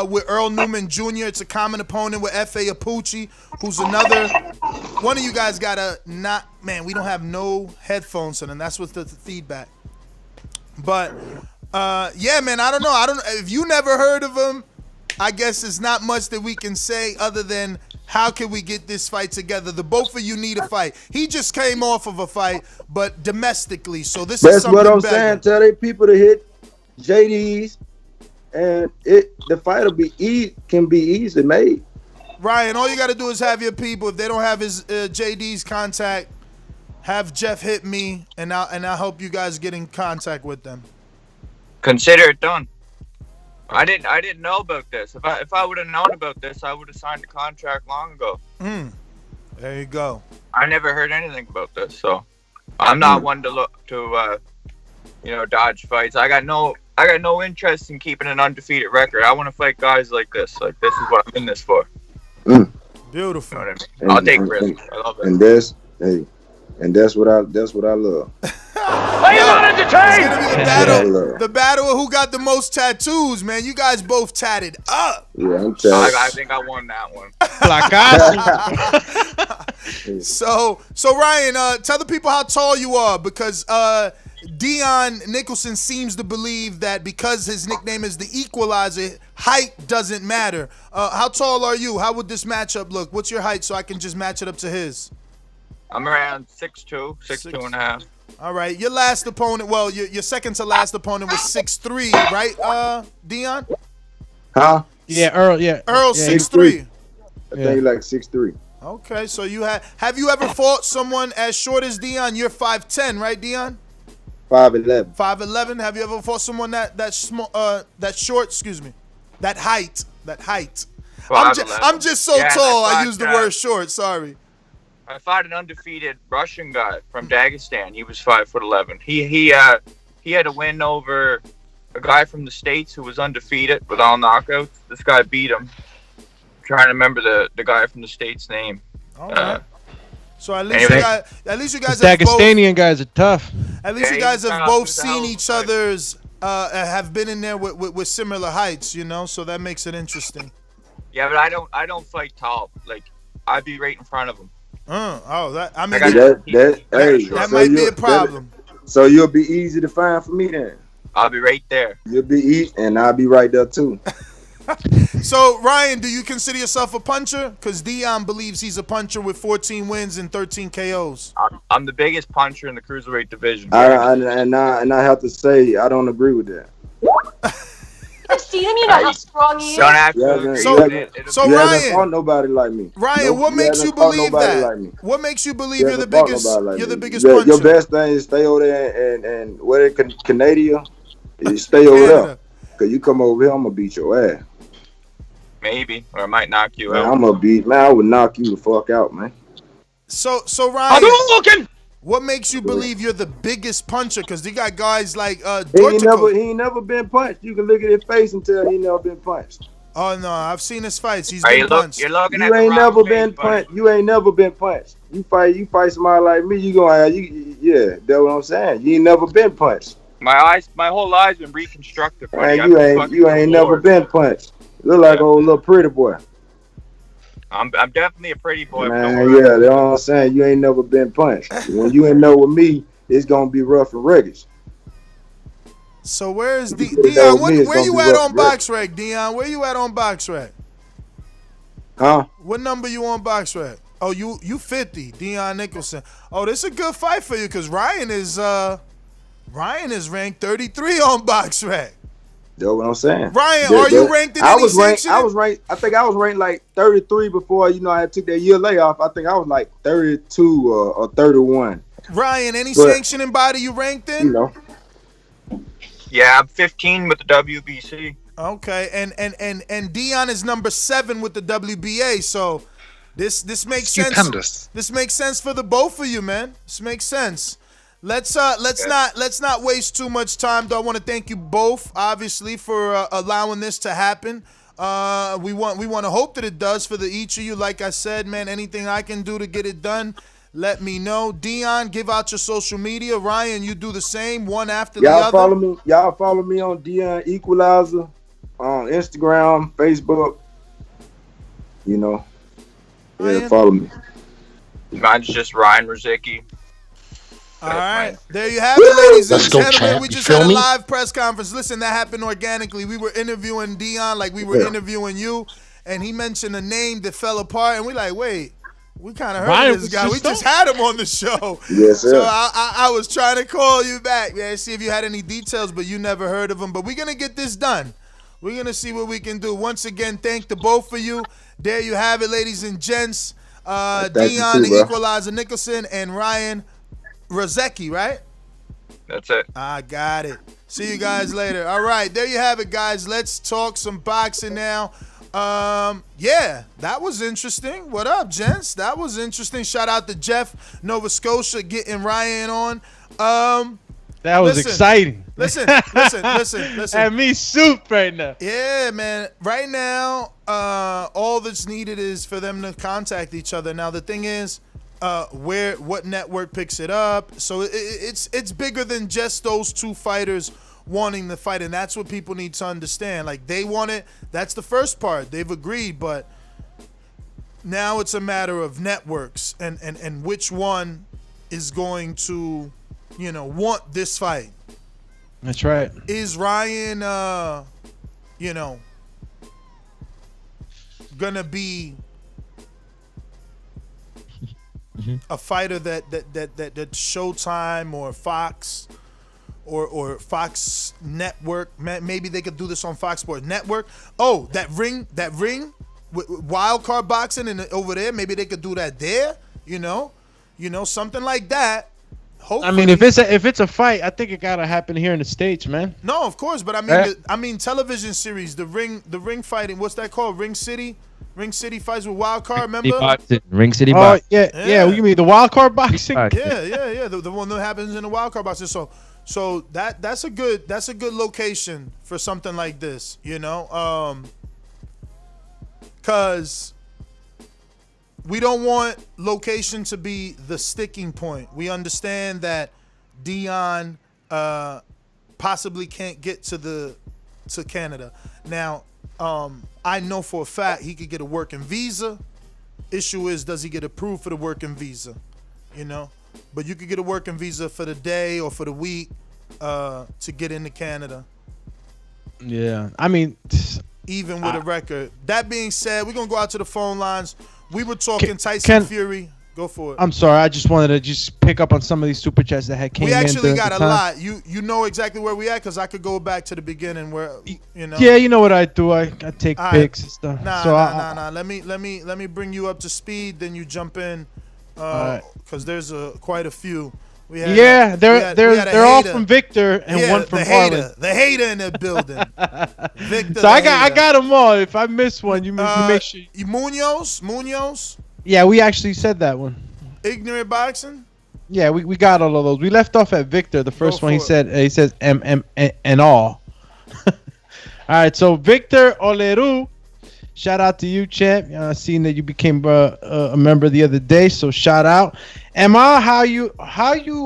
with Earl Newman Jr. It's a common opponent with F.A. Apucci, who's another. One of you guys got to not. Man, we don't have no headphones on, and that's what's the feedback. But yeah, man, I don't know. If you never heard of him, I guess there's not much that we can say other than how can we get this fight together. The both of you need a fight. He just came off of a fight, but domestically. So this is something what I'm better. saying. Tell they people to hit JD's, and the fight can be easily made. Ryan, all you got to do is have your people. If they don't have his JD's contact, have Jeff hit me, and I'll help you guys get in contact with them. Consider it done. I didn't know about this. If I would have known about this, I would have signed a contract long ago. There you go. I never heard anything about this, so I'm not one to look to dodge fights. I got no interest in keeping an undefeated record. I want to fight guys like this. Like, this is what I'm in this for. Beautiful. You know what I mean? I'll take risks. I love it. And that's what I love. Are you not entertained? It's gonna be the battle of who got the most tattoos, man. You guys both tatted up. Yeah, I'm tatted. I think I won that one. So Ryan, tell the people how tall you are, because Dion Nicholson seems to believe that because his nickname is the Equalizer, height doesn't matter. How tall are you? How would this matchup look? What's your height so I can just match it up to his? I'm around 6'2", 6'2.5". All right, your last opponent, well, your second to last opponent was 6'3", right, Dion? Huh? Yeah, Earl. Yeah, Earl 6'3". I think like 6'3". Okay, so have you ever fought someone as short as Dion? You're 5'10", right, Dion? 5'11". 5'11". Have you ever fought someone that small, that short? Excuse me, that height. I'm just so tall. I use the word short. Sorry. I fought an undefeated Russian guy from Dagestan. He was 5'11". He had a win over a guy from the States who was undefeated with all knockouts. This guy beat him. I'm trying to remember the guy from the States' name. All right. So at least you guys Dagestanian guys are tough. At least you guys have both seen each other's have been in there with similar heights, so that makes it interesting. Yeah, but I don't fight tall. Like, I'd be right in front of him. That might be a problem. So you'll be easy to find for me then. I'll be right there. You'll be easy, and I'll be right there too. So Ryan, do you consider yourself a puncher? Because Dion believes he's a puncher with 14 wins and 13 KOs. I'm the biggest puncher in the cruiserweight division. And I have to say I don't agree with that. See him, you know how strong he is. Don't have to. So you Ryan, haven't fought nobody like me. Ryan, what makes you believe that? Like what makes you believe you're the biggest? You're the biggest puncher. Your best thing is stay over there and where Canada, you stay over there. Cause you come over here, I'm gonna beat your ass. Maybe, or I might knock you out. I'm gonna I would knock you the fuck out, man. So Ryan, what makes you believe you're the biggest puncher? Because you got guys like He ain't never been punched. You can look at his face and tell he never been punched. Oh no, I've seen his fights. He's been punched. You ain't never been punched. You ain't never been punched. You fight somebody like me, you gonna yeah, that's what I'm saying. You ain't never been punched. My whole life's been reconstructed. Man, you ain't never been punched. Look like old little pretty boy. I'm definitely a pretty boy. Man, yeah, that's what I'm saying. You ain't never been punched. When you ain't know with me, it's gonna be rough and rugged. So where's Dion? Where you at on BoxRec, Dion? Where you at on BoxRec? Huh? What number you on BoxRec? Oh, you 50, Dion Nicholson. Oh, this is a good fight for you because Ryan is ranked 33 on BoxRec. That's what I'm saying. Ryan, are you ranked in any section? I think I was ranked like 33 before, I took that year layoff. I think I was like 32 or 31. Ryan, any sanctioning body you ranked in? Yeah, I'm 15 with the WBC. Okay, and Dion is number 7 with the WBA. So this makes sense. This makes sense for the both of you, man. This makes sense. Let's not waste too much time. Though I want to thank you both, obviously, for allowing this to happen. We want to hope that it does for each of you. Like I said, man, anything I can do to get it done, let me know. Dion, give out your social media. Ryan, you do the same, one after the other. Y'all follow me on Dion Equalizer on Instagram, Facebook. Yeah, follow me. Mine's just Ryan Rizicki. All right, there you have it, ladies and gentlemen. We just had a live press conference. Listen, that happened organically. We were interviewing Dion like we were interviewing you, and he mentioned a name that fell apart, and we like, wait, we kind of heard of this guy. We just had him on the show. Yes, sir. So I was trying to call you back, man, see if you had any details, but you never heard of him. But we're going to get this done. We're going to see what we can do. Once again, thank the both of you. There you have it, ladies and gents. Dion, the Equalizer Nicholson, and Ryan Rizicki, right? That's it. I got it. See you guys later. All right, there you have it, guys. Let's talk some boxing now. Yeah, that was interesting. What up, gents? That was interesting. Shout out to Jeff, Nova Scotia, getting Ryan on. That was exciting. Listen. And me soup right now. Yeah, man. Right now, all that's needed is for them to contact each other. Now, the thing is, what network picks it up. So it's bigger than just those two fighters wanting the fight, and that's what people need to understand. Like, they want it. That's the first part. They've agreed, but now it's a matter of networks and which one is going to, want this fight. That's right. Is Ryan, gonna be a fighter that Showtime or Fox or Fox Network, maybe they could do this on Fox Sports Network. Oh, that ring with wild card boxing and over there, maybe they could do that there. Something like that. Hopefully. I mean, if it's a fight, I think it gotta happen here in the States, man. No, of course, but I mean, television series, the ring fighting. What's that called? Ring City fights with wild card. Remember? Ring City boxing. Yeah. You mean the wild card boxing? Yeah. The one that happens in the wild card boxing. So that's a good location for something like this, because we don't want location to be the sticking point. We understand that Dion possibly can't get to Canada. Now, I know for a fact he could get a working visa. Issue is, does he get approved for the working visa? But you could get a working visa for the day or for the week to get into Canada. Yeah, I mean, even with a record. That being said, we're going to go out to the phone lines. We were talking Tyson Fury. Go for it. I'm sorry. I just wanted to pick up on some of these super chats that had came in. We actually got a lot. You know exactly where we at, because I could go back to the beginning where, Yeah, you know what I do. I take pics and stuff. Nah. Let me bring you up to speed, then you jump in, because there's quite a few. They're all from Victor and one from Harlan. The hater in the building. Victor. So I got them all. If I miss one, you make sure. Munoz. Yeah, we actually said that one. Ignorant boxing. Yeah, we got all of those. We left off at Victor. The first one he says M and all. All right, so Victor Oleru. Shout out to you, champ. Seeing that you became a member the other day, so shout out. Emma, how you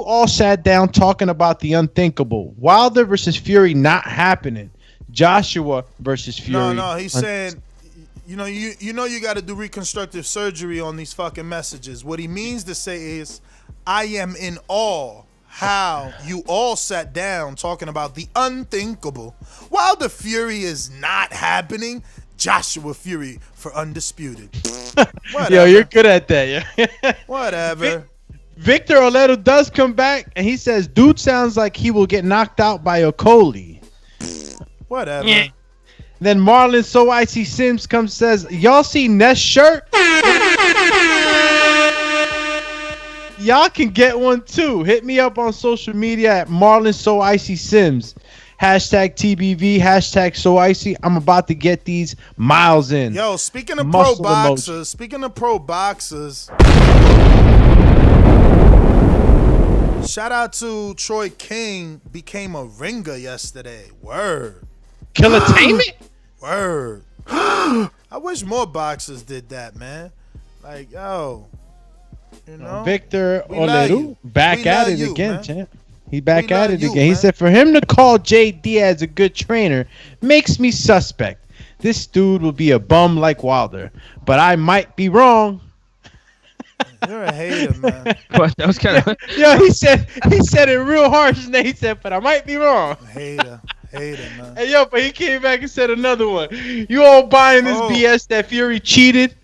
all sat down talking about the unthinkable? Wilder versus Fury not happening. Joshua versus Fury. No, he's saying, you got to do reconstructive surgery on these fucking messages. What he means to say is, I am in awe how you all sat down talking about the unthinkable. Wilder Fury is not happening. Joshua Fury for undisputed. Yo, you're good at that. Yeah. Whatever. Victor Oleto does come back, and he says, dude sounds like he will get knocked out by Okoli. Whatever. Yeah. Then Marlon So Icy Sims comes says, y'all see Ness shirt? Y'all can get one too. Hit me up on social media at Marlon So Icy Sims. Hashtag TBV, hashtag So Icy. I'm about to get these miles in. Yo, speaking of pro boxers, shout out to Troy King, became a ringer yesterday. Word. Killertainment? Word. I wish more boxers did that, man. Like, yo. Victor Oleru back at it again, champ. He back at it again. He said, for him to call Jay Diaz a good trainer makes me suspect. This dude will be a bum like Wilder. But I might be wrong. You're a hater, man. But that was kind of... Yo, he said it real harsh. And he said, but I might be wrong. Hater, man. Hey, yo, but he came back and said another one. You all buying this BS that Fury cheated?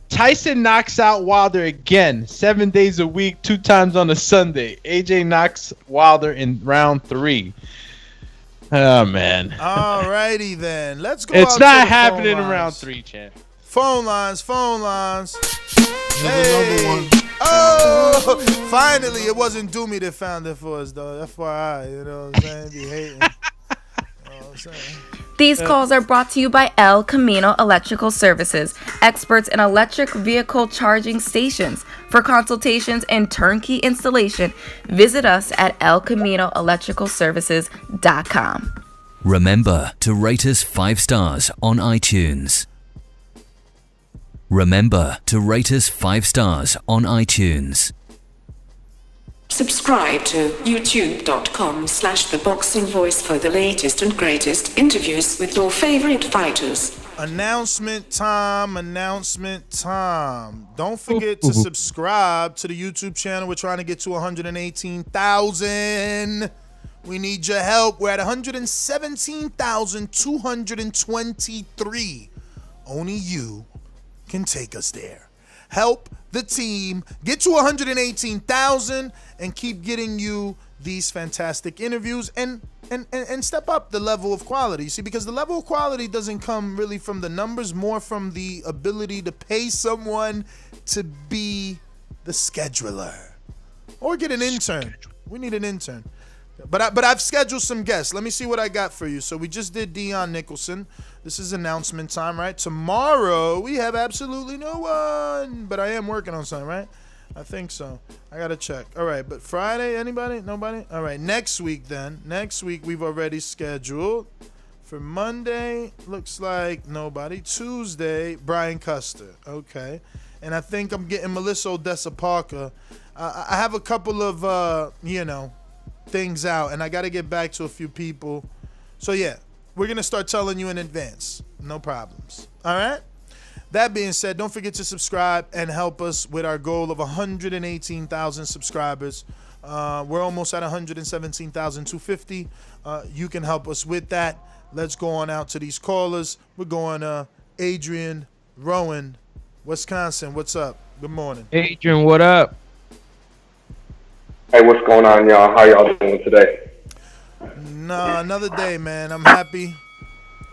Tyson knocks out Wilder again, 7 days a week, 2 times on a Sunday. AJ knocks Wilder in round 3. Oh, man. All righty, then. Let's go. It's not happening in round 3, champ. Phone lines. Hey. Oh, finally, it wasn't Doomy that found it for us, though. FYI, you know what I'm saying? Be hating. These calls are brought to you by El Camino Electrical Services, experts in electric vehicle charging stations. For consultations and turnkey installation, visit us at elcaminoelectricalservices.com. Remember to rate us 5 stars on iTunes. Remember to rate us 5 stars on iTunes. Subscribe to youtube.com/theboxingvoice for the latest and greatest interviews with your favorite fighters. Announcement time. Don't forget to subscribe to the YouTube channel. We're trying to get to 118,000. We need your help. We're at 117,223. Only you can take us there. Help the team get to 118,000 and keep getting you these fantastic interviews and step up the level of quality. See, because the level of quality doesn't come really from the numbers, more from the ability to pay someone to be the scheduler or get an intern. We need an intern. But I've scheduled some guests. Let me see what I got for you. So we just did Dion Nicholson. This is announcement time, right? Tomorrow we have absolutely no one, but I am working on something, right? I think so. I gotta check. All right, but Friday, anybody? Nobody? All right, next week then. Next week we've already scheduled. For Monday, looks like nobody. Tuesday, Brian Custer. Okay. And I think I'm getting Melissa Odessa Parker. I have a couple of, things out, and I got to get back to a few people. So, yeah, we're going to start telling you in advance. No problems. All right? That being said, don't forget to subscribe and help us with our goal of 118,000 subscribers. We're almost at 117,250. You can help us with that. Let's go on out to these callers. We're going Adrian, Rowan, Wisconsin. What's up? Good morning. Adrian, what up? Hey, what's going on, y'all? How y'all doing today? Nah, another day, man. I'm happy.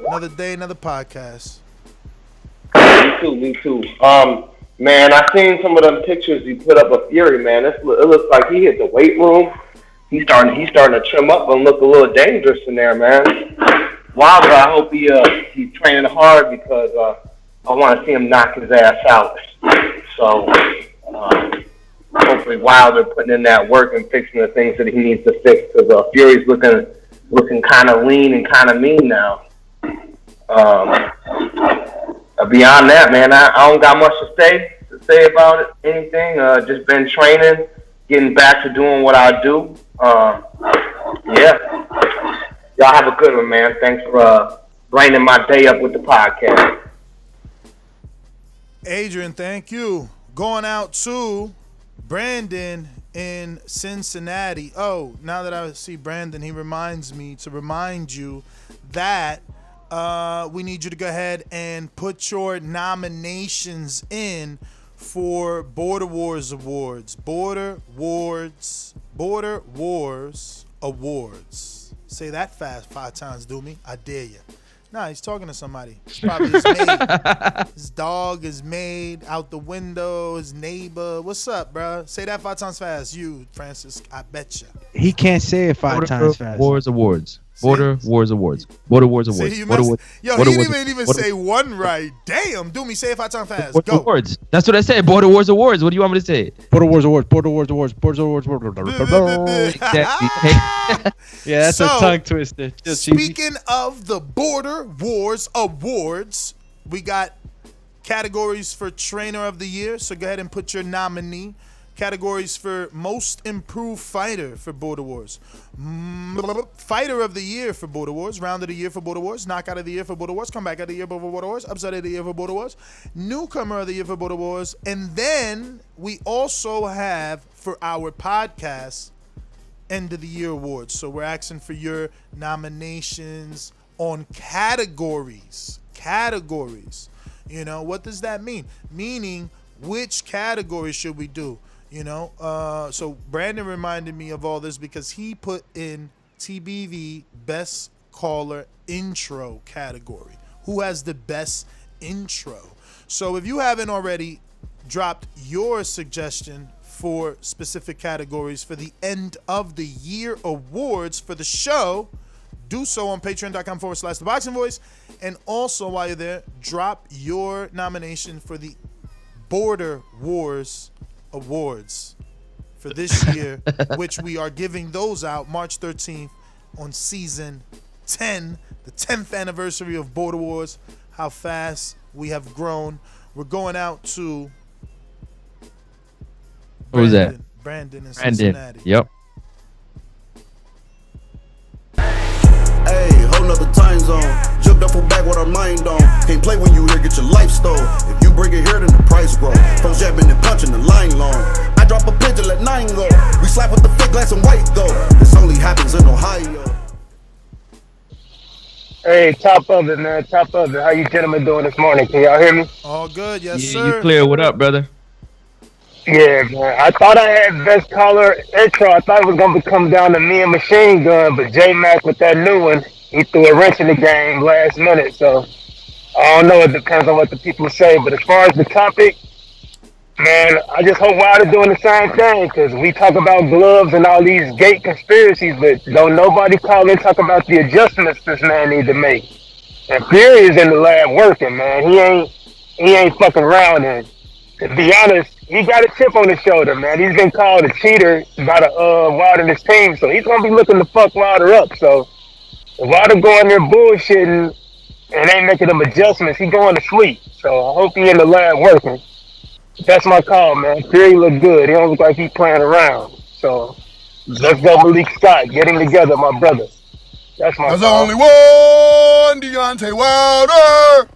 Another day, another podcast. Me too. Man, I seen some of them pictures he put up of Fury, man. It looks like he hit the weight room. He's starting to trim up and look a little dangerous in there, man. Wilder, I hope he's training hard because I want to see him knock his ass out. So, hopefully Wilder putting in that work and fixing the things that he needs to fix because Fury's looking kind of lean and kind of mean now. Beyond that, man, I don't got much to say about it, anything. Just been training, getting back to doing what I do. Yeah. Y'all have a good one, man. Thanks for brightening my day up with the podcast. Adrian, thank you. Going out to Brandon in Cincinnati. Oh, now that I see Brandon, he reminds me to remind you that we need you to go ahead and put your nominations in for Border Wars Awards. Border Wars Awards. Say that fast 5 times, do me. I dare you. Nah, he's talking to somebody. It's probably his maid. His dog is made out the window. His neighbor. What's up, bro? Say that 5 times fast. You, Francis. I bet you. He can't say it 5 times fast. Wars Awards. Border Wars Awards. Border Wars Awards. See, he didn't even say one right. Damn, do me. Say it 5 times fast. Border Go. Awards. That's what I said. Border Wars Awards. What do you want me to say? Border Wars Awards. Border Wars Awards. Border Wars Awards. Exactly. Yeah, that's a tongue twister. Speaking of the Border Wars Awards, we got categories for Trainer of the Year. So go ahead and put your nominee. Categories for Most Improved Fighter for Border Wars. Fighter of the Year for Border Wars. Round of the Year for Border Wars. Knockout of the Year for Border Wars. Comeback of the Year for Border Wars. Upset of the Year for Border Wars. Newcomer of the Year for Border Wars. And then we also have for our podcast End of the Year Awards. So we're asking for your nominations on categories. You know, what does that mean? Meaning, which category should we do? You know, so Brandon reminded me of all this because he put in TBV Best Caller Intro category. Who has the best intro? So if you haven't already dropped your suggestion for specific categories for the End of the Year Awards for the show, do so on patreon.com/The Boxing Voice. And also, while you're there, drop your nomination for the Border Wars Awards for this year, which we are giving those out March 13th on season 10, the 10th anniversary of Border Wars. How fast we have grown. We're going out to Who's that? Brandon in Cincinnati. Yep. Hey, whole nother time zone. Jump duffel bag with our mind on. Can't play when you here, get your life stole. If you bring it here, then the price grow. Folks jabbing and punching the line long. I drop a pigeon, let 9 go. We slap with the fake glass and white though. This only happens in Ohio. Hey, top of it, man. Top of it. How you gentlemen doing this morning? Can y'all hear me? All good, yes, Yeah, sir. you clear. What up, brother? Yeah, man. I thought I had best caller intro. I thought it was gonna come down to me and Machine Gun, but J Mac with that new one, he threw a wrench in the game last minute. So I don't know. It depends on what the people say. But as far as the topic, man, I just hope Wilder doing the same thing, because we talk about gloves and all these gate conspiracies, but don't nobody call and talk about the adjustments this man need to make. And Fury is in the lab working, man. He ain't fucking around. And to be honest, he got a chip on his shoulder, man. He's been called a cheater by the Wilder and his team, so he's gonna be looking to fuck Wilder up. So if Wilder going there bullshitting and ain't making them adjustments, he going to sleep. So I hope he in the lab working. That's my call, man. Fury look good. He don't look like he's playing around. So let's go, Malik Scott. Get him together, my brother. That's my There's call. only one Deontay Wilder.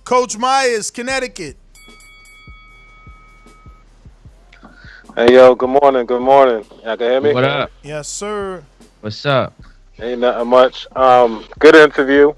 Coach Myers, Connecticut. Hey, yo, good morning. Y'all can hear me? What up? Yes, sir. What's up? Ain't nothing much. Good interview.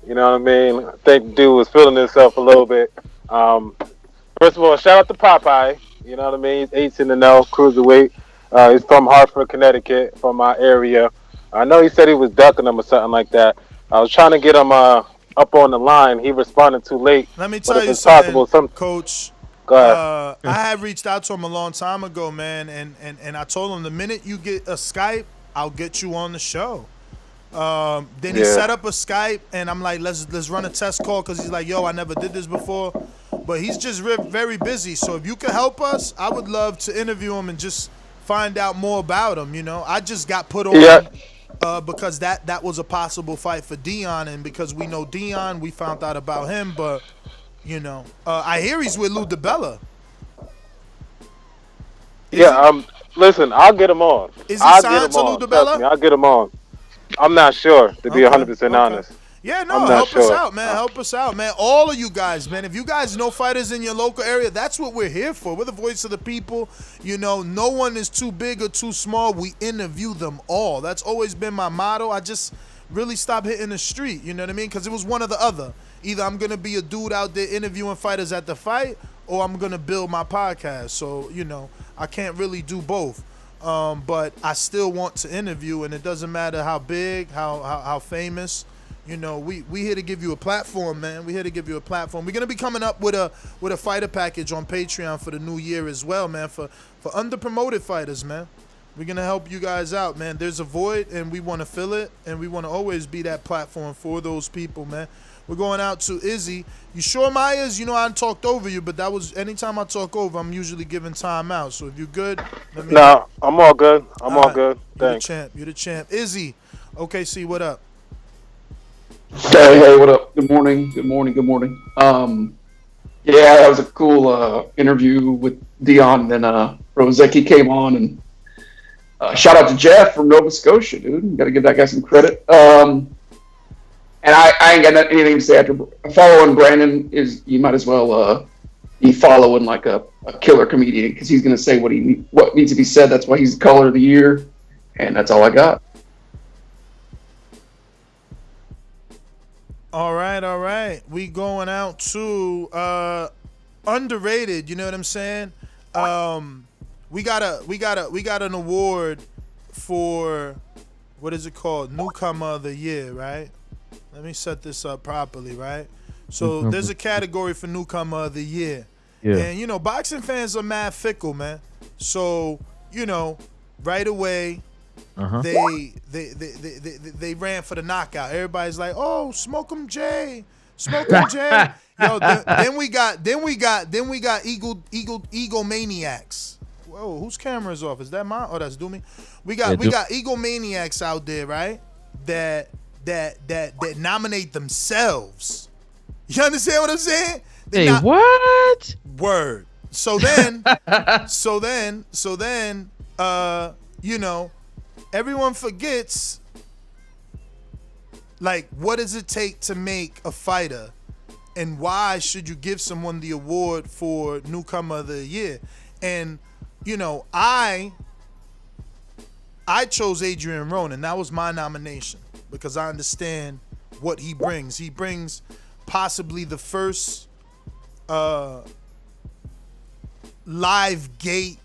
You know what I mean? I think the dude was feeling himself a little bit. First of all, shout out to Popeye. You know what I mean? He's 18-0, cruiserweight. He's from Hartford, Connecticut, from my area. I know he said he was ducking him or something like that. I was trying to get him up on the line. He responded too late. Let me tell you something, Coach. Go ahead. I had reached out to him a long time ago, man, and I told him the minute you get a Skype, I'll get you on the show. Then he set up a Skype, and I'm like, let's run a test call, because he's like, yo, I never did this before. But he's just very busy. So if you could help us, I would love to interview him and just find out more about him. You know, I just got put on because that was a possible fight for Dion, and because we know Dion, we found out about him. But you know, I hear he's with Lou DiBella. Listen, I'll get him on. Is he signed to Lou DiBella? I'll get him on. I'm not sure, to be 100% honest. Yeah, no, help us out, man. Help us out, man. All of you guys, man. If you guys know fighters in your local area, that's what we're here for. We're the voice of the people. You know, no one is too big or too small. We interview them all. That's always been my motto. I just really stopped hitting the street, you know what I mean? Because it was one or the other. Either I'm going to be a dude out there interviewing fighters at the fight, or I'm going to build my podcast. So, you know, I can't really do both. But I still want to interview, and it doesn't matter how big, how famous. You know, we here to give you a platform, man. We here to give you a platform. We're gonna be coming up with a fighter package on Patreon for the new year as well, man. For underpromoted fighters, man. We're gonna help you guys out, man. There's a void, and we want to fill it, and we want to always be that platform for those people, man. We're going out to Izzy. You sure, Myers? You know I talked over you, but that was anytime I talk over, I'm usually giving time out. So if you're good, let me. No, I'm all good. I'm all good. Thanks. You're the champ. Izzy, OKC, what up? Hey, what up? Good morning. Yeah, that was a cool interview with Dion. Then Rozeki came on, and shout out to Jeff from Nova Scotia, dude. Got to give that guy some credit. And I ain't got anything to say after following Brandon. You might as well be following like a killer comedian, because he's gonna say what needs to be said. That's why he's the caller of the year, and that's all I got. All right. We going out to underrated. You know what I'm saying? We got an award for, what is it called? Newcomer of the year, right? Let me set this up properly, right? So there's a category for Newcomer of the year. Yeah. And, you know, boxing fans are mad fickle, man. So, you know, right away, they ran for the knockout. Everybody's like, "Oh, smoke 'em Jay, smoke 'em Jay." Yo, then we got egomaniacs. Whoa, whose camera is off? Is that mine? Oh, that's Doomy. We got egomaniacs out there, right? That nominate themselves. You understand what I'm saying? What? Word. So then, you know, everyone forgets, like, what does it take to make a fighter, and why should you give someone the award for Newcomer of the Year? And, you know, I chose Adrian Ronan. That was my nomination because I understand what he brings. He brings possibly the first live gate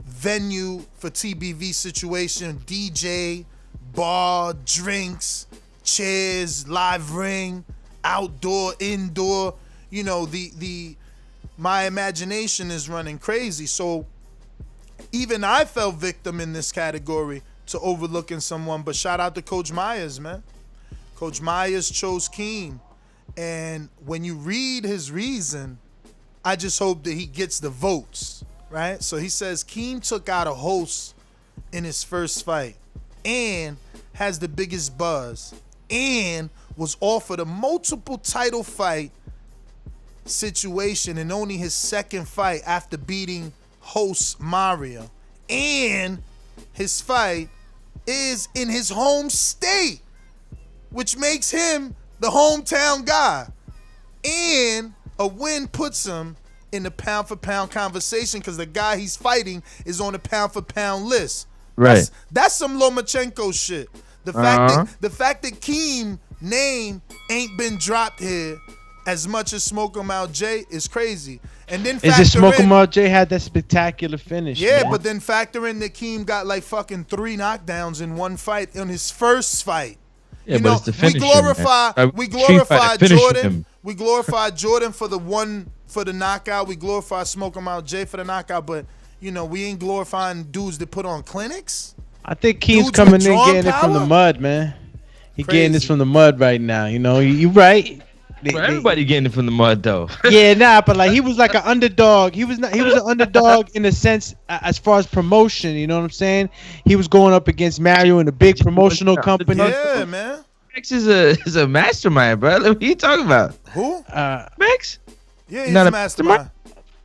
venue for TBV situation, DJ, bar, drinks, chairs, live ring, outdoor, indoor. You know, my imagination is running crazy. So even I fell victim in this category to overlooking someone, but shout out to Coach Myers, man. Coach Myers chose Keem. And when you read his reason, I just hope that he gets the votes, right? So he says Keem took out a host in his first fight and has the biggest buzz and was offered a multiple title fight situation in only his second fight after beating host Mario. And his fight is in his home state, which makes him the hometown guy. And a win puts him in the pound for pound conversation because the guy he's fighting is on the pound for pound list. Right. That's some Lomachenko shit. The fact that Keem name ain't been dropped here as much as Smoke 'em Out Jay is crazy. And then is it Smoke 'em Out Jay had that spectacular finish? Yeah, man. but then factor in that Keem got like fucking 3 knockdowns in one fight in his first fight. Yeah, you but know, it's the finish. we glorify Jordan. We glorify Jordan for the knockout. We glorify Smoke 'em Out Jay for the knockout. But you know, we ain't glorifying dudes that put on clinics. I think Keem's Dudes coming with in draw getting it from the mud, man. He getting this from the mud right now. You know, you right. Everybody getting it from the mud though. Yeah, but like he was like an underdog. He was an underdog in a sense as far as promotion. You know what I'm saying? He was going up against Mario in a big promotional company. Yeah, man. Max is a mastermind, bro. What are you talking about? Who? Max? Yeah, he's a mastermind.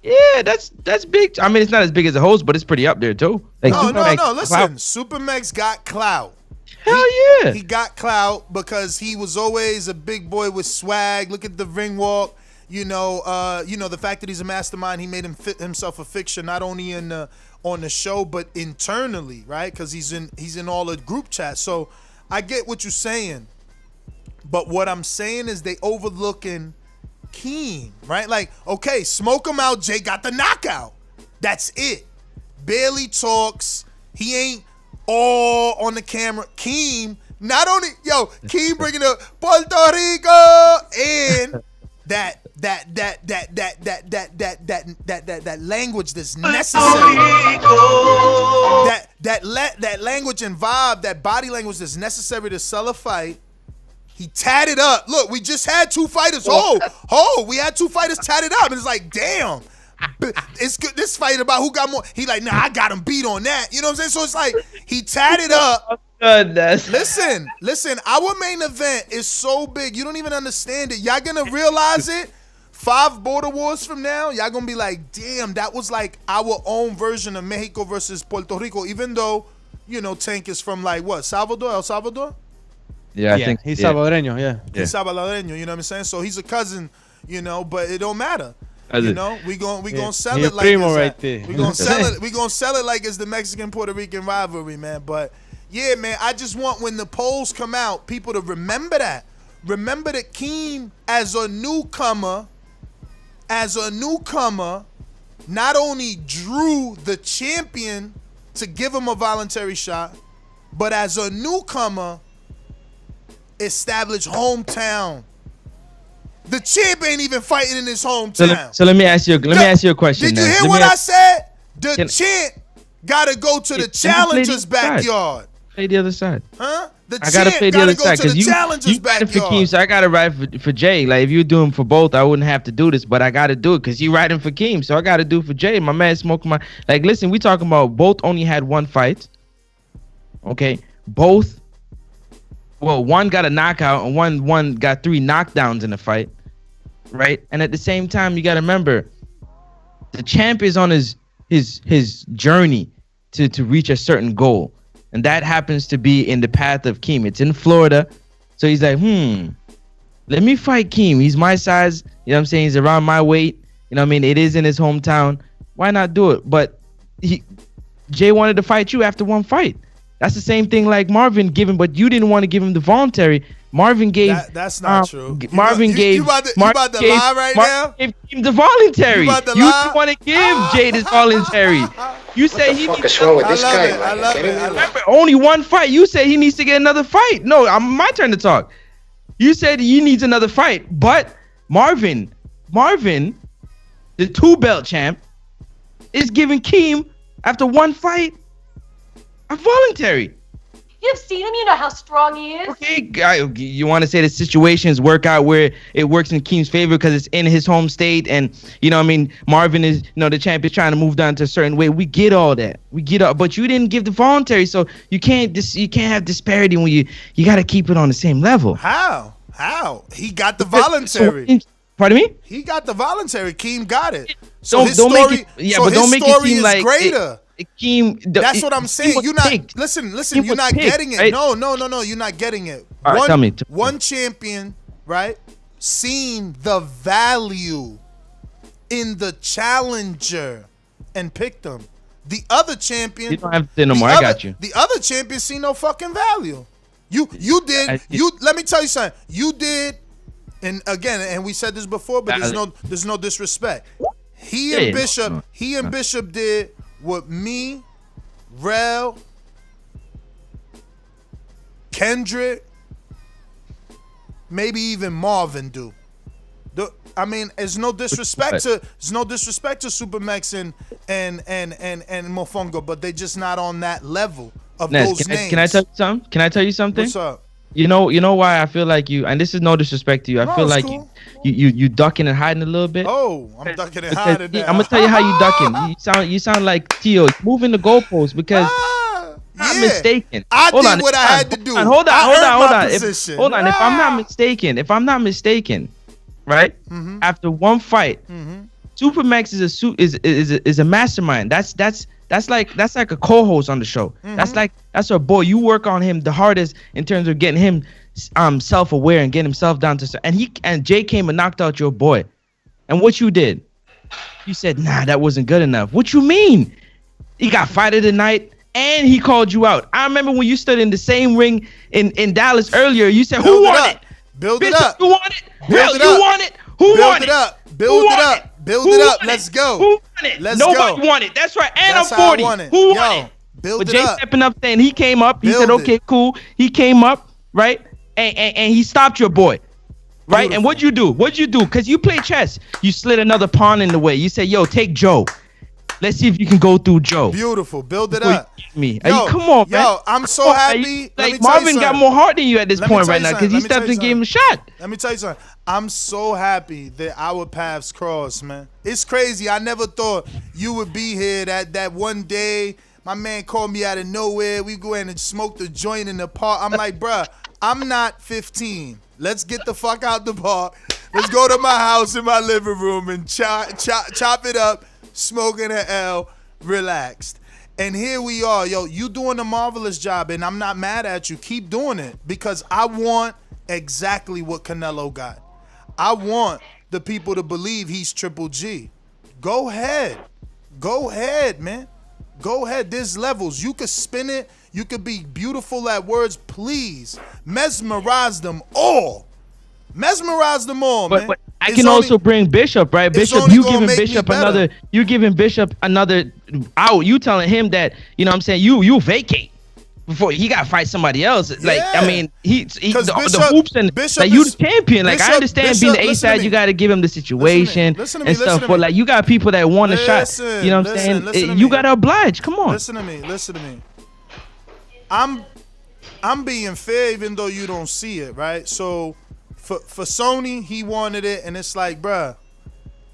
Yeah, that's big. I mean, it's not as big as a host, but it's pretty up there too. Like, No. Listen, Super Max got clout. Hell yeah. He got clout because he was always a big boy with swag. Look at the ring walk. You know, the fact that he's a mastermind, he made himself a fiction not only on the show but internally, right? Because he's in all the group chats. So I get what you're saying, but what I'm saying is they overlooking Keem, right? Like, okay, Smoke 'em Out Jay got the knockout. That's it. Barely talks. He ain't all on the camera. Keem, not only Keem bringing up Puerto Rico and that language that's necessary. That language and vibe, that body language that's necessary to sell a fight. He tatted up. Look, we just had 2 fighters. We had 2 fighters tatted up, and it's like, damn. It's good. This fight about who got more. He like, nah, I got him beat on that. You know what I'm saying? So it's like he tatted up. Goodness. Listen. Our main event is so big, you don't even understand it. Y'all gonna realize it 5 border wars from now. Y'all gonna be like, damn, that was like our own version of Mexico versus Puerto Rico. Even though, you know, Tank is from like what, El Salvador. Yeah, I think he's Salvadoreño. Yeah, he's Salvadoreño. You know what I'm saying? So he's a cousin. You know, but it don't matter. You know, we gonna sell it like it's right there. We gonna sell it. We gonna sell it like it's the Mexican Puerto Rican rivalry, man. But yeah, man, I just want when the polls come out, people to remember that. Remember that Keem as a newcomer, not only drew the champion to give him a voluntary shot, but as a newcomer, established hometown. The champ ain't even fighting in his hometown. So let me ask you a question. Did you hear what I said? The champ gotta go to the challenger's backyard. Play the other side. Huh? I gotta play the other side because you riding for Keem, so I gotta ride for Jay. Like if you doing for both, I wouldn't have to do this, but I gotta do it because you riding for Keem, so I gotta do it for Jay. My man smoking my Listen, we talking about both only had one fight. Okay, both. Well, one got a knockout and one got 3 knockdowns in the fight, right? And at the same time, you gotta remember, the champ is on his journey to reach a certain goal. And that happens to be in the path of Keem. It's in Florida. So he's like, let me fight Keem. He's my size. You know what I'm saying? He's around my weight. You know what I mean? It is in his hometown. Why not do it? But Jay wanted to fight you after one fight. That's the same thing like Marvin giving, but you didn't want to give him the voluntary. Marvin gave. That's not true. Marvin gave. You about to lie right now? Gave him the voluntary. You about to you lie? didn't want to give Jay this voluntary. You say he needs. What's wrong with this guy? I love it. Remember, only one fight. You said he needs to get another fight. No, my turn to talk. You said he needs another fight, but Marvin, the 2-belt champ, is giving Keem after one fight a voluntary. You've seen him. You know how strong he is. Okay, you want to say the situations work out where it works in Keem's favor because it's in his home state, and you know, what I mean, Marvin is, the champ is trying to move down to a certain way. We get all that. But you didn't give the voluntary, so you can't have disparity when you got to keep it on the same level. How? He got the voluntary. Pardon me? He got the voluntary. Keem got it. Don't make it seem like greater. Keem, that's what I'm saying. You're not listen. You're not getting it. Right? No. You're not getting it. All right, tell me. One champion, right? Seen the value in the challenger and picked them. The other champion. You don't have to say no more. I got you. The other champion see no fucking value. You did. Let me tell you something. You did. And again, and we said this before, but there's no disrespect. He and Bishop did what me, Rel, Kendrick, maybe even Marvin do. It's no disrespect to Supermax and Mofongo, but they just not on that level of those names. Can I tell you something? What's up? You know why I feel like you, and this is no disrespect to you. I feel like cool. you ducking and hiding a little bit. Oh, I'm ducking and hiding. I'm gonna tell you how you ducking. You sound like Tio moving the goalposts because I'm mistaken. I did what I had to do. Hold on. If I'm not mistaken, right? Mm-hmm. After one fight, Supermax is a mastermind. That's like a co-host on the show. Mm-hmm. That's our boy. You work on him the hardest in terms of getting him self-aware and getting himself down to. And Jay came and knocked out your boy. And what you did? You said, nah, that wasn't good enough. What you mean? He got fight of the night and he called you out. I remember when you stood in the same ring in Dallas earlier. You said, who won it? Build it up. You want it? You want it? Who won it? Build it up. Build it up. Let's go. Who won it? Nobody won it. That's right. And I'm 40. Who won it? Build it up. But Jay stepping up saying he came up. He said, okay, cool. He came up, right? And he stopped your boy. Right? Beautiful. And what'd you do? Because you play chess. You slid another pawn in the way. You said, yo, take Joe. Let's see if you can go through Joe. Beautiful. Build it up. Come on, man. Yo, I'm so happy. Like Marvin got more heart than you at this point right now because he stepped and gave him a shot. Let me tell you something. I'm so happy that our paths crossed, man. It's crazy. I never thought you would be here that one day. My man called me out of nowhere. We go in and smoke the joint in the park. I'm like, bruh, I'm not 15. Let's get the fuck out the park. Let's go to my house in my living room and chop it up, smoking an L, relaxed. And here we are. Yo, you doing a marvelous job, and I'm not mad at you. Keep doing it because I want exactly what Canelo got. I want the people to believe he's Triple G. Go ahead, man. Go ahead. There's levels. You could spin it. You could be beautiful at words. Please mesmerize them all. Man. But I can also bring Bishop, right? Bishop, you giving Bishop another. You giving Bishop another out. You telling him that, you know what I'm saying, you vacate. before he got to fight somebody else. Like, Yeah. I mean, the Bishop- hoops and Bishop like you is- the champion. Like, I Bishop- understand being the A listen to side, me. you got to give him the situation Listen to me, and listen stuff. to But me. like, you got people that want a shot. Listen, You know what I'm listen to saying? me. You got to oblige. Come on. Listen to me. I'm being fair, even though you don't see it, right? So for Sony, he wanted it, and it's like, bruh,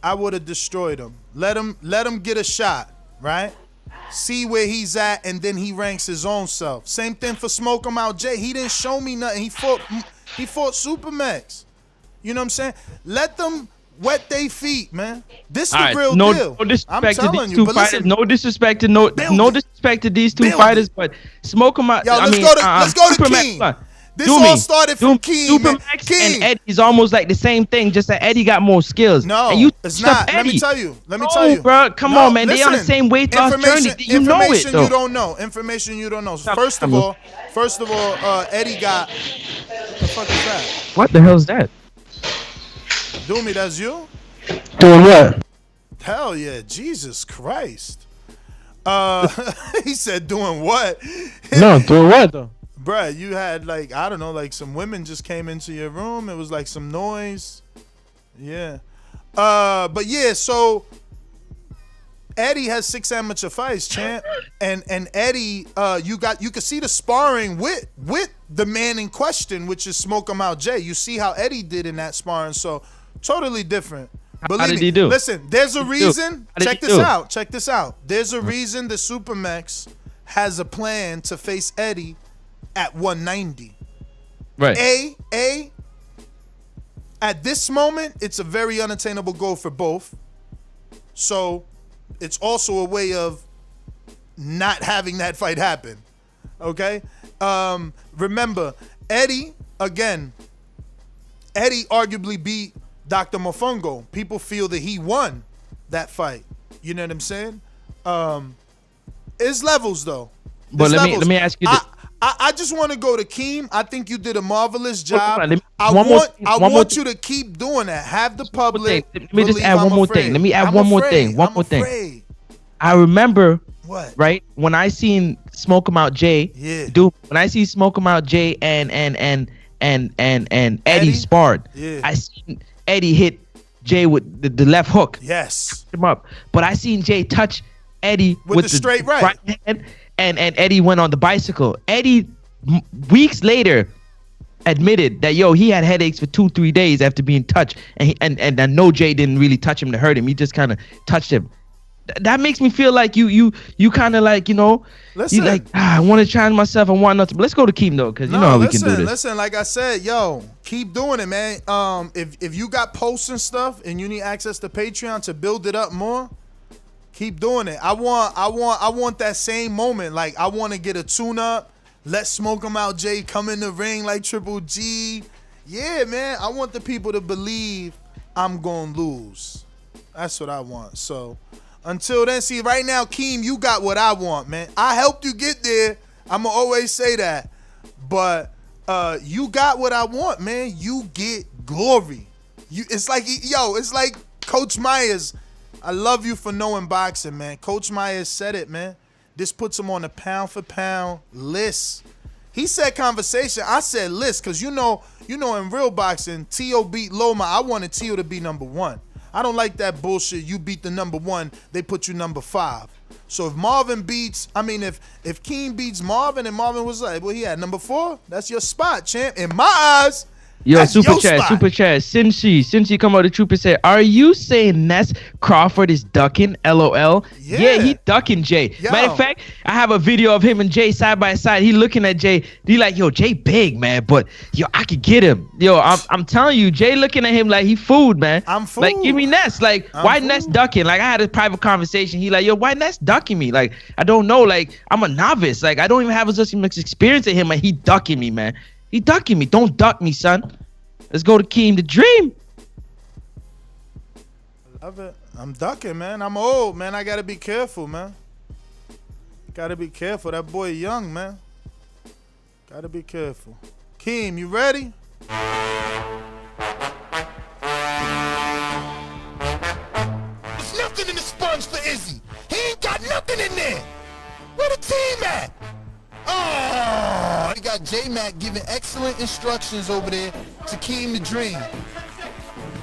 I would have destroyed him. Let him get a shot, right? See where he's at, and then he ranks his own self. Same thing for Smoke 'em Out Jay. He didn't show me nothing. He fought Supermax. You know what I'm saying? Let them wet their feet, man. This the real no, deal. No disrespect to I'm these telling you, two but fighters. listen, No disrespect to no disrespect to these two Build fighters. it. But Smoke 'em Out. Yo, I let's mean, go to Supermax, King. look, This do all me. started from King, man. Supermax King. and Eddie's almost like the same thing, just that Eddie got more skills. No, and you it's touched up not. Let me Eddie. tell you. No, bro, come on, man. They on the same weight loss journey. You know it, Information though. you don't know. Information you don't know. First of all, Eddie got. What the fuck is that? What the hell's that? Doomy, that's you? Doing what? Hell yeah, Jesus Christ. He said doing what? No, doing what though? Bruh, you had like, I don't know, like some women just came into your room. It was like some noise. Yeah. But yeah, so Eddie has 6 amateur fights, champ. And Eddie, you could see the sparring with the man in question, which is Smoke 'em Out Jay. You see how Eddie did in that sparring, so totally different. How did he do? Listen, there's a reason. How did Check he this do? out. Check this out. There's a reason the Supermax has a plan to face Eddie at 190. Right. At this moment, it's a very unattainable goal for both. So it's also a way of not having that fight happen. Okay? Remember, Eddie arguably beat Dr. Mofongo. People feel that he won that fight. You know what I'm saying? It's levels though. But let me ask you this. I just want to go to Keem. I think you did a marvelous job. Hold on, I want you to keep doing that. Have the public. Let me just add one more thing. Let me add one more thing. One more thing. Afraid. I remember What? right when I seen Smoke 'em Out Jay. Yeah. Dude, when I see Smoke 'em Out Jay and Eddie sparred. Yeah. I seen Eddie hit Jay with the left hook. Yes. Him up. But I seen Jay touch Eddie With the straight right. hand, and Eddie went on the bicycle. Eddie weeks later admitted that he had headaches for 2-3 days after being touched, and I know Jay didn't really touch him to hurt him. He just kind of touched him. That makes me feel like you kind of like Listen. you like I want to challenge myself. I want nothing. But let's go to Keem though, because you know how we can do this. Listen, like I said, keep doing it, man. If you got posts and stuff and you need access to Patreon to build it up more, keep doing it. I want that same moment. Like I want to get a tune up. Let Smoke 'em Out Jay come in the ring like Triple G. Yeah, man. I want the people to believe I'm gonna lose. That's what I want. So until then, see, right now, Keem, you got what I want, man. I helped you get there. I'ma always say that. But you got what I want, man. You get glory. It's like Coach Myers. I love you for knowing boxing, man. Coach Myers said it, man. This puts him on the pound for pound list. He said conversation. I said list, because you know in real boxing, Tio beat Loma. I wanted Tio to be number 1. I don't like that bullshit. You beat the number 1, they put you number 5. So if Marvin beats, if Keem beats Marvin and Marvin was like, well, he had number 4, that's your spot, champ. In my eyes, that's super your chat, spot. super chat. Since she come out the troop and say, are you saying Ness Crawford is ducking? LOL. Yeah, he ducking Jay. Yo. Matter of fact, I have a video of him and Jay side by side. He looking at Jay. He like, Jay big, man, but I could get him. I'm telling you, Jay looking at him like he food, man. I'm food. Like, give me Ness. Like, why Ness ducking? Like, I had a private conversation. He like, why Ness ducking me? Like, I don't know. Like, I'm a novice. Like, I don't even have as much experience at him, and he ducking me, man. He ducking me. Don't duck me, son. Let's go to Keem the Dream. Love it. I'm ducking, man. I'm old, man. I gotta be careful, man. Gotta be careful. That boy young, man. Gotta be careful. Keem, you ready? There's nothing in the sponge for Izzy. He ain't got nothing in there. Where the team at? Oh. J-Mac giving excellent instructions over there to Keem the Dream.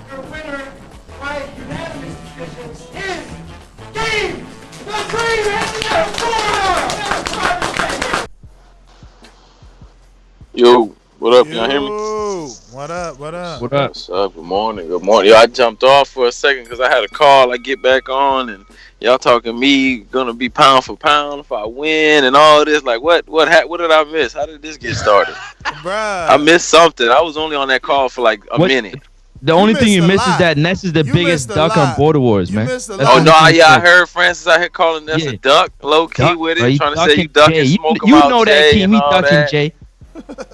Your winner by unanimous decision is Keem the Dream. Yo, what up? Y'all hear me? What up? What up? What up? What's up? Good morning. Good morning. Yo, I jumped off for a second because I had a call. I get back on and y'all talking me gonna be pound for pound if I win and all this. Like what did I miss? How did this get started? Bruh. I missed something. I was only on that call for like a minute. The only thing you missed is that Ness is the biggest duck on Border Wars, man. Oh no, I heard Francis out here calling Ness a duck, low key with it, trying to say you ducking, smoke him out. You know that, Keem. He ducking Jay.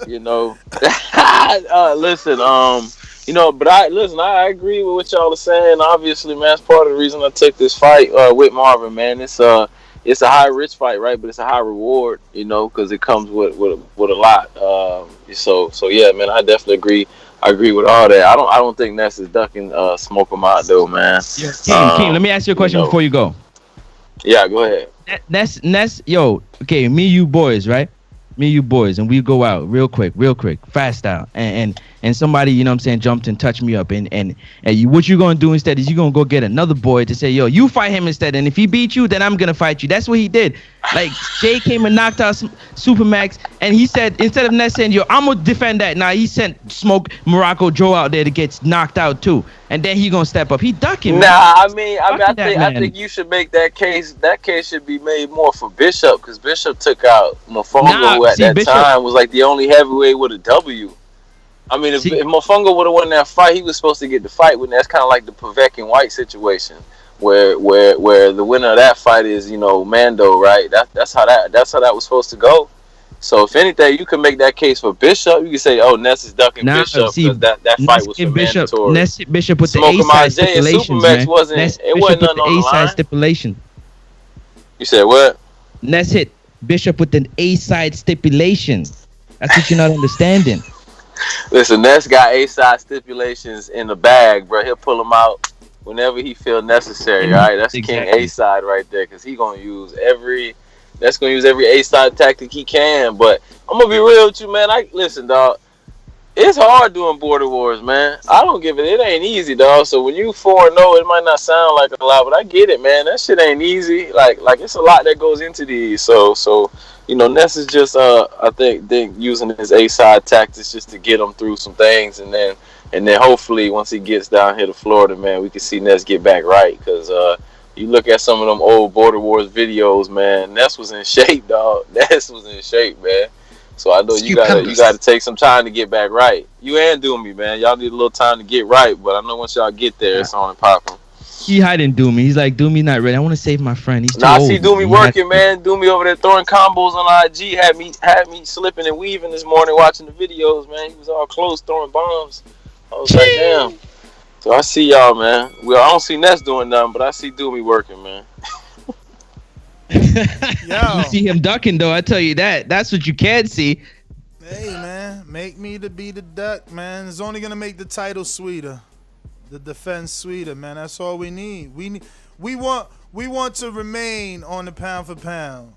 You know, listen, but I agree with what y'all are saying. Obviously, man, that's part of the reason I took this fight with Marvin, man. It's a high risk fight, right? But it's a high reward, because it comes with a lot. So yeah, man, I definitely agree. I agree with all that. I don't think Ness is ducking smoke him out though, man. Yeah, Keem, let me ask you a question before you go. Yeah, go ahead. Ness, yo, okay, me, you boys, right? Me, you boys, and we go out real quick, fast out, and somebody, jumped and touched me up, and what you gonna do instead is you gonna go get another boy to say, yo, you fight him instead, and if he beat you, then I'm gonna fight you. That's what he did. Like Jay came and knocked out Supermax, and he said instead of Ness saying, yo, I'm gonna defend that. Now he sent Smoke Morocco Joe out there to get knocked out too, and then he gonna step up. He ducking. Nah, I think you should make that case. That case should be made more for Bishop because Bishop took out Mofongo, who at that time was like the only heavyweight with a W. I mean, if Mofongo would have won that fight, he was supposed to get the fight with. That's kind of like the Pavek and White situation, where the winner of that fight is Mando, right? That's how that was supposed to go. So if anything, you can make that case for Bishop. You can say, "Oh, Ness is ducking Bishop because that fight was for mandatory." Ness hit Bishop with the A-side stipulations, man. Ness hit Bishop with the A-side stipulation. You said what? Ness hit Bishop with an A-side stipulation. That's what you're not understanding. Listen, Ness got A-side stipulations in the bag, bro. He'll pull them out whenever he feel necessary. All right, that's King A-side right there, because he gonna use every A-side tactic he can. But I'm gonna be real with you, man. Listen, dog. It's hard doing Border Wars, man. I don't give it. It ain't easy, dog. So when you 4-0, it might not sound like a lot, but I get it, man. That shit ain't easy. Like it's a lot that goes into these. So Ness is just I think using his A-side tactics just to get him through some things, and then hopefully once he gets down here to Florida, man, we can see Ness get back right. Because you look at some of them old Border Wars videos, man. Ness was in shape, dog. Ness was in shape, man. So I know you gotta take some time to get back right. You and Doomy, man. Y'all need a little time to get right, but I know once y'all get there, it's on and popping. He hiding Doomy. He's like, Doomy's not ready. I want to save my friend. He's too I old. see Doomy working, man. Doomy over there throwing combos on IG had me slipping and weaving this morning watching the videos, man. He was all close throwing bombs. I was like, damn. So I see y'all, man. Well, I don't see Ness doing nothing, but I see Doomy working, man. You see him ducking, though. I tell you that. That's what you can see. Hey, man, make me to be the duck, man. It's only gonna make the title sweeter, the defense sweeter, man. That's all we need. We want to remain on the pound for pound.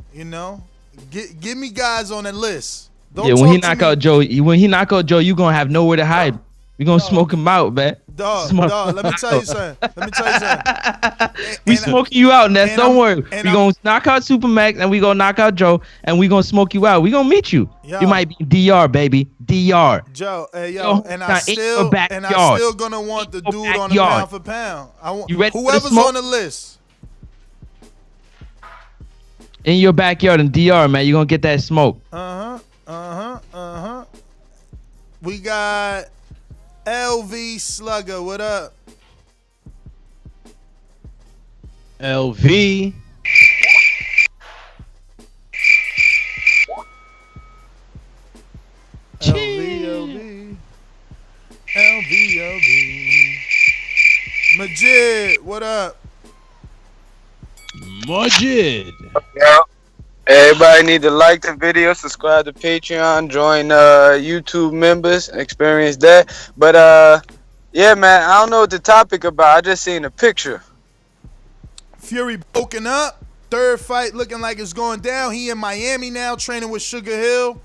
Give me guys on the list. When he knock out Joe, you gonna have nowhere to hide. We gonna smoke him out, man. Dog, let me tell you something. We smoking you out, Ness. Don't worry. We gonna knock out Supermax and we gonna knock out Joe and we gonna smoke you out. We gonna meet you. You might be DR, baby. DR. Joe, and I still gonna want the dude on the pound for pound. Whoever's on the list. In your backyard in DR, man, you gonna get that smoke. We got LV Slugger, what up? LV. LV. Majid, what up? Majid. Yeah. Everybody need to like the video, subscribe to Patreon, join YouTube members, experience that. But yeah, man, I don't know what the topic about. I just seen a picture. Fury broken up. Third fight looking like it's going down. He in Miami now, training with Sugar Hill.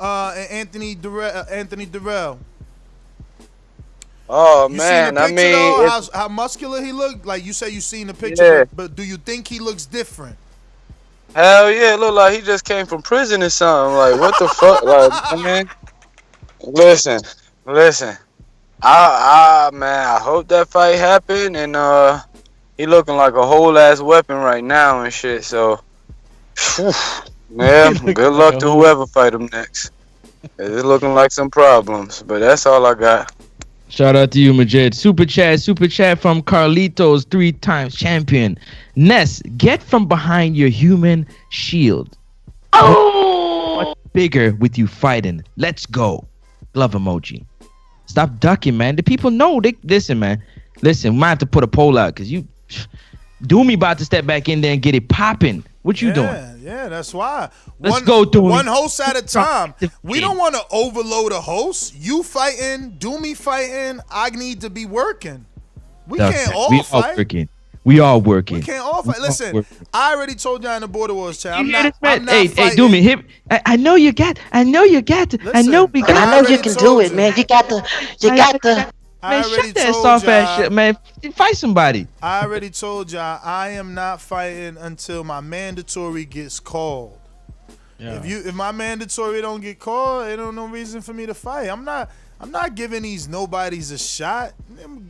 and Anthony Durrell. Oh You man, seen the I picture mean, though? if, How muscular he looked? Like you say, you seen the picture, yeah, but do you think he looks different? hell yeah, it look like he just came from prison or something. Like what the fuck, like man. Listen, listen. I hope that fight happened, and he looking like a whole ass weapon right now and shit. So, yeah, good luck to whoever fight him next. It's looking like some problems, but that's all I got. Shout out to you, Majid. Super chat from Carlitos, 3-time champion. Ness, get from behind your human shield. Oh! What's bigger with you fighting? Let's go. Glove emoji. Stop ducking, man. The people know. Listen, man. Listen, we might have to put a poll out because you... Doomy about to step back in there and get it popping. What you doing? Yeah, that's why. Let's go, Doomy. One host at a time. We don't want to overload a host. You fighting, Doomy fighting. I need to be working. We can't all fight. We all working. We can't all fight. Listen, I already told y'all in the Border Wars chat. I'm not hey, fighting. Doomy, hit. I know you got. Listen, I know you can do it, man. You got the. Man, shut that soft ass shit, man. Fight somebody. I already told y'all I am not fighting until my mandatory gets called. Yeah. If my mandatory don't get called, ain't no reason for me to fight. I'm not giving these nobodies a shot.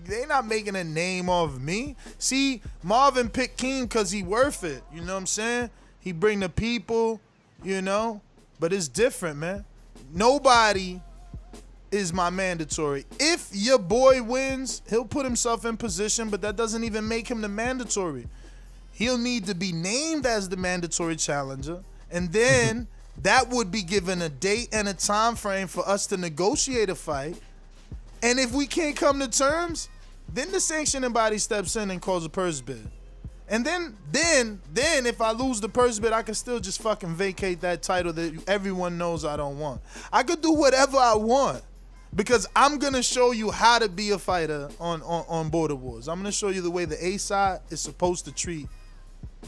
They not making a name of me. See, Marvin picked King because he worth it. You know what I'm saying? He bring the people, you know. But it's different, man. Nobody is my mandatory. If your boy wins, he'll put himself in position, but that doesn't even make him the mandatory. He'll need to be named as the mandatory challenger, and then that would be given a date and a time frame for us to negotiate a fight. And if we can't come to terms, then the sanctioning body steps in and calls a purse bid. And then if I lose the purse bid, I can still just fucking vacate that title that everyone knows I don't want. I could do whatever I want. Because I'm going to show you how to be a fighter on Border Wars. I'm going to show you the way the A side is supposed to treat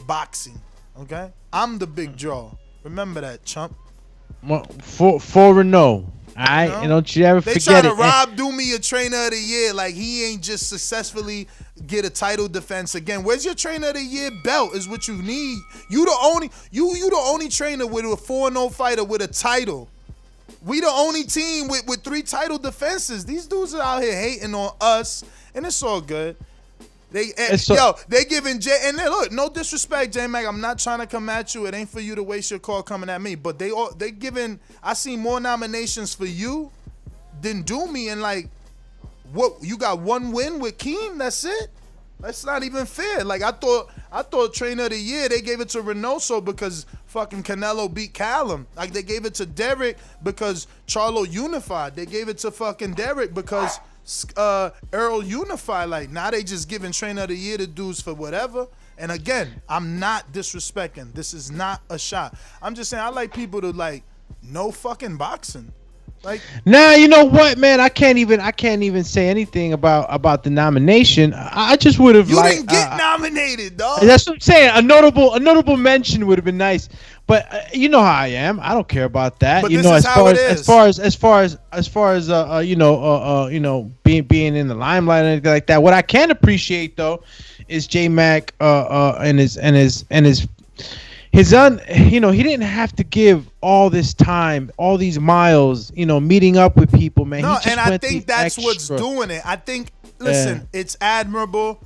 boxing. Okay? I'm the big draw. Remember that, chump. 4-0. All right? And don't you ever forget it. They try to rob Doomy a trainer of the year like he ain't just successfully get a title defense again. Where's your trainer of the year belt is what you need. You the only trainer with a 4-0 fighter with a title. We the only team with 3 title defenses. These dudes are out here hating on us, and it's all good. They giving Jay, and then look, no disrespect, J Mac. I'm not trying to come at you. It ain't for you to waste your call coming at me. But they giving. I see more nominations for you than Doomy, and like, what you got 1 win with Keem? That's it. That's not even fair. Like I thought trainer of the year they gave it to Reynoso because fucking Canelo beat Callum. Like they gave it to Derek because Charlo unified. They gave it to fucking Derek because Earl unified. Like now they just giving trainer of the year to dudes for whatever. And again, I'm not disrespecting. This is not a shot. I'm just saying I like people to like know fucking boxing. Like, nah, you know what, man? I can't even say anything about the nomination. I just would have. You didn't get nominated, dog. That's what I'm saying. A notable mention would have been nice. But you know how I am. I don't care about that. But you this know, is how it is. as far as being in the limelight and anything like that. What I can appreciate though is J Mac and his he didn't have to give all this time, all these miles, meeting up with people, man. No, and I think that's what's doing it. I think, listen, it's admirable.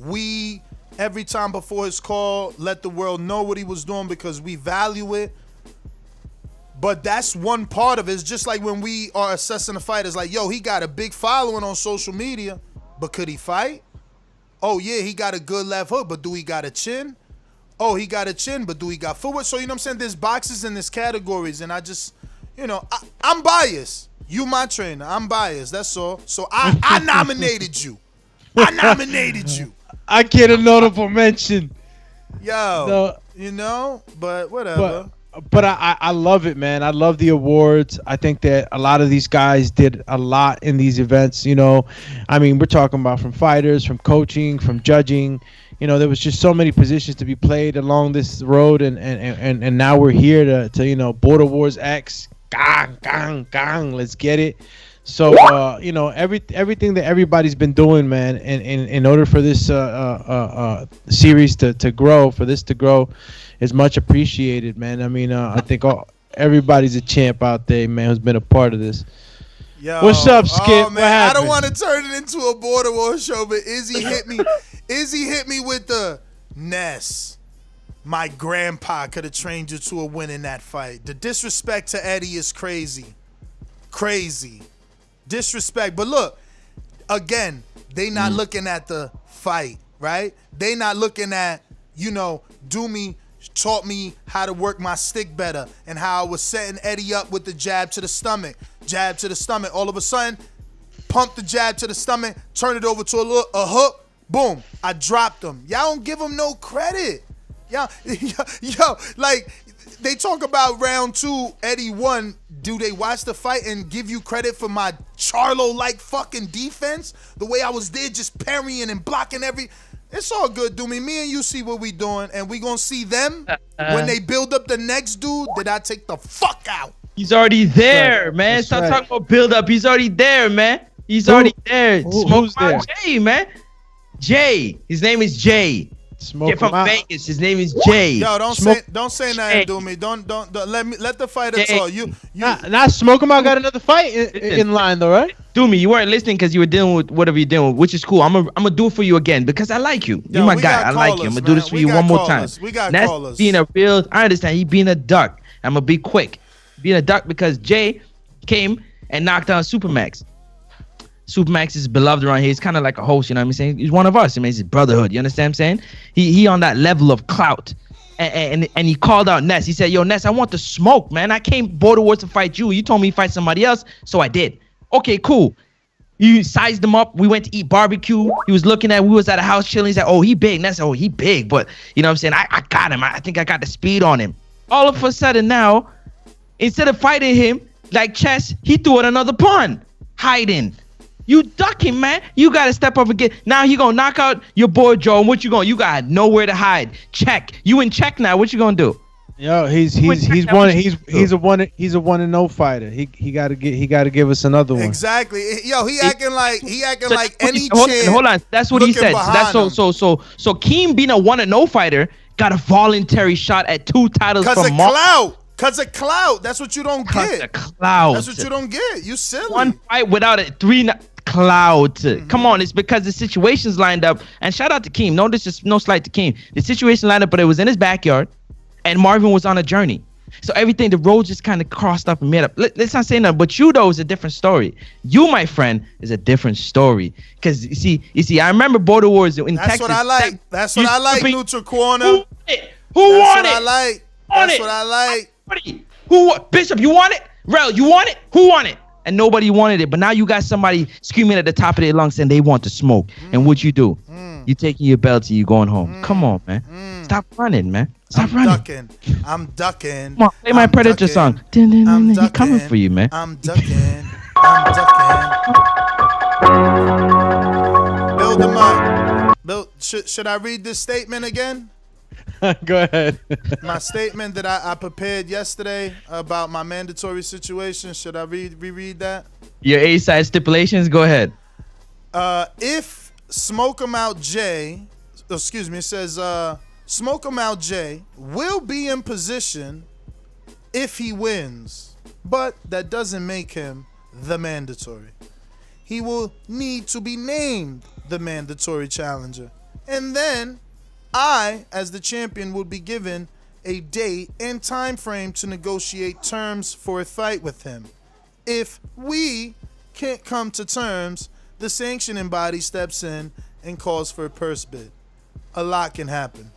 We, every time before his call, let the world know what he was doing because we value it. But that's one part of it. It's just like when we are assessing a fight, it's like, yo, he got a big following on social media, but could he fight? Oh, yeah, he got a good left hook, but do he got a chin? Oh, he got a chin, but do he got footwork? So, you know what I'm saying? There's boxes and there's categories, and I just, I'm biased. You my trainer. I'm biased. That's all. So, I nominated you. I get a notable mention. Yo, but whatever. But I love it, man. I love the awards. I think that a lot of these guys did a lot in these events, I mean, we're talking about from fighters, from coaching, from judging. There was just so many positions to be played along this road, and now we're here to Border Wars X gang, let's get it. So everything that everybody's been doing, man, and in order for this series to grow, is much appreciated, man. I mean, I think everybody's a champ out there, man, who's been a part of this. Yo, what's up, Skip? Oh, what man, happened? I don't want to turn it into a border war show, but Izzy hit me. Izzy hit me with the Ness. My grandpa could have trained you to a win in that fight. The disrespect to Eddie is crazy. Crazy. Disrespect. But look, again, they not looking at the fight, right? They not looking at, Doomy taught me how to work my stick better and how I was setting Eddie up with the jab to the stomach. Jab to the stomach. All of a sudden, pump the jab to the stomach, turn it over to a hook, boom, I dropped him. Y'all don't give him no credit. Yo, like, they talk about round 2, Eddie won. Do they watch the fight and give you credit for my Charlo-like fucking defense? The way I was there just parrying and blocking It's all good, Doomy. Me and you see what we doing, and we gonna see them when they build up the next dude that I take the fuck out. He's already there, man. That's Stop right. talking about build up. He's already there, man. He's already there. Who's there? Jay, man. Jay. His name is Jay. Get from Vegas. His name is Jay. Yo, don't say nothing, Doomy. Don't let the fighter talk. You not Smoke him out. Got another fight in line though, right? Doomy, you weren't listening because you were dealing with whatever you're dealing with, which is cool. I'm gonna do it for you again because I like you. You're my guy. I like you. I'm gonna do this for you one more time. We got That's callers. being a real. I understand. He being a duck. I'm gonna be quick. Being a duck because Jay came and knocked down Supermax. Supermax is beloved around here. He's kind of like a host, you know what I'm saying? He's one of us. I mean, it's brotherhood. You understand what I'm saying? He on that level of clout. And he called out Ness. He said, yo, Ness, I want the smoke, man. I came Border Wars to fight you. You told me to fight somebody else, so I did. Okay, cool. You sized him up. We went to eat barbecue. He was looking at, we was at a house chilling. He's like, oh, he big. Ness, oh, he big. But, you know what I'm saying? I got him. I think I got the speed on him. All of a sudden now, instead of fighting him like chess, he threw out another pawn. Hiding. You ducking, man. You gotta step up and get. Now he gonna knock out your boy Joe. And what you gonna? You got nowhere to hide. Check. You in check now. What you gonna do? Yo, he's a 1-0 fighter. He gotta give us another one. Exactly. Yo, he acting like any hold champ. on. That's what he said. So Keem being a 1-0 fighter got a voluntary shot at 2 titles from clout. Cause of clout. That's what you don't get. Clout. That's what you don't get. You silly. One fight without a 3 clout. Come on, it's because the situations lined up. And shout out to Keem. No slight to Keem. The situation lined up, but it was in his backyard, and Marvin was on a journey. So everything, the roads just kind of crossed up and made up. Let's not say nothing, but you though is a different story. You, my friend, is a different story. Because you see, I remember Border Wars in Texas. That's what I like. That's what I like, Neutral Corner. Who won it? That's what I like. Who? Bishop, you want it? Rel, you want it? Who want it? And nobody wanted it. But now you got somebody screaming at the top of their lungs saying they want to smoke. And what you do? You taking your belt and you going home. Come on, man. Stop running, man. Stop running. I'm ducking. Come on, play my Predator song. He coming for you, man. I'm ducking. Build them up. Should I read this statement again? Go ahead. My statement that I prepared yesterday about my mandatory situation. Should I reread that? Your A-side stipulations. Go ahead. If Smoke 'em Out Jay, it says Smoke 'em Out Jay will be in position if he wins, but that doesn't make him the mandatory. He will need to be named the mandatory challenger, and then I, as the champion, will be given a date and time frame to negotiate terms for a fight with him. If we can't come to terms, the sanctioning body steps in and calls for a purse bid. A lot can happen.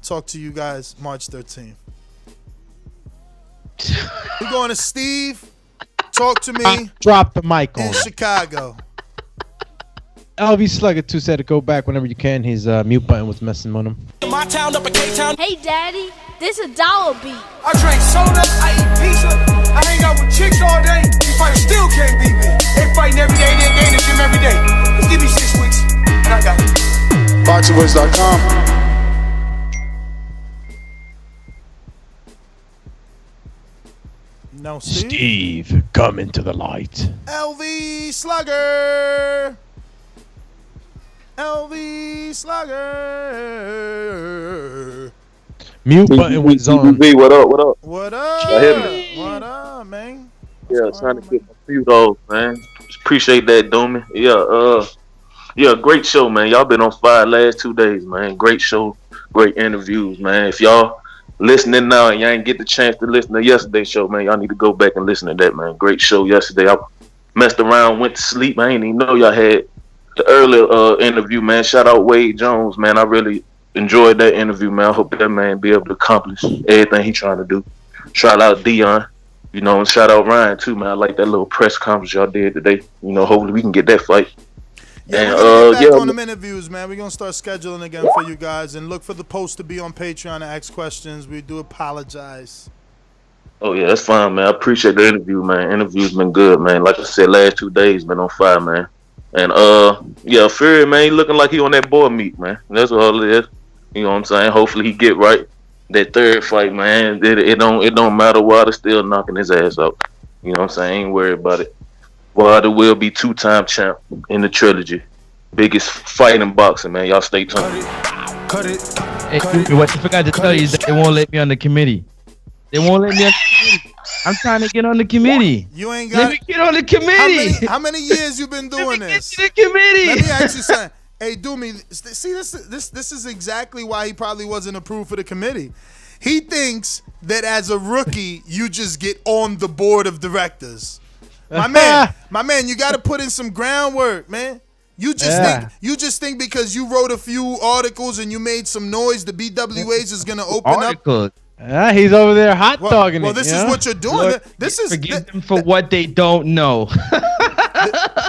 Talk to you guys March 13th. We're going to Steve. Talk to me. Drop the mic on in Chicago. LV Slugger 2 said to go back whenever you can. His mute button was messing with him. My town up in K-Town. Hey, Daddy, this a dollar beat. I drink soda, I eat pizza, I hang out with chicks all day. These fighters still can't beat me. They fighting every day, they in the gym every day. Just give me 6 weeks, and I got it. BoxingWords.com. No, Steve. Steve, come into the light. LV Slugger. LV Slugger. Mute button was on. What up? What up? What up? What up, man? Yeah, trying to get my few those, man. Appreciate that, Doomy. Yeah, great show, man. Y'all been on fire last 2 days, man. Great show, great interviews, man. If y'all listening now and y'all ain't get the chance to listen to yesterday's show, man, y'all need to go back and listen to that, man. Great show yesterday. I messed around, went to sleep. I ain't even know y'all had the earlier interview, man. Shout out Wade Jones, man. I really enjoyed that interview, man. I hope that man be able to accomplish everything he trying to do. Shout out Dion, and shout out Ryan too, man. I like that little press conference y'all did today. Hopefully we can get that fight. Yeah, we're gonna get back on them interviews, man. We're gonna start scheduling again for you guys, and look for the post to be on Patreon and ask questions. We do apologize. Oh yeah, that's fine, man. I appreciate the interview, man. Interview's been good, man. Like I said, last 2 days been on fire, man. And Fury, man, he looking like he on that boy meat, man. That's all it is. You know what I'm saying? Hopefully he get right. That third fight, man, it don't matter. Wilder still knocking his ass out. You know what I'm saying? Ain't worried about it. Wilder will be 2-time champ in the trilogy. Biggest fight in boxing, man. Y'all stay tuned. Hey, what I forgot to tell you is that they won't let me on the committee. They won't let me on the committee. I'm trying to get on the committee. You ain't got. Let me get on the committee. How many years you been doing this? Get to the committee. Let me ask you something. Hey, Doomy, see this is exactly why he probably wasn't approved for the committee. He thinks that as a rookie, you just get on the board of directors. My man, you got to put in some groundwork, man. You just think because you wrote a few articles and you made some noise, the BWAs is gonna open up. He's over there hot dogging well, this is what you're doing. Lord, forgive them for what they don't know.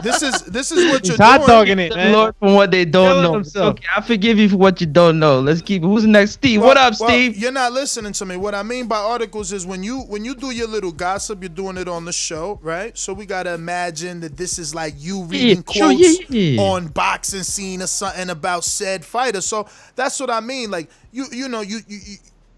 This is what you're hot doing. dogging it, man. Lord, from what they don't know. Okay, I forgive you for what you don't know. Let's keep it. Who's next? Steve. What up, Steve? You're not listening to me. What I mean by articles is when you do your little gossip, you're doing it on the show, right? So we gotta imagine that this is like you reading quotes on Boxing Scene or something about said fighter. So that's what I mean. Like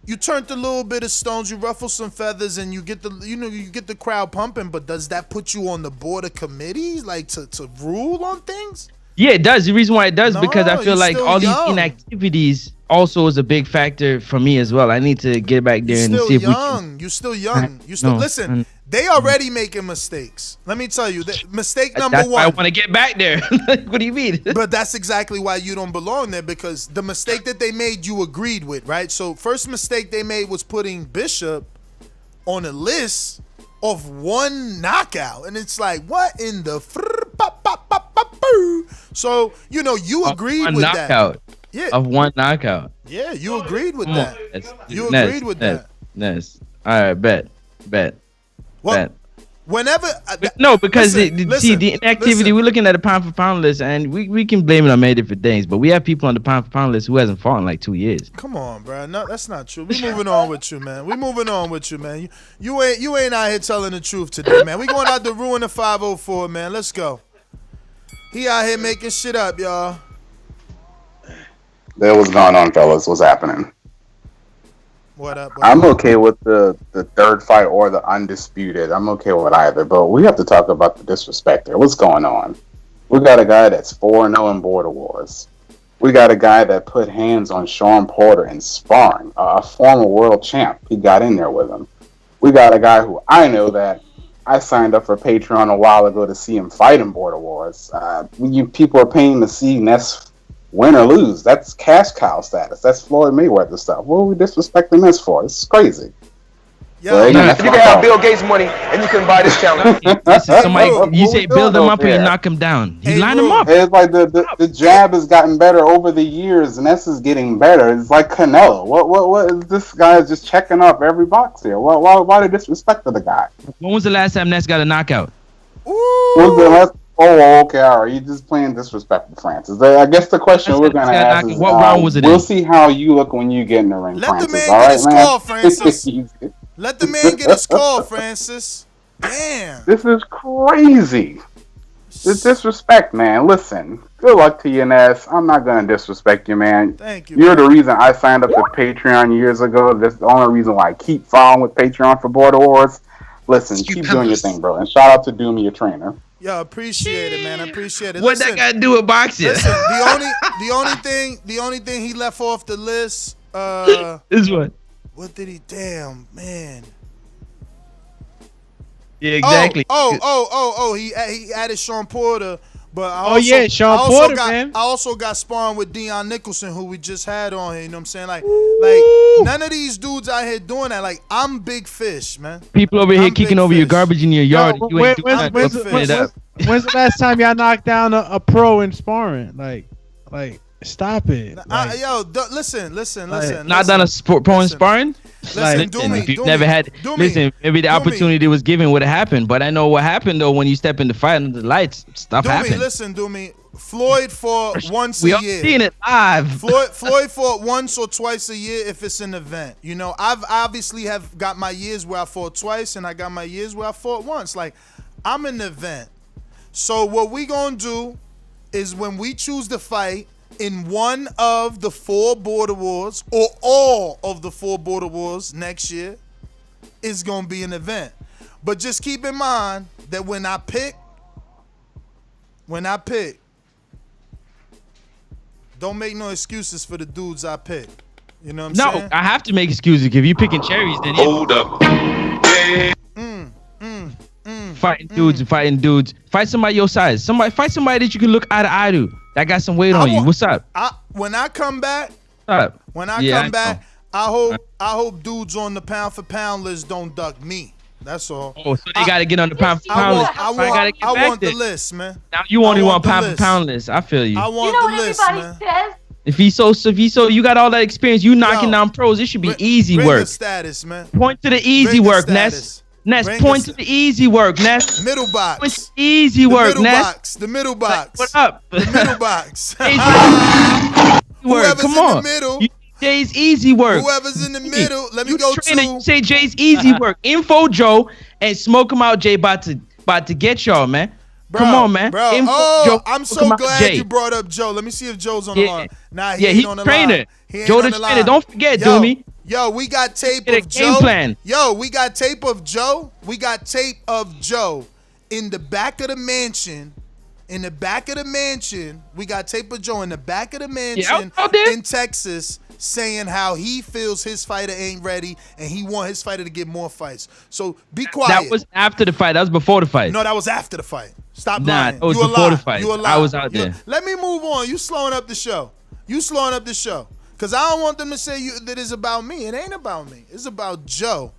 you turned a little bit of stones, you ruffle some feathers, and you get the crowd pumping. But does that put you on the board of committees, like to rule on things? Yeah, it does. The reason why it does because I feel like all these inactivities also is a big factor for me as well. I need to get back there and see if we can. You're still young. Listen. They already making mistakes. Let me tell you, mistake number that's one. Why I want to get back there. What do you mean? But that's exactly why you don't belong there, because the mistake that they made, you agreed with, right? So first mistake they made was putting Bishop on a list of one knockout, and it's like, what in the? So you agreed with that. Yeah. Of one knockout. Yeah, you agreed with that. You agreed with that. Nice. All right, bet. Well, whenever because the inactivity, we're looking at a pound for pound list, and we can blame it on many different things, but we have people on the pound for pound list who hasn't fought in like 2 years. Come on, bro. No, that's not true. We moving on with you, man. You ain't out here telling the truth today, man. We going out to ruin the 504, man. Let's go. He out here making shit up, y'all. There was going on, fellas. What's happening? What up? I'm okay with the third fight or the undisputed. I'm okay with either, but we have to talk about the disrespect there. What's going on? We got a guy that's 4-0 in Border Wars. We got a guy that put hands on Sean Porter in sparring, a former world champ. He got in there with him. We got a guy who I know that I signed up for Patreon a while ago to see him fight in Border Wars. People are paying to see Ness win or lose. That's cash cow status. That's Floyd Mayweather stuff. What are we disrespecting this for? This is crazy. Yeah, so, you can have Bill Gates money and you can buy this challenge. You say build him up or you knock him down. You line him up. It's like the jab has gotten better over the years, and Ness is getting better. It's like Canelo. What is this guy is just checking off every box here? Why the disrespect to the guy? When was the last time Ness got a knockout? Oh, okay, all right. You're just playing disrespectful, Francis. I guess the question we're going to ask is, what round was it we'll see how you look when you get in the ring, Francis. Let the man get his call, Francis. Let the man get his call, Francis. Damn. This is crazy. The disrespect, man. Listen, good luck to you, Ness. I'm not going to disrespect you, man. Thank you. You're the reason I signed up to Patreon years ago. That's the only reason why I keep following with Patreon for Border Wars. Listen, keep doing your thing, bro. And shout out to Doom, your trainer. Yo, appreciate it, man. I appreciate it. What that got to do with boxing? Listen, the only thing he left off the list. Is what? What did he? Damn, man. Yeah, exactly. He added Sean Porter, but Sean Porter, man. I also got sparring with Dion Nicholson, who we just had on here. You know what I'm saying? Like none of these dudes out here doing that. Like, I'm big fish, man. People over here kicking over your garbage in your yard. When's the last time y'all knocked down a pro in sparring? Like, stop it. Listen. Not done a pro in sparring? Maybe the opportunity was given would have happened, but I know what happened though when you step in the fight under the lights, stuff happened. Listen, Floyd fought once a we year. all seen it live. Floyd fought once or twice a year if it's an event. You know, I've obviously have got my years where I fought twice, and I got my years where I fought once. Like, I'm an event. So what we gonna do is when we choose to fight in one of the 4 border wars or all of the 4 border wars next year, is gonna be an event. But just keep in mind that when I pick, don't make no excuses for the dudes I pick. You know what I'm saying? No, I have to make excuses. If you picking cherries, then hold up. Fighting dudes. Fight somebody your size. Fight somebody that you can look eye to eye to. That got some weight on you. What's up? When I come back, I hope dudes on the pound for pound list don't duck me. That's all. Oh, so they got to get on the pound for pound list. I want the list, man. Now you only want pound for pound list. I feel you. I want the list, man. If he's so, you got all that experience. You knocking down pros. It should be easy bring work. The status, man. Point to the easy work, Ness. Point to the easy work, Ness. Middle box. Point to the easy work, Ness. The middle box. What up? The middle box. Come on. In the middle. Jay's easy work. Whoever's in the middle, let me go to. You say Jay's easy work. Info Joe and Smoke him out. Jay about to get y'all, man. Come on, man. Bro. Joe, I'm so glad you brought up Joe. Let me see if Joe's on the line. Nah, he's on the trainer. line. Joe the trainer. Don't forget, Doomy. Yo, we got tape of Joe. Plan. Yo, we got tape of Joe. We got tape of Joe in the back of the mansion. In the back of the mansion, we got tape of Joe in the back of the mansion in Texas saying how he feels his fighter ain't ready and he want his fighter to get more fights. So be quiet. That was after the fight. That was before the fight. No, that was after the fight. Stop lying. It was before the fight. I was out there. Let me move on. You slowing up the show. Because I don't want them to say that it's about me. It ain't about me. It's about Joe.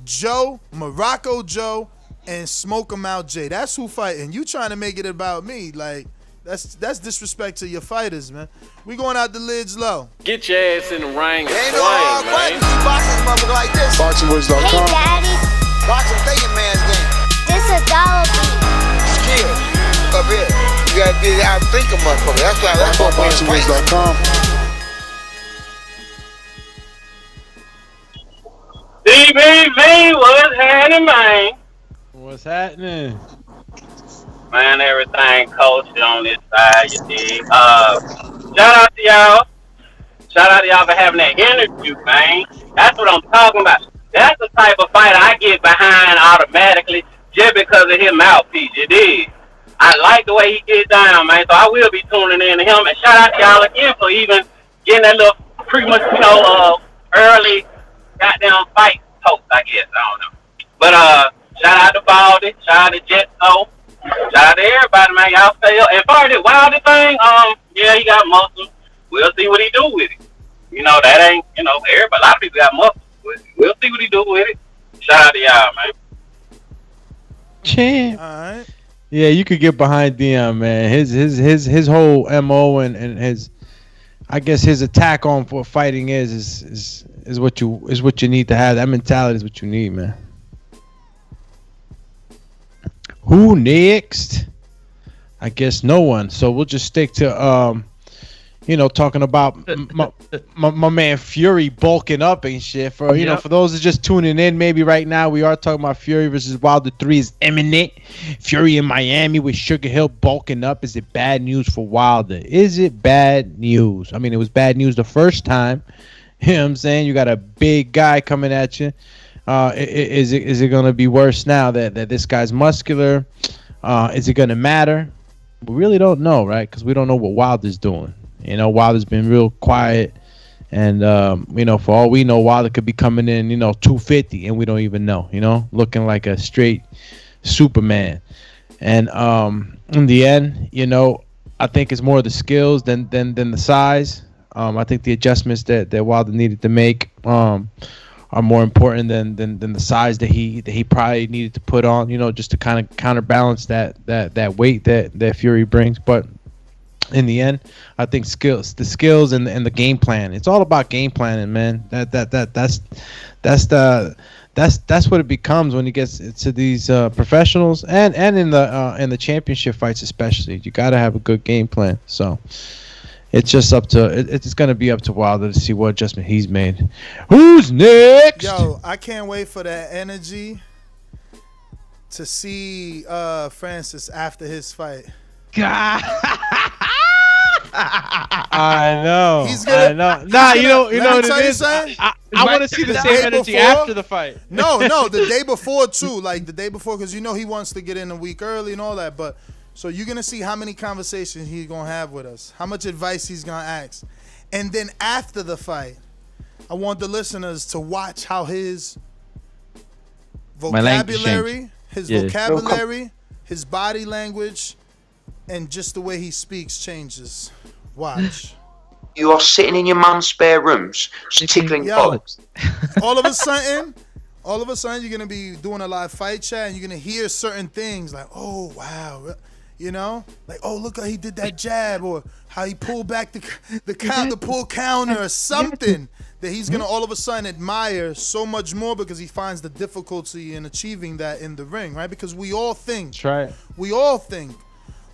Joe, Morocco Joe, and Smoke 'em out Jay. That's who fighting. You trying to make it about me. Like, that's disrespect to your fighters, man. We going out the lids low. Get your ass in the ring and Ain't swing, no boxing motherfucker like this. BoxingVoice.com. Hey, Daddy. Boxing thinking man's game. This a dollar beat. Skill. Up here. You gotta be out thinking motherfucker. That's what BoxingVoice.com. DBV, what's happening, man? What's happening? Man, everything coached on this side, you dig. Shout out to y'all. Shout out to y'all for having that interview, man. That's what I'm talking about. That's the type of fight I get behind automatically just because of his mouthpiece, you dig. I like the way he gets down, man, so I will be tuning in to him. And shout out to y'all again for even getting that little pretty much, early goddamn fight post, I guess. I don't know. But shout out to Baldy, shout out to Jetso, shout out to everybody, man. Y'all stay up. And part of this Wildy thing, yeah, he got muscles. We'll see what he do with it. That ain't, everybody, a lot of people got muscles. We'll see what he do with it. Shout out to y'all, man. Champ. All right. Yeah, you could get behind Dion, man. His whole MO and his, I guess his attack on for fighting is what you need to have. That mentality is what you need, man. Who next? I guess no one. So we'll just stick to talking about my man Fury bulking up and shit. For for those that just tuning in, maybe right now we are talking about Fury versus Wilder 3 is imminent. Fury in Miami with Sugar Hill bulking up. Is it bad news for Wilder? Is it bad news? I mean, it was bad news the first time. You know what I'm saying? You got a big guy coming at you. Is it going to be worse now that this guy's muscular? Is it going to matter? We really don't know, right? Because we don't know what Wilder's doing. Wilder's been real quiet. And, for all we know, Wilder could be coming in, 250, and we don't even know, looking like a straight Superman. And in the end, I think it's more the skills than the size. I think the adjustments that Wilder needed to make are more important than the size that he probably needed to put on, just to kind of counterbalance that weight that Fury brings. But in the end, I think the skills and the game plan. It's all about game planning, man. That's what it becomes when it gets to these professionals and in the championship fights especially. You got to have a good game plan. So it's just it's going to be up to Wilder to see what adjustment he's made. Who's next? Yo, I can't wait for that energy to see Francis after his fight. God. I know. I know. Nah, you know what it is. I want to see the same energy after the fight. No, the day before too. Like the day before, because he wants to get in a week early and all that. But so you're gonna see how many conversations he's gonna have with us, how much advice he's gonna ask, and then after the fight, I want the listeners to watch how his vocabulary, his body language, and just the way he speaks changes. Watch. You are sitting in your mum's spare rooms, tickling bollocks. All of a sudden, you're gonna be doing a live fight chat, and you're gonna hear certain things like, "Oh wow," like, "Oh look how he did that jab," or how he pulled back the pull counter, or something that he's gonna all of a sudden admire so much more because he finds the difficulty in achieving that in the ring, right? Because we all think. That's right. We all think.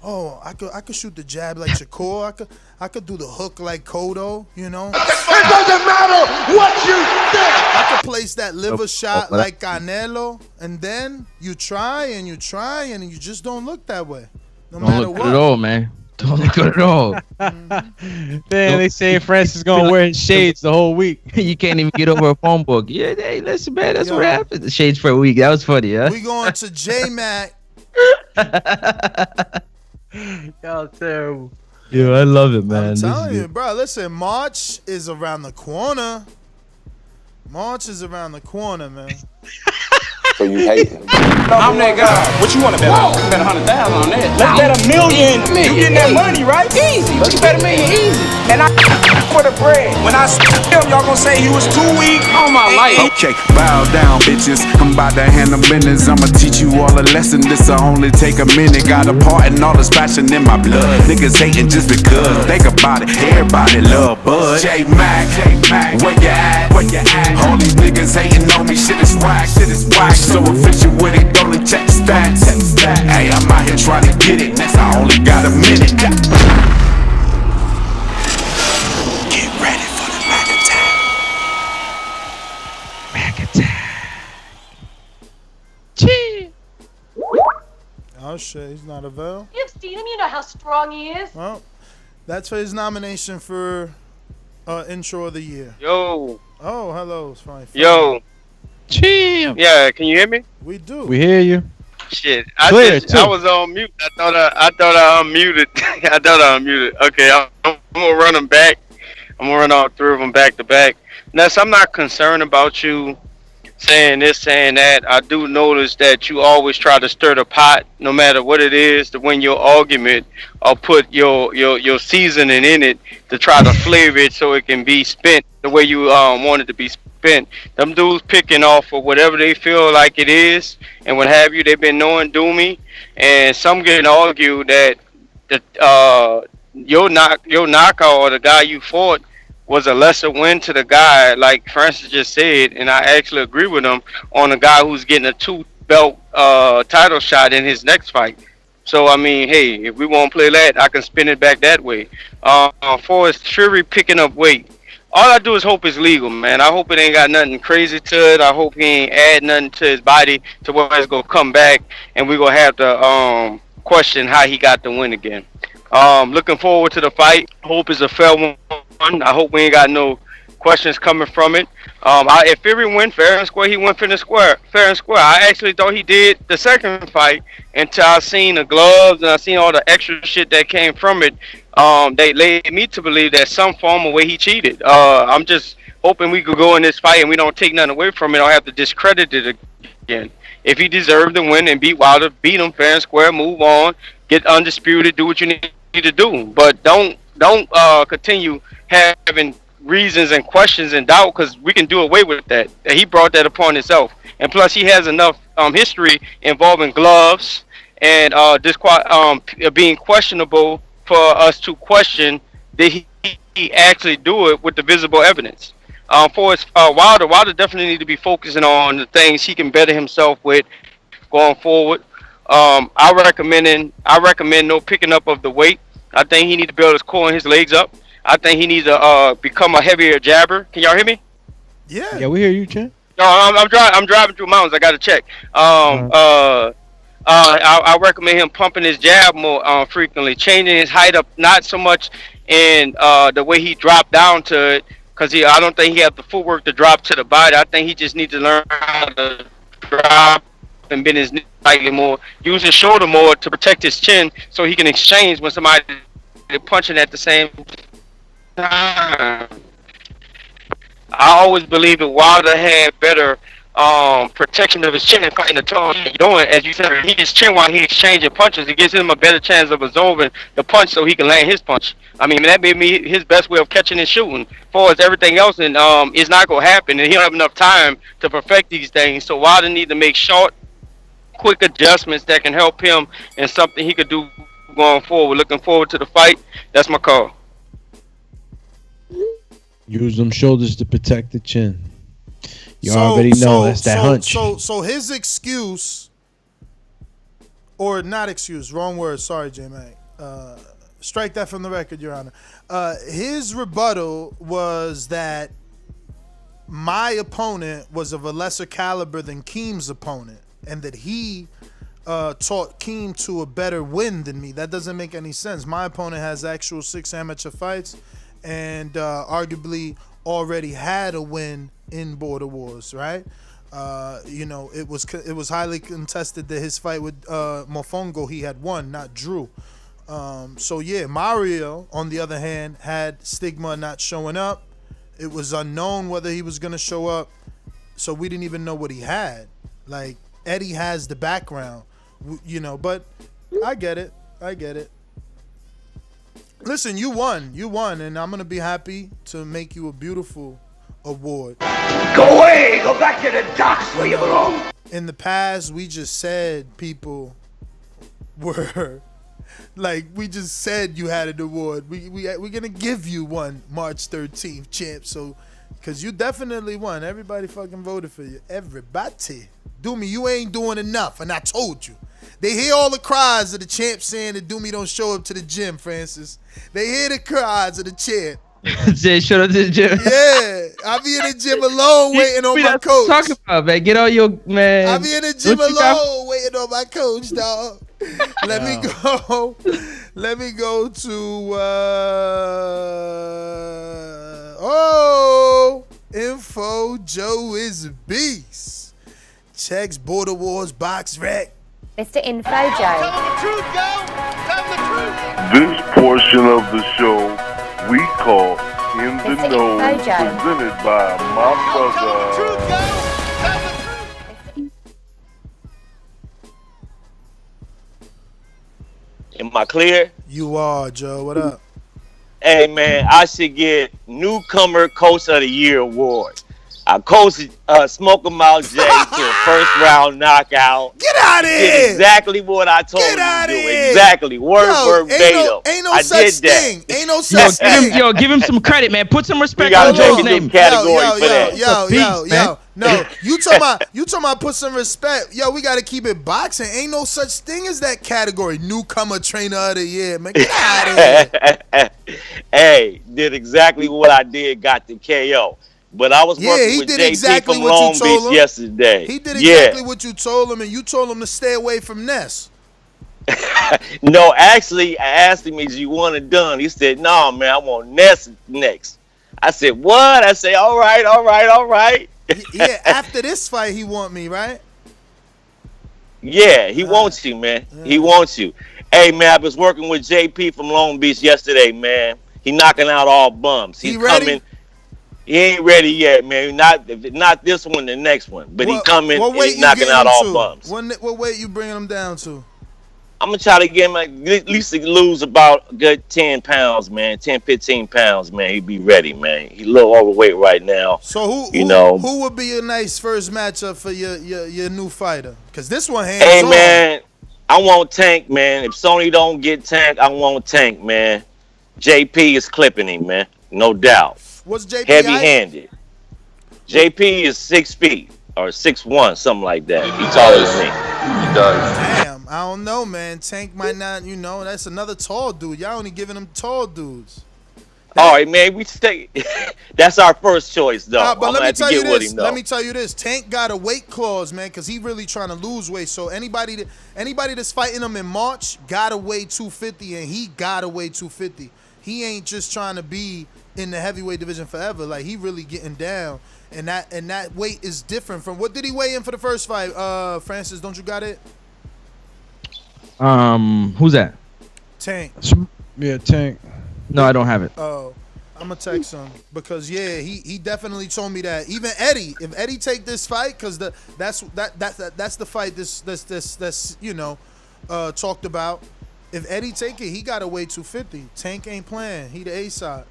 Oh, I could shoot the jab like Shakur. I could do the hook like Cotto. It doesn't matter what you think. I could place that liver shot like Canelo, and then you try and you just don't look that way. No matter look what. good at all, man. Don't look good at all. Man, they say Francis is gonna wear his shades the whole week. You can't even get over a phone book. Yeah, hey, listen, man, that's what happened. The shades for a week. That was funny, huh? We going to J-Mac. Y'all terrible. Yeah, I love it, man. I'm telling you, bro. Listen, March is around the corner. Man. So you hate him. I'm that guy. What you want to bet on? Bet 100,000 on that. Let's bet $1 million. You getting that money, right? Easy. Let's bet $1 million easy. And I for the bread. When I him, y'all gonna say he was too weak on my life. Okay, bow down, bitches. I'm about to handle business. I'ma teach you all a lesson. This'll only take a minute. Got a part and all this passion in my blood. Niggas hating just because. Think about it. Everybody love Bud. J-Mac, where you at? All these niggas hating on me. Shit is whack. So official with it, only check the stats. Hey, I'm out here trying to get it. Next, I only got a minute. Get ready for the Mac attack. Chee. Oh shit, he's not available. You've seen him, you know how strong he is. Well, that's for his nomination for intro of the year. Yo. Oh, hello, it's fine. Yo. Chill. Yeah, can you hear me? We do. We hear you. Shit, I was on mute. I thought I unmuted. Okay, I'm gonna run them back. I'm gonna run all three of them back to back. Ness, I'm not concerned about you saying this, saying that. I do notice that you always try to stir the pot, no matter what it is, to win your argument, or put your seasoning in it to try to flavor it so it can be spent the way you want it to be spent. Them dudes picking off for whatever they feel like it is and what have you. They've been knowing Doomy, and some getting argue that your knockout or the guy you fought was a lesser win to the guy, like Francis just said, and I actually agree with him on a guy who's getting a 2-belt title shot in his next fight. So I mean, hey, if we want to play that, I can spin it back that way. For his Fury picking up weight, all I do is hope it's legal, man. I hope it ain't got nothing crazy to it. I hope he ain't add nothing to his body to where it's gonna come back and we're gonna have to question how he got the win again. Looking forward to the fight. Hope it's a fair one. I hope we ain't got no questions coming from it. If Fury win fair and square, he went fair and square. I actually thought he did the second fight until I seen the gloves and I seen all the extra shit that came from it. They led me to believe that some form of way he cheated. I'm just hoping we could go in this fight and we don't take nothing away from it or have to discredit it again. If he deserved to win and beat Wilder, beat him fair and square, move on, get undisputed, do what you need to do. But don't continue having reasons and questions and doubt, because we can do away with that. He brought that upon himself, and plus he has enough history involving gloves and being questionable for us to question that he actually do it with the visible evidence. For his Wilder definitely need to be focusing on the things he can better himself with going forward. I recommend no picking up of the weight. I think he need to build his core and his legs up. I think he needs to become a heavier jabber. Can y'all hear me? Yeah, we hear you, Chan. No, I'm driving through mountains. I got to check. I recommend him pumping his jab more frequently, changing his height up, not so much in the way he dropped down to it, because I don't think he has the footwork to drop to the body. I think he just needs to learn how to drop and bend his knee slightly more, use his shoulder more to protect his chin, so he can exchange when somebody is punching at the same time. I always believe that Wilder had better protection of his chin and fighting the toe. Doing, as you said, his chin while he exchanging punches, it gives him a better chance of absorbing the punch so he can land his punch. I mean, that may be his best way of catching and shooting. As far as everything else, and it's not going to happen, and he don't have enough time to perfect these things. So Wilder need to make short, quick adjustments that can help him and something he could do going forward. Looking forward to the fight. That's my call. Use them shoulders to protect the chin. You already know that's that hunch. So his excuse, or not excuse, wrong word. Sorry, J-Mac. Strike that from the record, Your Honor. His rebuttal was that my opponent was of a lesser caliber than Keem's opponent, and that he taught Keem to a better win than me. That doesn't make any sense. My opponent has actual 6 amateur fights, and arguably already had a win in Border Wars, right? It was highly contested that his fight with Mofongo he had won, not drew. Mario, on the other hand, had stigma not showing up. It was unknown whether he was going to show up, so we didn't even know what he had. Like, Eddie has the background, but I get it. Listen, you won, and I'm going to be happy to make you a beautiful award. Go away! Go back to the docks where you belong! In the past, we just said people were... Like, we just said you had an award. We're going to give you one March 13th, champ. So, because you definitely won. Everybody fucking voted for you. Everybody. Doomy, you ain't doing enough, and I told you. They hear all the cries of the champ saying that Doomy don't show up to the gym, Francis. They hear the cries of the champ. Say, show up to the gym. Yeah, I be in the gym alone waiting on my coach. Talking about, man. Get all your, man. I be in the gym alone waiting on my coach, dog. Let me go to info. Joe is a beast. Checks Border Wars box rec. Mr. Info Joe. This portion of the show we call In the Know, presented by my brother. Am I clear? You are, Joe. What up? Hey, man, I should get Newcomer Coach of the Year award. I coached Smoker Mouth J to a first round knockout. Get out of here! Did exactly what I told him to do. Exactly. Word verbatim. Ain't no such thing. Ain't no such thing. Yo, give him some credit, man. Put some respect on Joe's name. Yo. No, you talking about put some respect. Yo, we gotta keep it boxing. Ain't no such thing as that category. Newcomer Trainer of the Year, man. Get out of here. Hey, did exactly what I did, got the KO. But I was working with JP from Long Beach yesterday. He did exactly what you told him, and you told him to stay away from Ness. No, actually, I asked him, is you want it done? He said, no, man, I want Ness next. I said, what? I say, all right, all right, all right. Yeah, after this fight, he want me, right? Yeah, he wants you, man. He wants you. Hey, man, I was working with JP from Long Beach yesterday, man. He knocking out all bums. He's coming. He ain't ready yet, man. Not this one, the next one. But he coming and he's knocking out all bums. What weight you bringing him down to? I'm going to try to get him at least to lose about a good 10 pounds, man. 10, 15 pounds, man. He'd be ready, man. He's a little overweight right now. So who would be a nice first matchup for your new fighter? Because this one hands on. Hey, man, I want Tank, man. If Sony don't get Tank, I want Tank, man. JP is clipping him, man. No doubt. What's JP? Heavy-handed. JP is 6 feet or 6'1", something like that. He's taller than me. He does. Damn, I don't know, man. Tank might not, that's another tall dude. Y'all only giving him tall dudes. All right, man. We take that's our first choice, though. But let me tell you this. Let me tell you this. Tank got a weight clause, man, because he really trying to lose weight. So anybody that's fighting him in March gotta weigh 250, and he gotta weigh 250. He ain't just trying to be in the heavyweight division forever. Like, he really getting down, and that weight is different from what did he weigh in for the first fight? Francis, don't you got it? Who's that? Tank. Yeah, Tank. No, I don't have it. Oh, I'm gonna text him because he definitely told me that. Even Eddie, if Eddie take this fight, because that's the fight that's talked about. If Eddie take it, he got to weigh 250. Tank ain't playing. He the A side.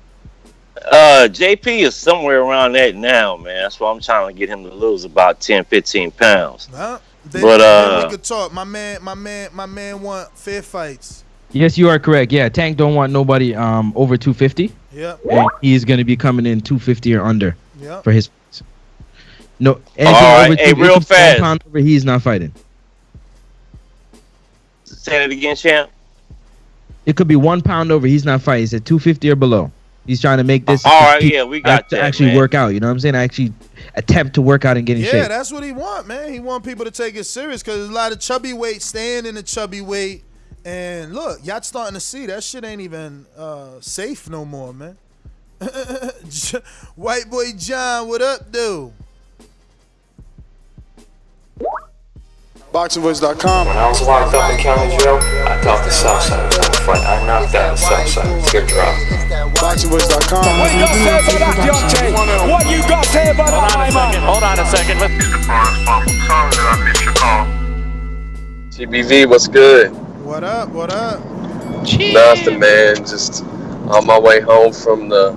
JP is somewhere around that now, man. That's why I'm trying to get him to lose about 10, 15 pounds. Then we could talk. My man want fair fights. Yes, you are correct. Yeah, Tank don't want nobody over 250. Yep. And he's gonna be coming in 250 or under. Yep. For his. No, anything all right, over hey, real fast. 1 pound over, he's not fighting. Say that again, champ. It could be 1 pound over. He's not fighting. He's at 250 or below. He's trying to make this. All right, yeah, we got that. Actually, man. work out. You know what I'm saying? Actually, attempt to work out and get in shape. Yeah, that's what he want, man. He want people to take it serious because there's a lot of chubby weight staying in the chubby weight. And look, y'all starting to see that shit ain't even safe no more, man. White boy John, what up, dude? BoxingVoice.com. When I was locked up in county jail, I thought the Southside was gonna fight. I knocked out the Southside. Good drop. BoxingVoice.com. What you got to say about that, Deontay? What you got to say about that, Hold on a second. TBV, what's good? What up? What up? Nothing, man. Just on my way home from the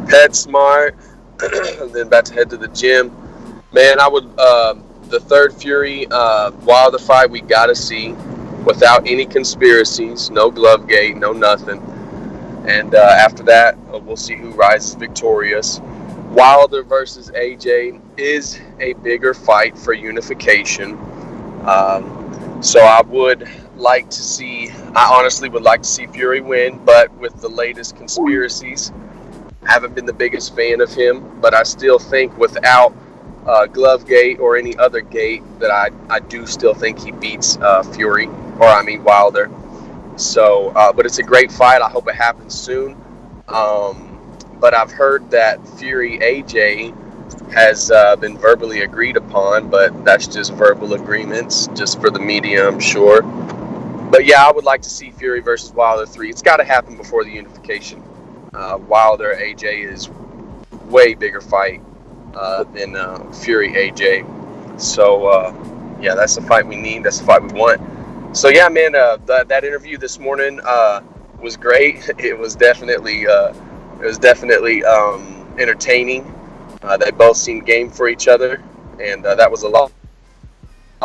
PetSmart, and then about to head to the gym. Man, I would the third Fury Wilder fight we gotta see without any conspiracies, no glove gate, no nothing. And after that, we'll see who rises victorious. Wilder versus AJ is a bigger fight for unification. So I would like to see, I honestly would like to see Fury win, but with the latest conspiracies, I haven't been the biggest fan of him, but I still think without glove gate or any other gate that I do still think he beats Wilder. So, but it's a great fight. I hope it happens soon. But I've heard that Fury AJ has been verbally agreed upon, but that's just verbal agreements, just for the media, I'm sure. But yeah, I would like to see Fury versus Wilder 3. It's got to happen before the unification. Wilder AJ is way bigger fight than Fury AJ. So yeah, that's the fight we need. That's the fight we want. So yeah, man, that interview this morning was great. It was definitely entertaining. They both seemed game for each other, and that was a lot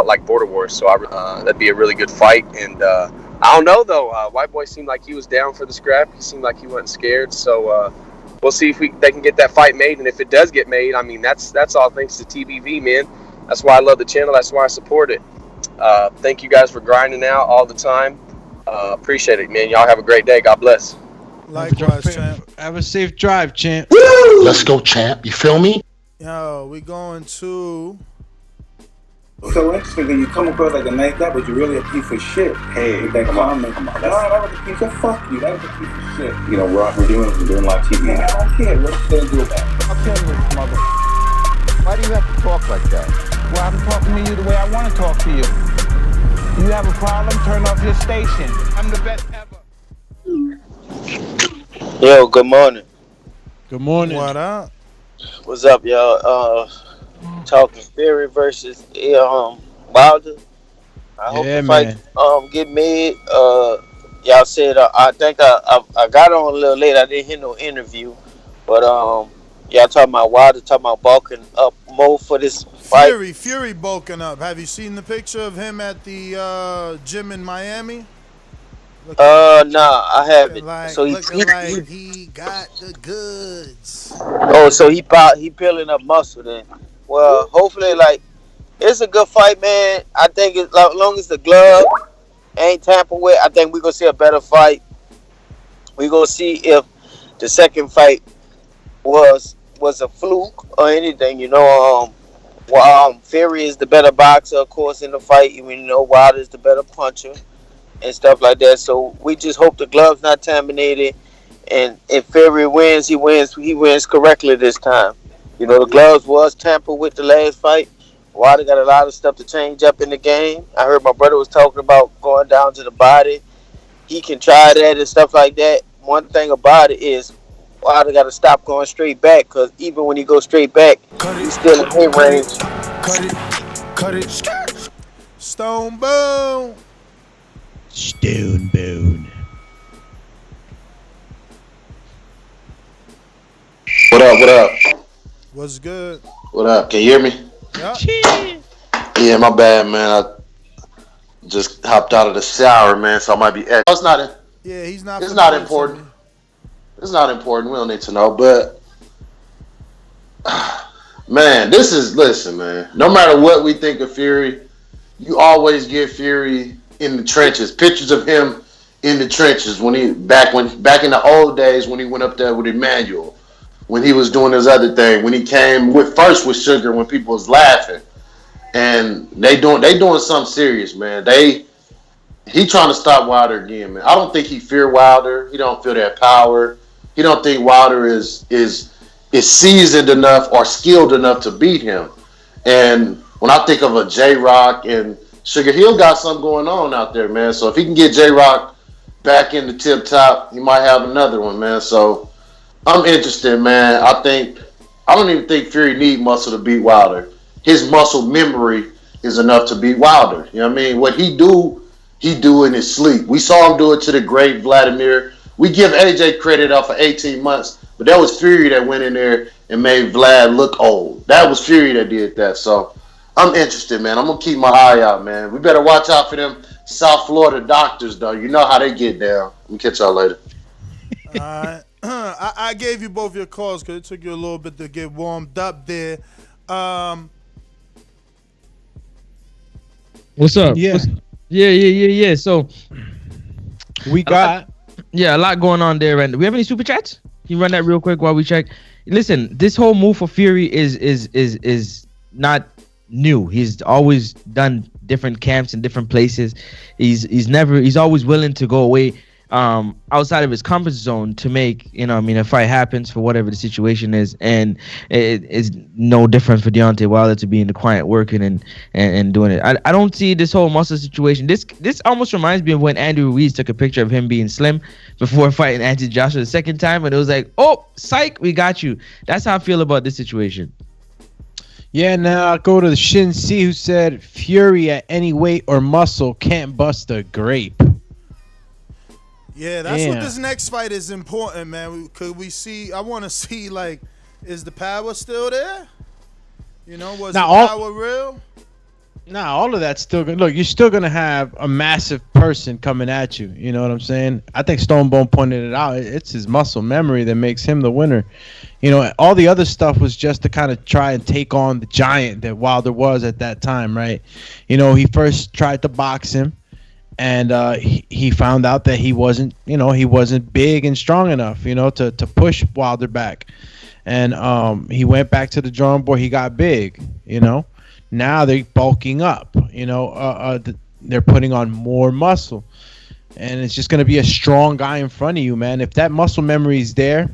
like Border Wars. So that'd be a really good fight. And I don't know though. White Boy seemed like he was down for the scrap. He seemed like he wasn't scared. So we'll see if they can get that fight made. And if it does get made, I mean that's all thanks to TBV, man. That's why I love the channel. That's why I support it. Thank you guys for grinding out all the time. Appreciate it, man. Y'all have a great day. God bless. Likewise, champ. Have a safe drive, champ. Woo! Let's go, champ. You feel me? Yo, we going to So interesting that you come across like a nice guy, but you're really a piece of shit. Hey, with that comment. Come on. No, that was a piece of fuck you. That was a piece of shit. You know, we're doing live TV. Man, I don't care. What you gonna do about it? I'll tell you this, mother. Why do you have to talk like that? Well, I'm talking to you the way I want to talk to you. You have a problem? Turn off your station. I'm the best ever. Yo, good morning. Good morning. What up? What's up, y'all? Talking Fury versus Wilder. I hope the fight get made. Y'all said I think I got on a little late. I didn't hear no interview, but y'all talking about Wilder, talking about bulking up more for this fight. Fury bulking up. Have you seen the picture of him at the gym in Miami? Nah, I haven't. So he got the goods. Oh, so he peeling up muscle then. Well, hopefully, like, it's a good fight, man. I think as long as the glove ain't tampered with, I think we're gonna see a better fight. We're gonna see if the second fight was a fluke or anything. You know, Fury is the better boxer, of course, in the fight. You know, Wilder is the better puncher and stuff like that. So we just hope the glove's not contaminated, and if Fury wins, he wins correctly this time. You know, the gloves was tampered with the last fight. Wilder got a lot of stuff to change up in the game. I heard my brother was talking about going down to the body. He can try that and stuff like that. One thing about it is Wilder got to stop going straight back, because even when he goes straight back, he's still in hit range. Cut it. Stone boom. Stone bone. What up? What's good? What up? Can you hear me? Yeah. Yeah, my bad, man. I just hopped out of the shower, man, so I might be. It's not. Yeah, he's not. It's not important. It's not important. We don't need to know, but man, listen, man. No matter what we think of Fury, you always get Fury in the trenches. Pictures of him in the trenches when he back in the old days when he went up there with Emmanuel, when he was doing his other thing, when he came with Sugar, when people was laughing, and they doing something serious, man. He trying to stop Wilder again, man. I don't think he fear Wilder. He don't feel that power. He don't think Wilder is seasoned enough or skilled enough to beat him. And when I think of a J-Rock and Sugar Hill got something going on out there, man. So if he can get J-Rock back in the tip top, he might have another one, man. So I'm interested, man. I don't even think Fury need muscle to beat Wilder. His muscle memory is enough to beat Wilder. You know what I mean? What he do in his sleep. We saw him do it to the great Vladimir. We give AJ credit off for 18 months, but that was Fury that went in there and made Vlad look old. That was Fury that did that. So I'm interested, man. I'm going to keep my eye out, man. We better watch out for them South Florida doctors, though. You know how they get down. Let me catch y'all later. All right. I gave you both your calls because it took you a little bit to get warmed up there. What's up? Yeah. Yeah. So we got a lot going on there. And do we have any super chats? Can you run that real quick while we check? Listen, this whole move for Fury is not new. He's always done different camps in different places. He's always willing to go away outside of his comfort zone to make, a fight happens for whatever the situation is. And it is no different for Deontay Wilder to be in the quiet working and doing it. I don't see this whole muscle situation. This almost reminds me of when Andy Ruiz took a picture of him being slim before fighting Anthony Joshua the second time, and it was like, oh, psych, we got you. That's how I feel about this situation. Yeah, now I'll go to the Shin C, who said Fury at any weight or muscle can't bust a grape. Yeah, that's what this next fight is important, man. I want to see, like, is the power still there? Was the power real? Nah, all of that's still good. Look, you're still going to have a massive person coming at you. You know what I'm saying? I think Stonebone pointed it out. It's his muscle memory that makes him the winner. All the other stuff was just to kind of try and take on the giant that Wilder was at that time, right? He first tried to box him. And he found out that he wasn't big and strong enough, to push Wilder back. And he went back to the drawing board. He got big, Now they're bulking up. They're putting on more muscle, and it's just going to be a strong guy in front of you, man. If that muscle memory is there,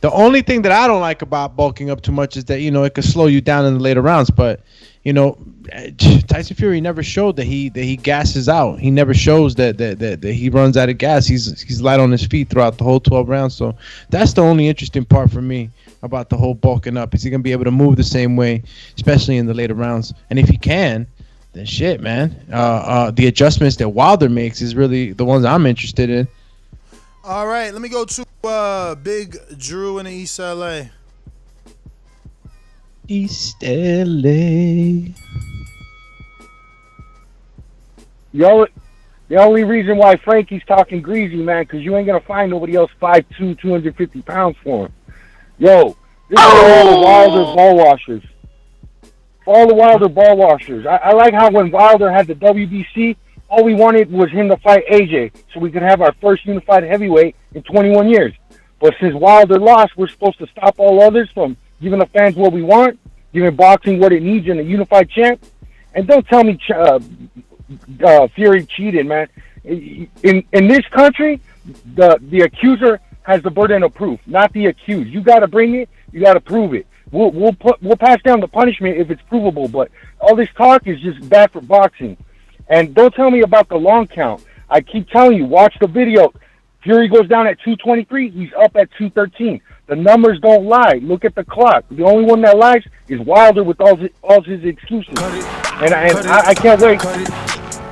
the only thing that I don't like about bulking up too much is that it could slow you down in the later rounds. But Tyson Fury never showed that he gasses out. He never shows that he runs out of gas. He's light on his feet throughout the whole 12 rounds. So that's the only interesting part for me about the whole bulking up. Is he gonna be able to move the same way, especially in the later rounds? And if he can, then shit, man. The adjustments that Wilder makes is really the ones I'm interested in. All right, let me go to Big Drew in the East LA. East LA. Yo, the only reason why Frankie's talking greasy, man, because you ain't gonna find nobody else 5'2", 250 pounds for him. Yo, this is all the Wilder ball washers. All the Wilder ball washers. I like how when Wilder had the WBC, all we wanted was him to fight AJ, so we could have our first unified heavyweight in 21 years. But since Wilder lost, we're supposed to stop all others from giving the fans what we want, giving boxing what it needs in a unified champ. And don't tell me Fury cheated, man. In this country, the accuser has the burden of proof, not the accused. You got to bring it. You got to prove it. We'll pass down the punishment if it's provable. But all this talk is just bad for boxing. And don't tell me about the long count. I keep telling you, watch the video. Fury goes down at 223. He's up at 213. The numbers don't lie. Look at the clock. The only one that lies is Wilder with all his excuses. I can't wait.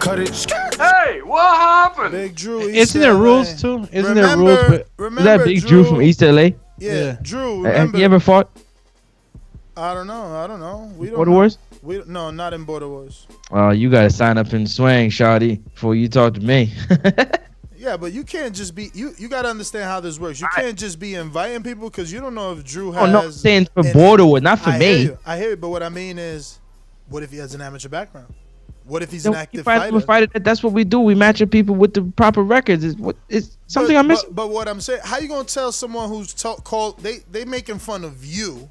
Cut it. Hey, what happened? Big Drew. Isn't there rules too? Isn't there rules? Is that Big Drew from East LA? Yeah, Drew. Have you ever fought? I don't know. We don't. Border Wars? No, not in Border Wars. You gotta sign up and swing, shawty, before you talk to me. Yeah, but you can't just be you got to understand how this works. You can't just be inviting people because you don't know if Drew has. Oh, no, I'm saying for Border Wars, not for me. I hear you, but what I mean is, what if he has an amateur background? What if he's an active fighter? That's what we do. We match up people with the proper records. It's something I'm missing. But what I'm saying, how you gonna tell someone who's called they making fun of you?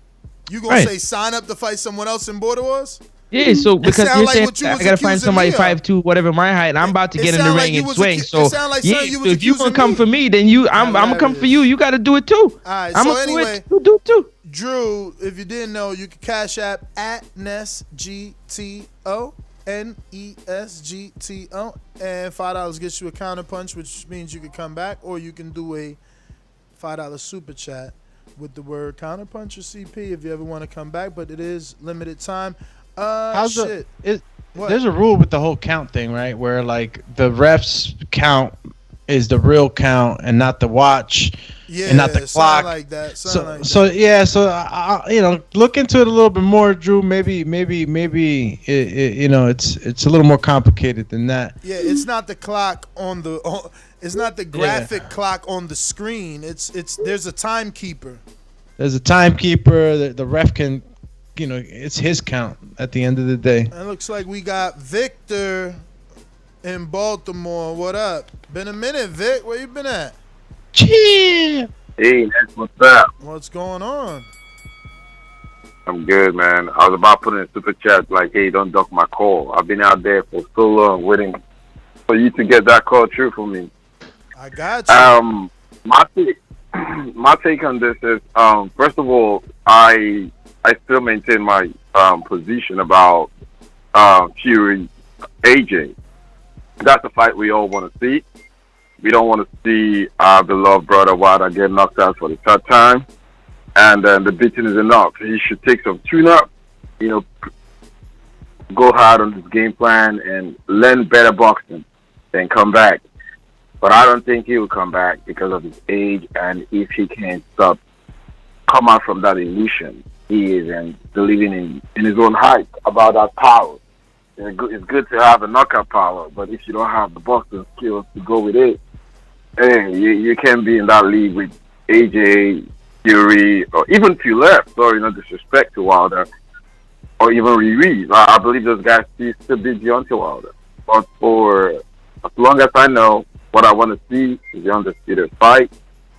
You gonna say sign up to fight someone else in Border Wars? Yeah, so because you're like saying I gotta find somebody 5'2", whatever my height, and I'm about to get in the ring and swing. So yeah, so if you gonna come for me, then I'm gonna come for you. You gotta do it too. All right. I'm So gonna anyway, do it too. Drew, if you didn't know, you can cash app at NESGTO. NESGTO, and $5 gets you a counter punch, which means you can come back, or you can do a $5 super chat with the word counter punch or CP if you ever want to come back. But it is limited time. There's a rule with the whole count thing, right? Where like the refs count is the real count and not the watch. Yeah, and not the clock. Like that. So look into it a little bit more, Drew. Maybe it's a little more complicated than that. Yeah, it's not the clock on the. It's not the graphic clock on the screen. It's there's a timekeeper. There's a timekeeper. The ref can, it's his count at the end of the day. It looks like we got Victor in Baltimore. What up? Been a minute, Vic. Where you been at? Chill. Hey, that's what's up. What's going on? I'm good, man. I was about to put in a super chat like, hey, don't duck my call. I've been out there for so long waiting for you to get that call through for me. I got you. My take on this is, first of all, I still maintain my position about Fury AJ. That's a fight we all want to see. We don't want to see our beloved brother Wilder get knocked out for the third time. And the beating is enough. He should take some tune-up, go hard on his game plan and learn better boxing, then come back. But I don't think he will come back because of his age, and if he can't come out from that illusion he is and believing in his own hype about that power. It's good to have a knockout power, but if you don't have the boxing skills to go with it, hey, you can't be in that league with AJ, Fury, or even if you left. Sorry, no disrespect to Wilder, or even Riri. I believe those guys still beat Deontay Wilder. But for as long as I know, what I want to see is the undisputed fight.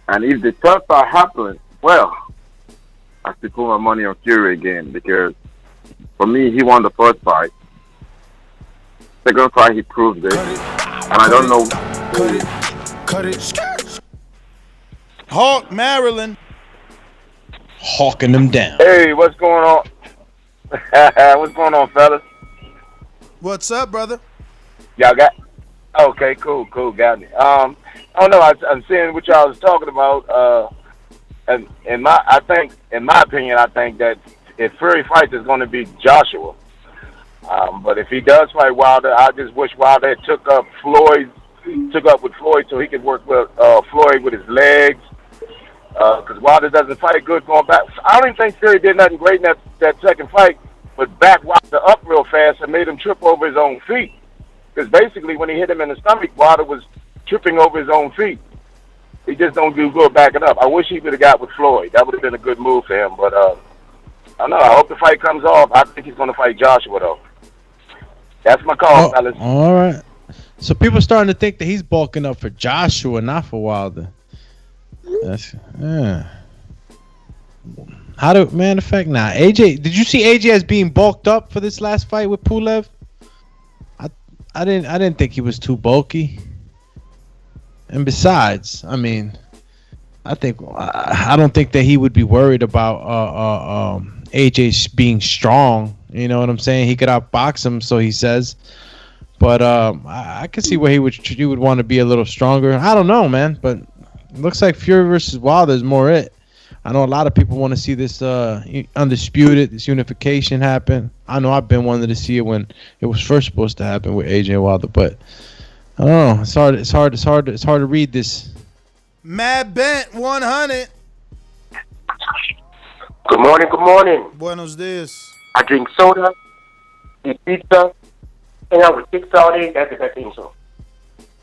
And if the third fight happens, well, I still put my money on Fury again because For me, he won the first fight. Second fight, he proved it. And I don't know. Cut it. Hawk, Maryland. Hawking them down. Hey, what's going on? What's going on, fellas? What's up, brother? Y'all got? Okay, cool, got me. I don't know. I'm seeing what y'all was talking about. And in my opinion, I think that if Fury fights, it's going to be Joshua. But if he does fight Wilder, I just wish Wilder took up with Floyd so he could work with Floyd with his legs. Because Wilder doesn't fight good going back. I don't even think Fury did nothing great in that second fight, but backed Wilder up real fast and made him trip over his own feet. Because basically when he hit him in the stomach, Wilder was tripping over his own feet. He just don't do good backing up. I wish he would have got with Floyd. That would have been a good move for him. But I don't know. I hope the fight comes off. I think he's going to fight Joshua, though. That's my call, fellas. All right. So people are starting to think that he's bulking up for Joshua, not for Wilder. That's how do matter of fact now? AJ, did you see AJ as being bulked up for this last fight with Pulev? I didn't think he was too bulky. And besides, I mean, I don't think that he would be worried about AJ being strong. You know what I'm saying? He could outbox him, so he says. But I can see where he would want to be a little stronger. I don't know, man, but it looks like Fury versus Wilder is more it. I know a lot of people want to see this undisputed, this unification happen. I know I've been wanting to see it when it was first supposed to happen with AJ and Wilder, but I don't know. It's hard to read this. Mad Bent 100. Good morning. Buenos dias. I drink soda, eat pizza, hang out with chicks all day. That's the best thing, so.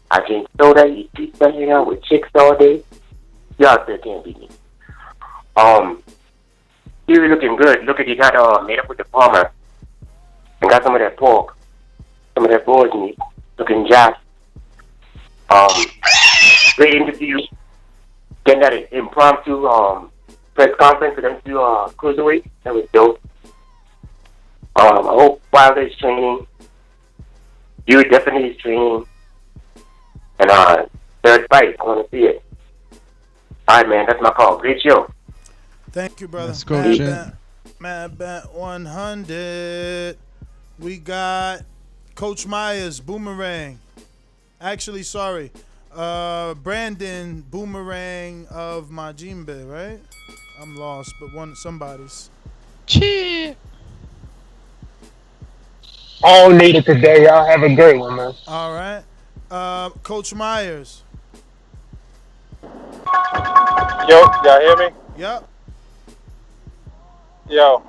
I drink soda, eat pizza, hang out with chicks all day. Y'all still can't beat me. Fury looking good. Look at he got made up with the Palmer and got some of that pork, some of that boar's meat. Looking jacked. Great interview. Then that impromptu press conference for them to cruiserweight. That was dope. I hope Wilder is training. You definitely is training. And third fight, I want to see it. All right, man, that's my call. Great show. Thank you, brother. Let's go, Mad Bat 100. We got Coach Myers, Boomerang. Actually, sorry. Brandon Boomerang of Majimbe, right? I'm lost, but somebody's. Cheer. All needed today. Y'all have a great one, man. All right. Coach Myers. Yo, y'all hear me? Yep. Yo,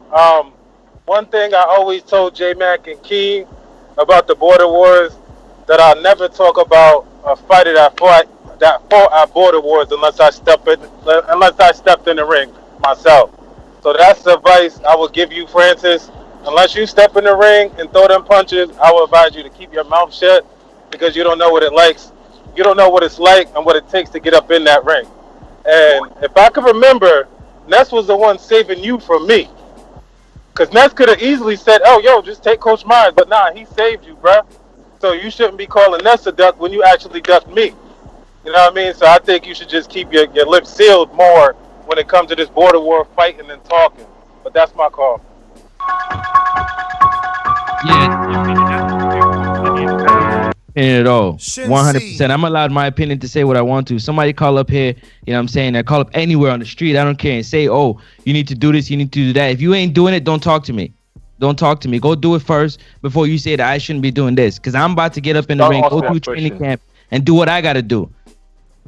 one thing I always told J-Mac and Keen about the Border Wars, that I'll never talk about a fighter that fought at Border Wars unless I stepped in the ring myself. So that's the advice I would give you, Francis. Unless you step in the ring and throw them punches, I would advise you to keep your mouth shut because you don't know what it likes. You don't know what it's like and what it takes to get up in that ring. And if I could remember, Ness was the one saving you from me. Because Ness could have easily said, oh, yo, just take Coach Myers. But nah, he saved you, bruh. So you shouldn't be calling Ness a duck when you actually ducked me. You know what I mean? So I think you should just keep your lips sealed more when it comes to this border war fighting and talking. But that's my call. At all. 100%. I'm allowed my opinion to say what I want to. Somebody call up here, you know what I'm saying? I call up anywhere on the street. I don't care and say, oh, you need to do this, you need to do that. If you ain't doing it, don't talk to me. Don't talk to me. Go do it first before you say that I shouldn't be doing this. Because I'm about to get up in the ring, go through training camp, and do what I got to do.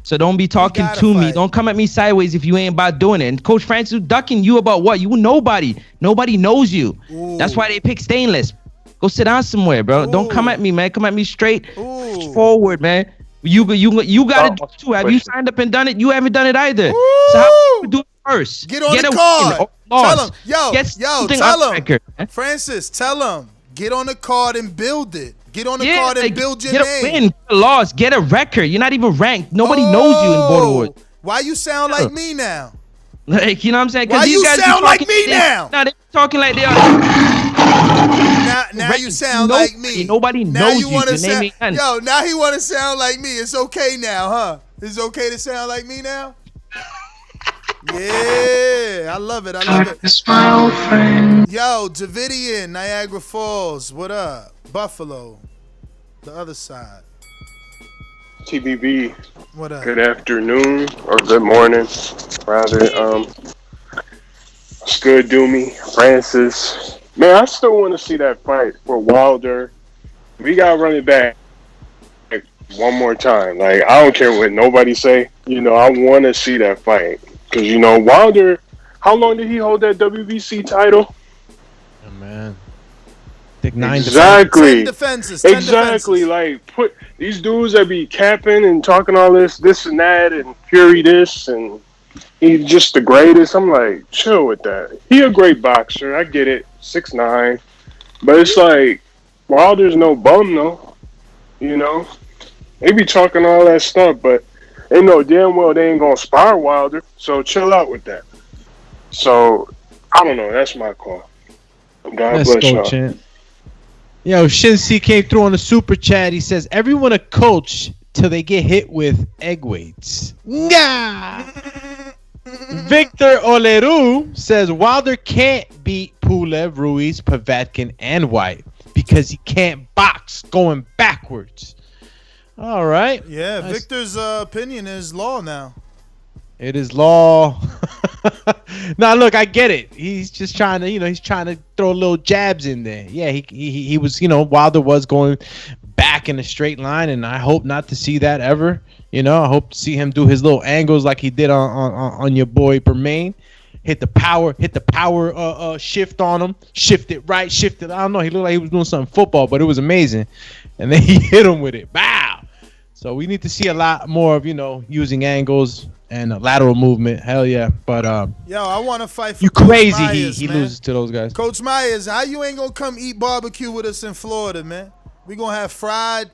So don't be talking to me. Don't come at me sideways if you ain't about doing it. And Coach Francis ducking you about what? You nobody. Nobody knows you. Ooh. That's why they pick Stainless. Go sit down somewhere, bro. Ooh. Don't come at me, man. Come at me straight forward, man. You got to do it too. Have you signed up and done it? You haven't done it either. Ooh. So how do you do it first? Get on the card. Tell him. Tell him. Record, Francis, tell him. Get on the card and build it. Get on the card and build your name. Get a win, get a loss, get a record. You're not even ranked. Nobody knows you in Border Wars. Why you sound like me now? Like, you know what I'm saying? Why you sound like me now? No, they talking like they are. Now you sound like me. Nobody Now knows you you. want to Your name sound, ain't none. yo. Now he want to sound like me. It's okay now, huh? It's okay to sound like me now. Yeah, I love it. I love it. It's my old friend. Yo, Davidian, Niagara Falls. What up? Buffalo, the other side. TBB. What up? Good afternoon or good morning, rather. It's good, Doomy, Francis. Man, I still want to see that fight for Wilder. We gotta run it back one more time. Like, I don't care what nobody say. You know, I want to see that fight because Wilder. How long did he hold that WBC title? Oh, man. I think 9 exactly. 10 defenses. 10 exactly. Defenses. Like, put these dudes that be capping and talking all this and that, and Fury this, and he's just the greatest. I'm like, chill with that. He a great boxer. I get it. 6'9", but it's like Wilder's no bum though. You know, they be talking all that stuff, but they know damn well they ain't gonna spar Wilder. So chill out with that. So I don't know. That's my call. God Let's bless go, y'all. champ. Yo, Shinsi came through on the super chat. He says, everyone a coach till they get hit with egg weights. Nah. Victor Oleru says Wilder can't beat Pulev, Ruiz, Povetkin, and White because he can't box going backwards. All right. Yeah, Nice. Victor's opinion is law now. It is law. Now, look, I get it. He's just trying to, he's trying to throw little jabs in there. Yeah, he was, Wilder was going back in a straight line, and I hope not to see that ever. I hope to see him do his little angles like he did on your boy Bermain. Hit the power shift on him. Shift it right, shift it. I don't know. He looked like he was doing something football, but it was amazing. And then he hit him with it. Bow. So we need to see a lot more of, using angles and lateral movement. Hell yeah. But yo, I want to fight for you Coach crazy. Myers, He man. loses to those guys. Coach Myers, how you ain't gonna come eat barbecue with us in Florida, man? We gonna have fried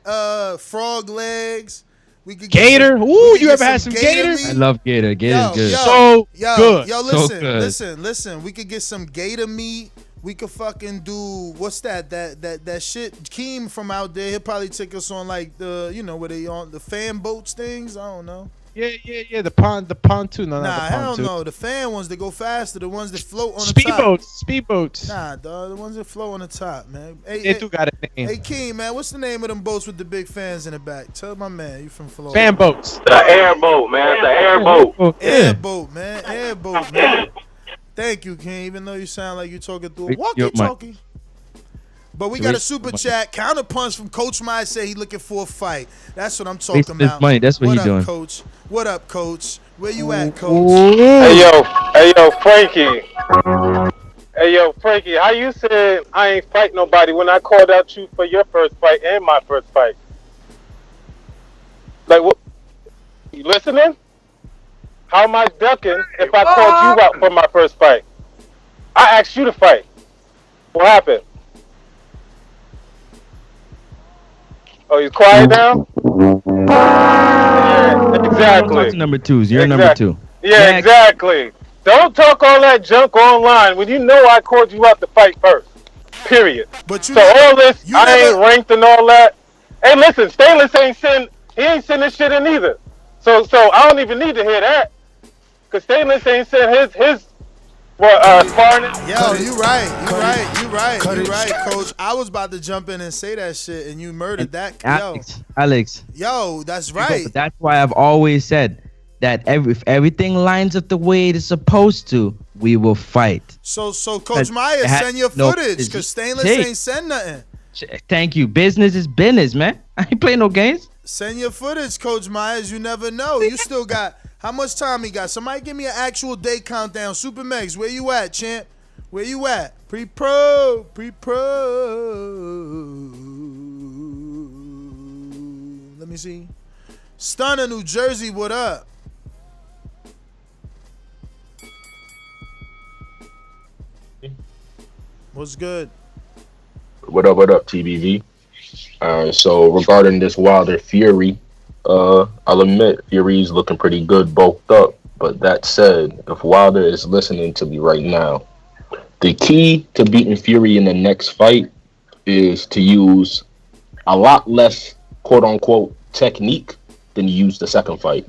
frog legs. We could get Gator. some, Ooh, we could you get ever had some gator? meat. I love Gator. Gator's good. So good. Yo, So listen, good. listen. We could get some gator meat. We could fucking do what's that shit? Keem from out there, he'll probably take us on like the where they on the fan boats things. I don't know. Yeah. The pontoon. No, Nah, not the hell pontoon. no. The fan ones that go faster, the ones that float on the top. Speedboats. Nah, dog, the ones that float on the top, man. Hey, They do got a name. Hey, Keem, man, what's the name of them boats with the big fans in the back? Tell my man, you from Florida. Fan boats. The airboat, man. The airboat. Airboat, man. Airboat, man. Thank you, King. Even though you sound like you're talking through a walkie-talkie. But we got a super chat. Counterpunch from Coach Myers say he looking for a fight. That's what I'm talking Wasting his about. money. That's what he doing. Coach? What up, Coach? Where you at, Coach? Hey yo, Frankie. Hey yo, Frankie, how you said I ain't fight nobody when I called out you for your first fight and my first fight? Like what? You listening? How am I ducking if I called you out for my first fight? I asked you to fight. What happened? Oh, you quiet now? Yeah, exactly. Talk to number twos. You're number two. Yeah, Next. exactly. Don't talk all that junk online when you know I called you out to fight first. Period. But you so never, all this, you I never, ain't ranked and all that. Hey, listen, Stainless ain't send. He ain't sending shit in either. So I don't even need to hear that. Cause Stainless ain't sent his sparring. Yo, you right, Coach. I was about to jump in and say that shit, and you murdered that. Alex. Yo, that's right. That's why I've always said that if everything lines up the way it is supposed to, we will fight. So Coach Myers, send your footage, cause Stainless ain't send nothing. Thank you. Business is business, man. I ain't playing no games. Send your footage, Coach Myers. You never know. You still got how much time he got? Somebody give me an actual day countdown. Super Megs, where you at, champ? Where you at? Pre-pro. Let me see. Stunner, New Jersey, what up? What's good? What up, TBV? So regarding this Wilder Fury, I'll admit Fury's looking pretty good bulked up. But that said, if Wilder is listening to me right now, The key to beating Fury in the next fight is to use a lot less quote unquote technique than you used the second fight.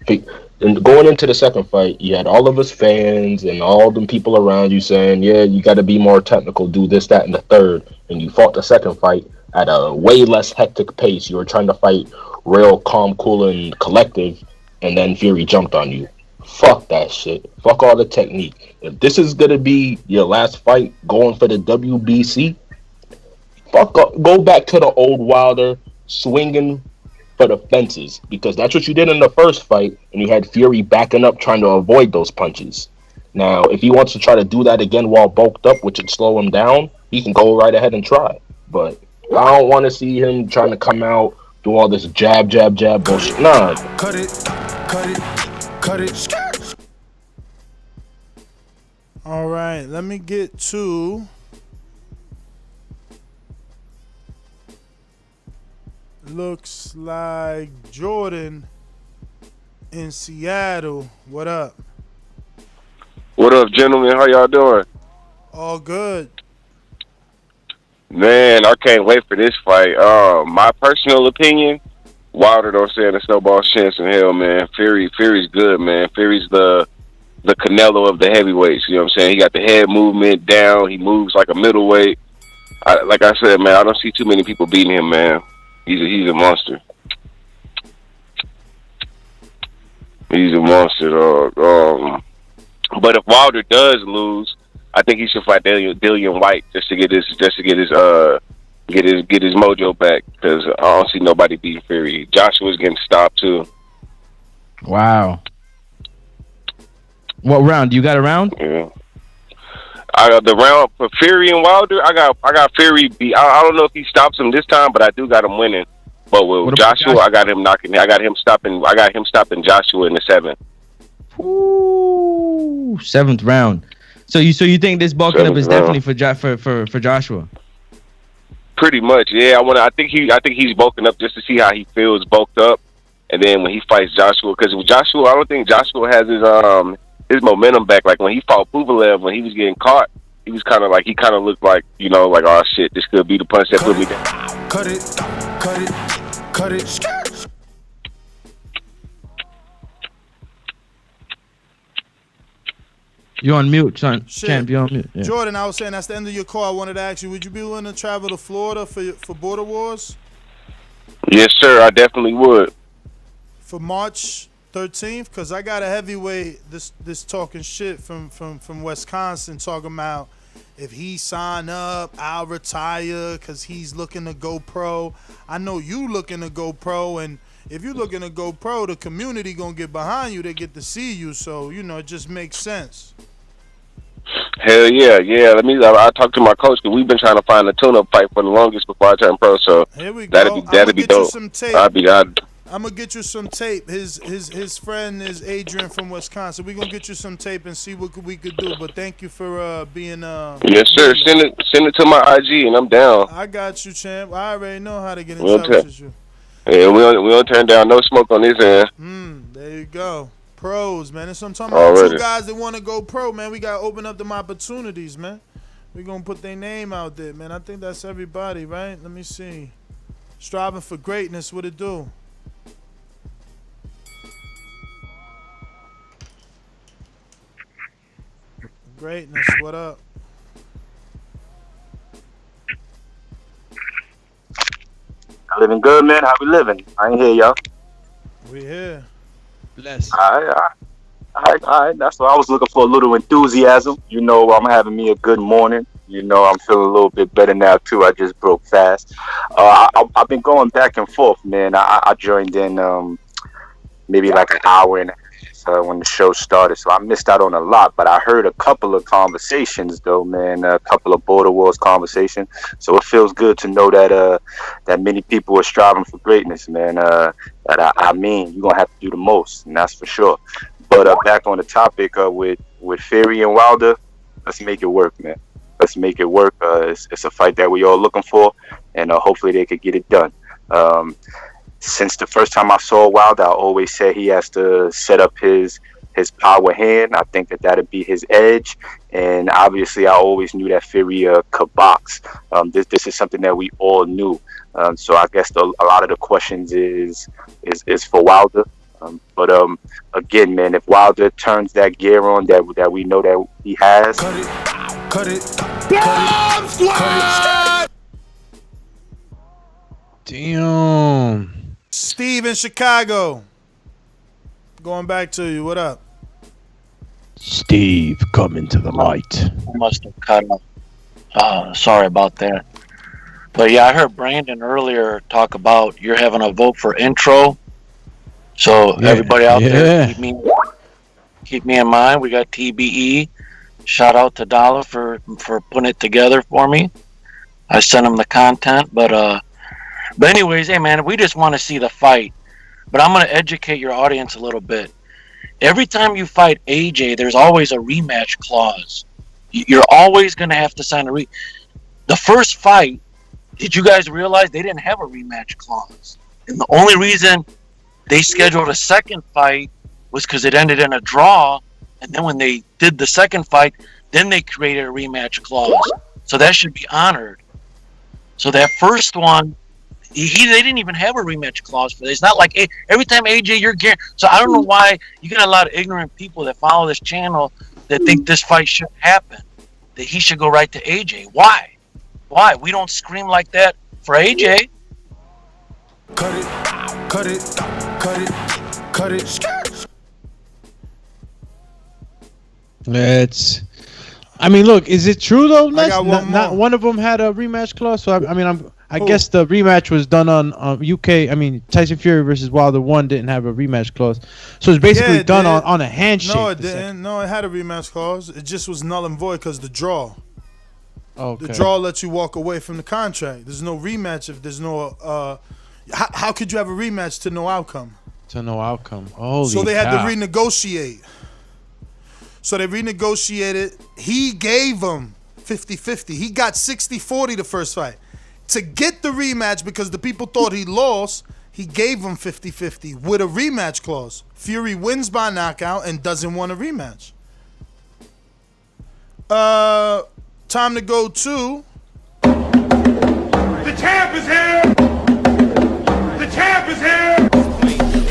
And going into the second fight, you had all of us fans and all them people around you saying, yeah, you got to be more technical, do this, that, and the third. And you fought the second fight at a way less hectic pace. You were trying to fight real calm, cool, and collective, and then Fury jumped on you. Fuck that shit. Fuck all the technique. If this is going to be your last fight going for the WBC, go back to the old Wilder swinging for the fences, because that's what you did in the first fight, and you had Fury backing up trying to avoid those punches. Now, if he wants to try to do that again while bulked up, which would slow him down, he can go right ahead and try. But I don't want to see him trying to come out, do all this jab bullshit. Nah. Cut it. All right, let me get to looks like Jordan in Seattle. What up? What up, gentlemen? How y'all doing? All good. Man, I can't wait for this fight. My personal opinion, Wilder don't stand a snowball chance in hell, man. Fury's good, man. Fury's the Canelo of the heavyweights. You know what I'm saying? He got the head movement down. He moves like a middleweight. Like I said, man, I don't see too many people beating him, man. He's a monster. He's a monster, dog. But if Wilder does lose, I think he should fight Dillian White just to get his mojo back, because I don't see nobody beating Fury. Joshua's getting stopped too. Wow. What round? You got a round? Yeah. I got the round for Fury and Wilder. I got Fury beat. I don't know if he stops him this time, but I do got him winning. But with Joshua, I got him knocking. I got him stopping Joshua in the 7th. Ooh, 7th round. So you think this bulking up is definitely for Joshua? Pretty much, yeah. I think he's bulking up just to see how he feels bulked up, and then when he fights Joshua, because with Joshua, I don't think Joshua has his momentum back. Like when he fought Puvalev, when he was getting caught, he was kind of looked like, you know, like, oh shit, this could be the punch that put me down. Cut it. You on mute, son. Champ, you on mute. Yeah. Jordan, I was saying that's the end of your call. I wanted to ask you, would you be willing to travel to Florida for Border Wars? Yes, sir. I definitely would. For March 13th, because I got a heavyweight this talking shit from Wisconsin talking about if he sign up, I'll retire because he's looking to go pro. I know you looking to go pro, and if you're looking to go pro, the community gonna get behind you. They get to see you, so you know it just makes sense. Hell yeah. I talked to my coach because we've been trying to find a tune-up fight for the longest before I turn pro. So here we go. That'd be dope. I'm gonna get you some tape. His friend is Adrian from Wisconsin. We're gonna get you some tape and see what we could do. But thank you for being yes, sir. Send it to my IG and I'm down. I got you, champ. I already know how to get in touch with you. Yeah, we don't turn down no smoke on this end. There you go. Pros, man. That's what I'm talking about. Two guys that want to go pro, man. We gotta open up them opportunities, man. We gonna put their name out there, man. I think that's everybody, right? Let me see. Striving for greatness. What it do? Greatness, what up? Living good, man. How we living? I ain't hear y'all. We here. Bless. All right. That's what I was looking for, a little enthusiasm. You know, I'm having me a good morning. You know, I'm feeling a little bit better now, too. I just broke fast. I've been going back and forth, man. I joined in maybe like an hour and a half when the show started, so I missed out on a lot, but I heard a couple of conversations though, man, a couple of Border Wars conversations, so it feels good to know that many people are striving for greatness, man. I mean, you're gonna have to do the most, and that's for sure. But back on the topic with Fury and Wilder, let's make it work, man. Let's make it work. It's a fight that we all looking for, and hopefully they could get it done. Since the first time I saw Wilder, I always said he has to set up his his power hand. I think that that'd be his edge. And obviously, I always knew that Fury could box. This is something that we all knew. So I guess a lot of the questions is for Wilder. But again, man, if Wilder turns that gear on that we know that he has. Cut it. Bomb Squad! Damn. Steve in Chicago. Going back to you. What up? Steve, come into the light. Must have cut off. Sorry about that. But yeah, I heard Brandon earlier talk about you're having a vote for intro. So everybody out there, keep me in mind. We got TBE. Shout out to Dollar for putting it together for me. I sent him the content, but anyways, hey man, we just want to see the fight. But I'm gonna educate your audience a little bit. Every time you fight AJ, there's always a rematch clause. You're always gonna have to sign the first fight. Did you guys realize they didn't have a rematch clause? And the only reason they scheduled a second fight was because it ended in a draw. And then when they did the second fight, then they created a rematch clause. So that should be honored. So that first one, they didn't even have a rematch clause for this. It's not like every time AJ, you're guaranteed. So I don't know why you got a lot of ignorant people that follow this channel that think this fight should happen, that he should go right to AJ. Why? Why? We don't scream like that for AJ. Cut it. I mean, look, is it true though? Not one of them had a rematch clause. So I guess the rematch was done on UK. I mean, Tyson Fury versus Wilder 1 didn't have a rematch clause, so it's basically done on a handshake. No, it didn't. No, it had a rematch clause. It just was null and void because the draw. Okay. The draw lets you walk away from the contract. There's no rematch if there's no. How could you have a rematch to no outcome? To no outcome. Holy So they had to cow. renegotiate. So they renegotiated. He gave him 50-50. He got 60-40 the first fight. To get the rematch, because the people thought he lost, he gave him 50-50 with a rematch clause. Fury wins by knockout and doesn't want a rematch. Time to go to... The champ is here! The champ is here!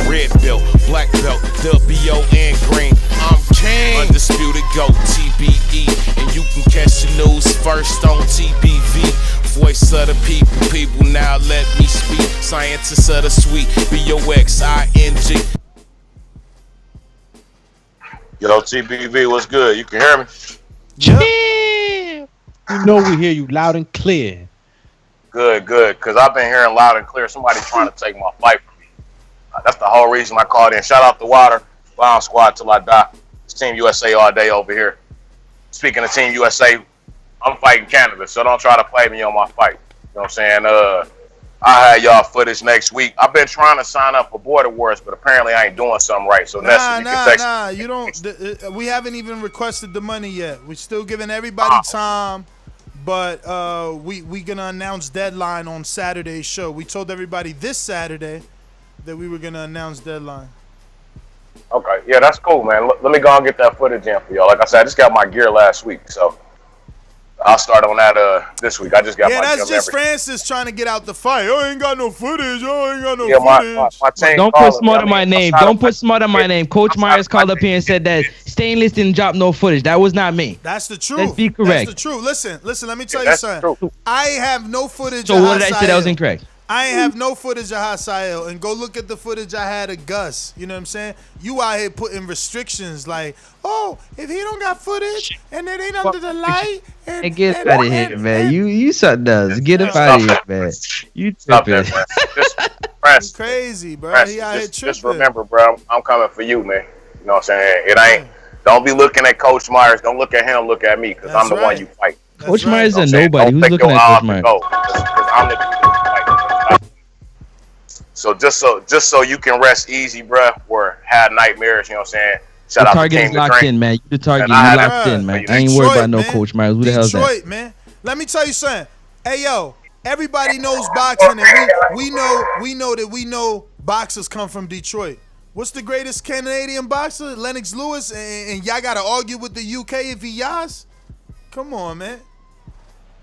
Red belt, black belt, WO and green. I'm king. Undisputed GOAT, TBE. And you can catch the news first on TBV. Voice of the people now let me speak. Scientists of the sweet, BOXING. Yo, TBV, what's good? You can hear me? Yeah. You know we hear you loud and clear. Good, because I've been hearing loud and clear somebody trying to take my fight from me. That's the whole reason I called in. Shout out to Water, Bomb Squad till I die. It's Team USA all day over here. Speaking of Team USA, I'm fighting Canada, so don't try to play me on my fight. You know what I'm saying? I had y'all footage next week. I've been trying to sign up for Border Wars, but apparently I ain't doing something right. So You don't. We haven't even requested the money yet. We're still giving everybody time, but we gonna announce deadline on Saturday's show. We told everybody this Saturday that we were gonna announce deadline. Okay, yeah, that's cool, man. Let me go and get that footage in for y'all. Like I said, I just got my gear last week, so I'll start on that this week. I just got my gear. Yeah, that's just Francis trying to get out the fight. Oh, I ain't got no footage. footage. My team Don't put smart on my name. Don't put smart on my name. Coach Myers called up here and said that Stainless didn't drop no footage. That was not me. That's the truth. Let's be correct. That's the truth. Listen. Let me tell you something. I have no footage. So what did I say that was incorrect? I ain't have no footage of Hasael, and go look at the footage I had of Gus. You know what I'm saying? You out here putting restrictions like, oh, if he don't got footage and it ain't under the light. Hey, get out of here, man. You something else. Get up out of here, man. You tripping. Just crazy, bro. Francis, He out here tripping. just remember, bro, I'm coming for you, man. You know what I'm saying? It ain't. Don't be looking at Coach Myers. Don't look at him. Look at me, because I'm the one you fight. Coach Myers is a nobody. Who's looking at Coach Myers? I'm the dude that you fight. So just so you can rest easy, bro, or have nightmares, you know what I'm saying? Shout out to target King is locked in, man. The target you locked in, man. I ain't worried about no Coach Myers. Who the hell's that? Detroit, man. Let me tell you something. Hey, yo, everybody knows boxing, and we know that boxers come from Detroit. What's the greatest Canadian boxer? Lennox Lewis, and y'all gotta argue with the UK if he Yas? Come on, man.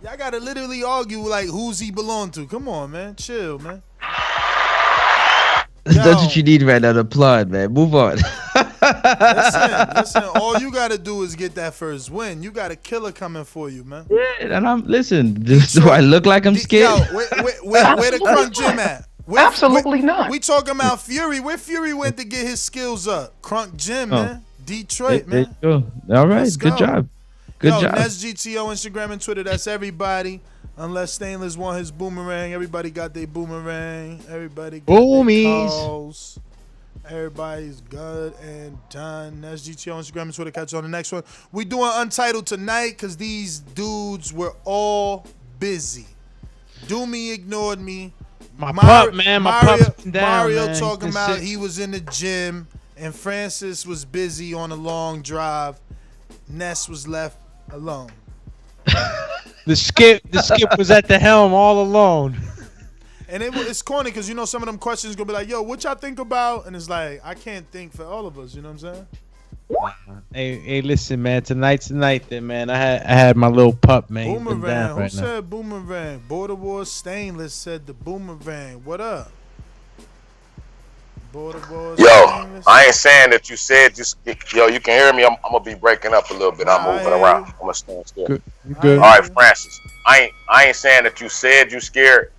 Y'all gotta literally argue like who's he belong to. Come on, man. Chill, man. That's what you need right now. The applaud, man. Move on. Listen. All you gotta do is get that first win. You got a killer coming for you, man. Yeah, and listen. Do I look like I'm scared? Yo, where the Crunk Gym at? Absolutely not. We talking about Fury. Where Fury went to get his skills up? Crunk Gym, man. Detroit, man. There you go. All right. Good job. Good job. Nets GTO, Instagram and Twitter. That's everybody. Unless Stainless want his boomerang. Everybody got their boomerang. Everybody got their calls. Everybody's good and done. That's GTO, Instagram and Twitter. Catch you on the next one. We doing Untitled tonight because these dudes were all busy. Doomy ignored me. My pup's down, Mario man. talking about he was in the gym and Francis was busy on a long drive. Ness was left alone. The skip was at the helm all alone. And it's corny because some of them questions gonna be like, "Yo, what y'all think about?" And it's like, I can't think for all of us. You know what I'm saying? Hey, listen, man. Tonight's the night, then, man. I had my little pup, man. He's been down Boomerang. right Who now. said boomerang? Border Wars Stainless said the boomerang. What up? Border Wars Stainless. I ain't saying that you said you can hear me. I'm gonna be breaking up a little bit. I'm moving around. I'm gonna stand still. Good. You good? All right, Francis. I ain't saying that you said you scared,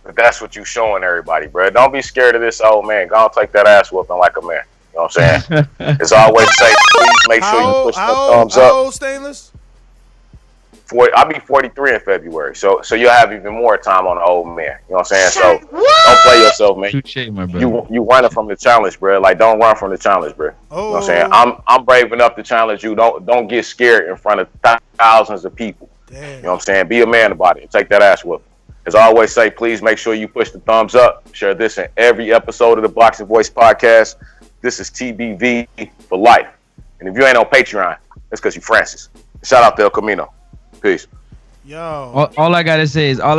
but that's what you showing everybody, bro. Don't be scared of this old man. Go and take that ass whooping like a man. You know what I'm saying? As I always say, please make sure you push the thumbs up. How old, Stainless? I'll be 43 in February, so you'll have even more time on the old man. You know what I'm saying? So don't play yourself, man. My brother. You running from the challenge, bro. Like, don't run from the challenge, bro. You know what I'm saying? I'm brave enough to challenge you. Don't get scared in front of thousands of people. Damn. You know what I'm saying? Be a man about it and take that ass whooping. As I always say, please make sure you push the thumbs up. Share this in every episode of the Boxing Voice podcast. This is TBV for life. And if you ain't on Patreon, that's because you Francis. Shout out to El Camino. Peace. Yo. All I gotta say is I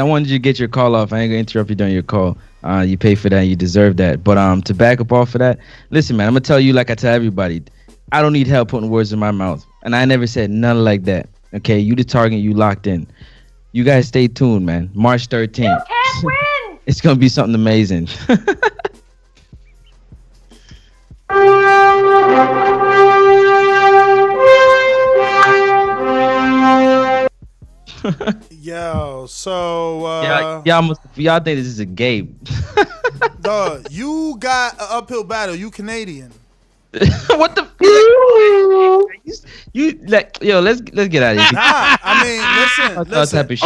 wanted you to get your call off. I ain't gonna interrupt you during your call. You pay for that. You deserve that. But to back up off of that, listen, man. I'm gonna tell you like I tell everybody. I don't need help putting words in my mouth, and I never said nothing like that. Okay, you the target. You locked in. You guys stay tuned, man. March 13th. You can't win. It's gonna be something amazing. Yo, so y'all think this is a game? Dog, you got an uphill battle. You Canadian. What the? You like let's get out of here. Nah, I mean, listen. Type of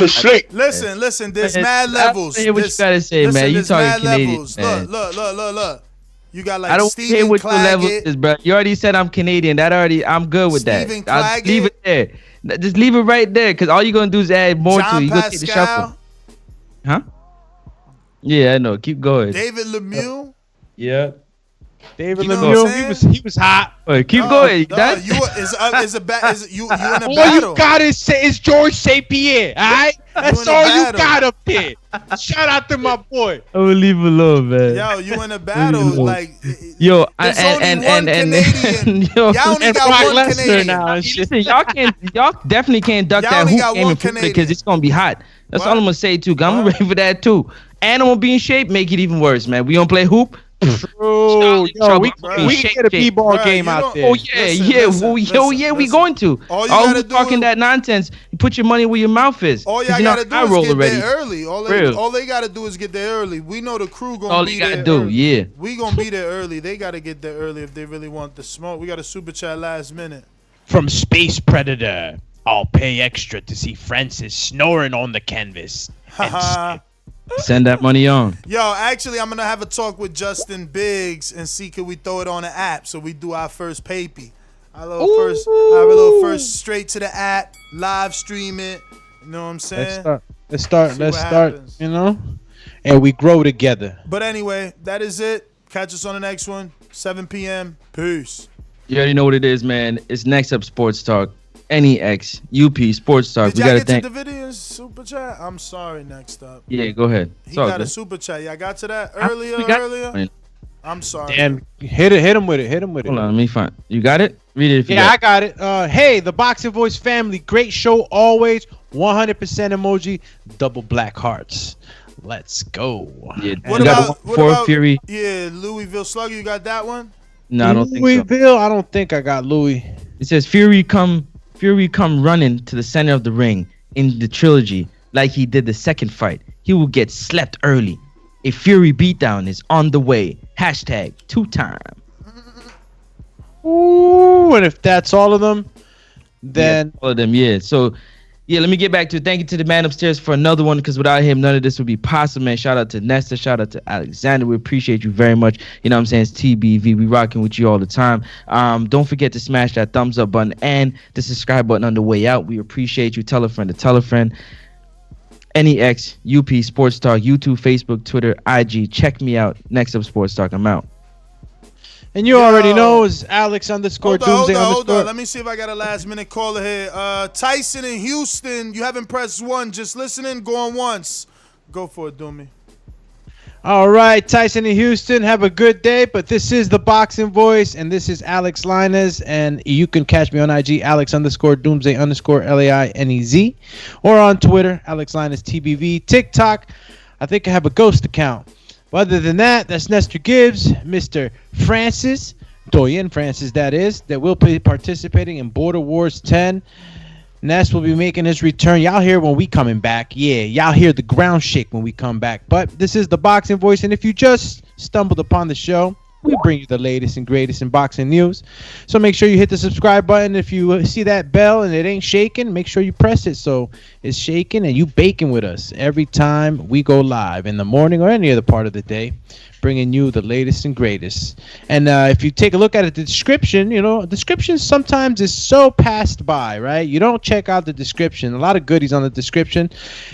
shit. Listen. There's mad levels. I don't hear what you gotta say, man. You talking Canadian, man. Look. You got like I don't Stephen care what your level Claggett. is, bro. You already said I'm Canadian. I'm good with Stephen that. I'll Claggett. leave it there. Just leave it right there, cause all you're gonna do is add more to it. John You gonna take the shuffle. Huh? Yeah, I know. Keep going. David Lemieux. Yeah. David You know what I'm Lemieux, saying? he was hot. Keep going. You in a All battle. you gotta say is George St. Pierre, all right? That's in a all battle. you got up there. Shout out to my boy. I will leave it alone, man. Yo, you in a battle like Yo, there's and only one Canadian. yo, Y'all only and got Brock one Lesnar Canadian. now and shit. Listen, y'all definitely can't duck Y'all that only hoop got game one in Florida Canadian. because it's gonna be hot. That's all I'm gonna say too. 'Cause I'm ready for that too. And I'm gonna be in shape, make it even worse, man. We don't play hoop. Bro, yo, we can get a b-ball game out there. Oh yeah, we going to. All you All gotta who do talking that nonsense, you put your money where your mouth is. All 'Cause y'all you know gotta do I is roll get already. there early. All they gotta do is get there early. We know the crew gonna All be you there. gotta do, early. yeah. We gonna be there early. They gotta get there early if they really want the smoke. We got a super chat last minute. From Space Predator, I'll pay extra to see Francis snoring on the canvas. Send that money on. Yo, actually, I'm gonna have a talk with Justin Biggs and see could we throw it on the app so we do our first papy. Our little first straight to the app, live stream it. You know what I'm saying? Let's start. happens. You know, and we grow together. But anyway, that is it. Catch us on the next one, 7 p.m. Peace. You already know what it is, man. It's Next Up Sports Talk. NEX, UP, Sports Talk. Did We y'all gotta get thank. to Davidian's super chat? I'm sorry, next up. Yeah, go ahead. He It's all got a good. super chat. Y'all got to that We got- earlier? I'm sorry. Damn, hit him with it. Hit him with it. Hold on, let me find. You got it? Read it if you Yeah, got I got it. Hey, the Boxing Voice family, great show always. 100% emoji, double black hearts. Let's go. Yeah, What you got about, one for Fury? Yeah, Louisville Slugger, you got that one? No, I don't think so. Louisville, I don't think I got Louis. It says Fury come running to the center of the ring in the trilogy like he did the second fight. He will get slept early. A Fury beatdown is on the way. Hashtag 2-time. Ooh, and if that's all of them, then all of them, yeah. So, yeah, let me get back to it. Thank you to the man upstairs for another one, because without him, none of this would be possible, man. Shout out to Nesta. Shout out to Alexander. We appreciate you very much. You know what I'm saying? It's TBV. We rocking with you all the time. Don't forget to smash that thumbs up button and the subscribe button on the way out. We appreciate you. Tell a friend to tell a friend. NEX, UP, Sports Talk, YouTube, Facebook, Twitter, IG. Check me out. Next up, Sports Talk. I'm out. And you already know is Alex _Doomsday Hold on. Let me see if I got a last minute caller here. Tyson in Houston, you haven't pressed 1. Just listening, going once. Go for it, Doomy. All right, Tyson in Houston, have a good day. But this is the Boxing Voice, and this is Alex Linez, and you can catch me on IG, Alex _Doomsday _LAINEZ, or on Twitter, Alex Linez TBV, TikTok. I think I have a ghost account. But other than that, that's Nestor Gibbs, Mr. Francis, Doyen Francis, that is, that will be participating in Border Wars 10. Ness will be making his return. Y'all hear when we coming back. Yeah, y'all hear the ground shake when we come back. But this is the Boxing Voice, and if you just stumbled upon the show, we bring you the latest and greatest in boxing news. So make sure you hit the subscribe button. If you see that bell and it ain't shaking, make sure you press it so it's shaking and you baking with us every time we go live in the morning or any other part of the day, bringing you the latest and greatest. And if you take a look at it, the description, description sometimes is so passed by, right? You don't check out the description. A lot of goodies on the description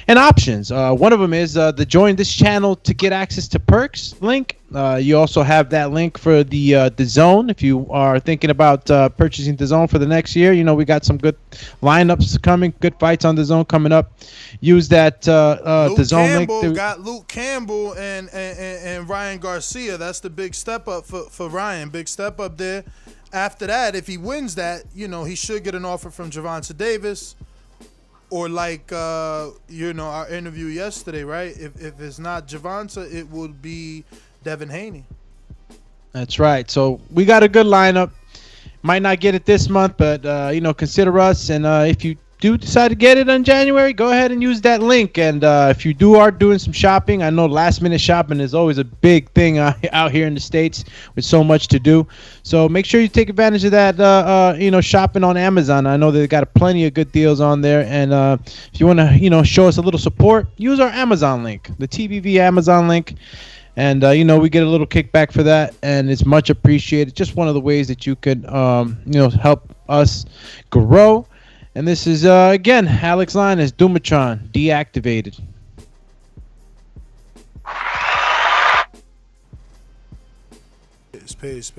and options. One of them is the join this channel to get access to perks link. You also have that link for the Dazn. If you are thinking about purchasing Dazn for the next year, we got some good lineups coming, good fights on Dazn coming up. Use that Dazn link. Got Luke Campbell and Ryan Garcia. That's the big step up for Ryan. Big step up there. After that, if he wins that, he should get an offer from Gervonta Davis. Or like, our interview yesterday, right? If it's not Gervonta, it would be Devin Haney. That's right. So we got a good lineup. Might not get it this month, but consider us. And if you do decide to get it in January, go ahead and use that link. And if you are doing some shopping, I know last minute shopping is always a big thing out here in the States with so much to do. So make sure you take advantage of that. Shopping on Amazon. I know they've got plenty of good deals on there. And if you want to, show us a little support, use our Amazon link, the TBV Amazon link. And, we get a little kickback for that, and it's much appreciated. Just one of the ways that you could, help us grow. And this is, again, Alex Linez, Dumatron, deactivated. Space.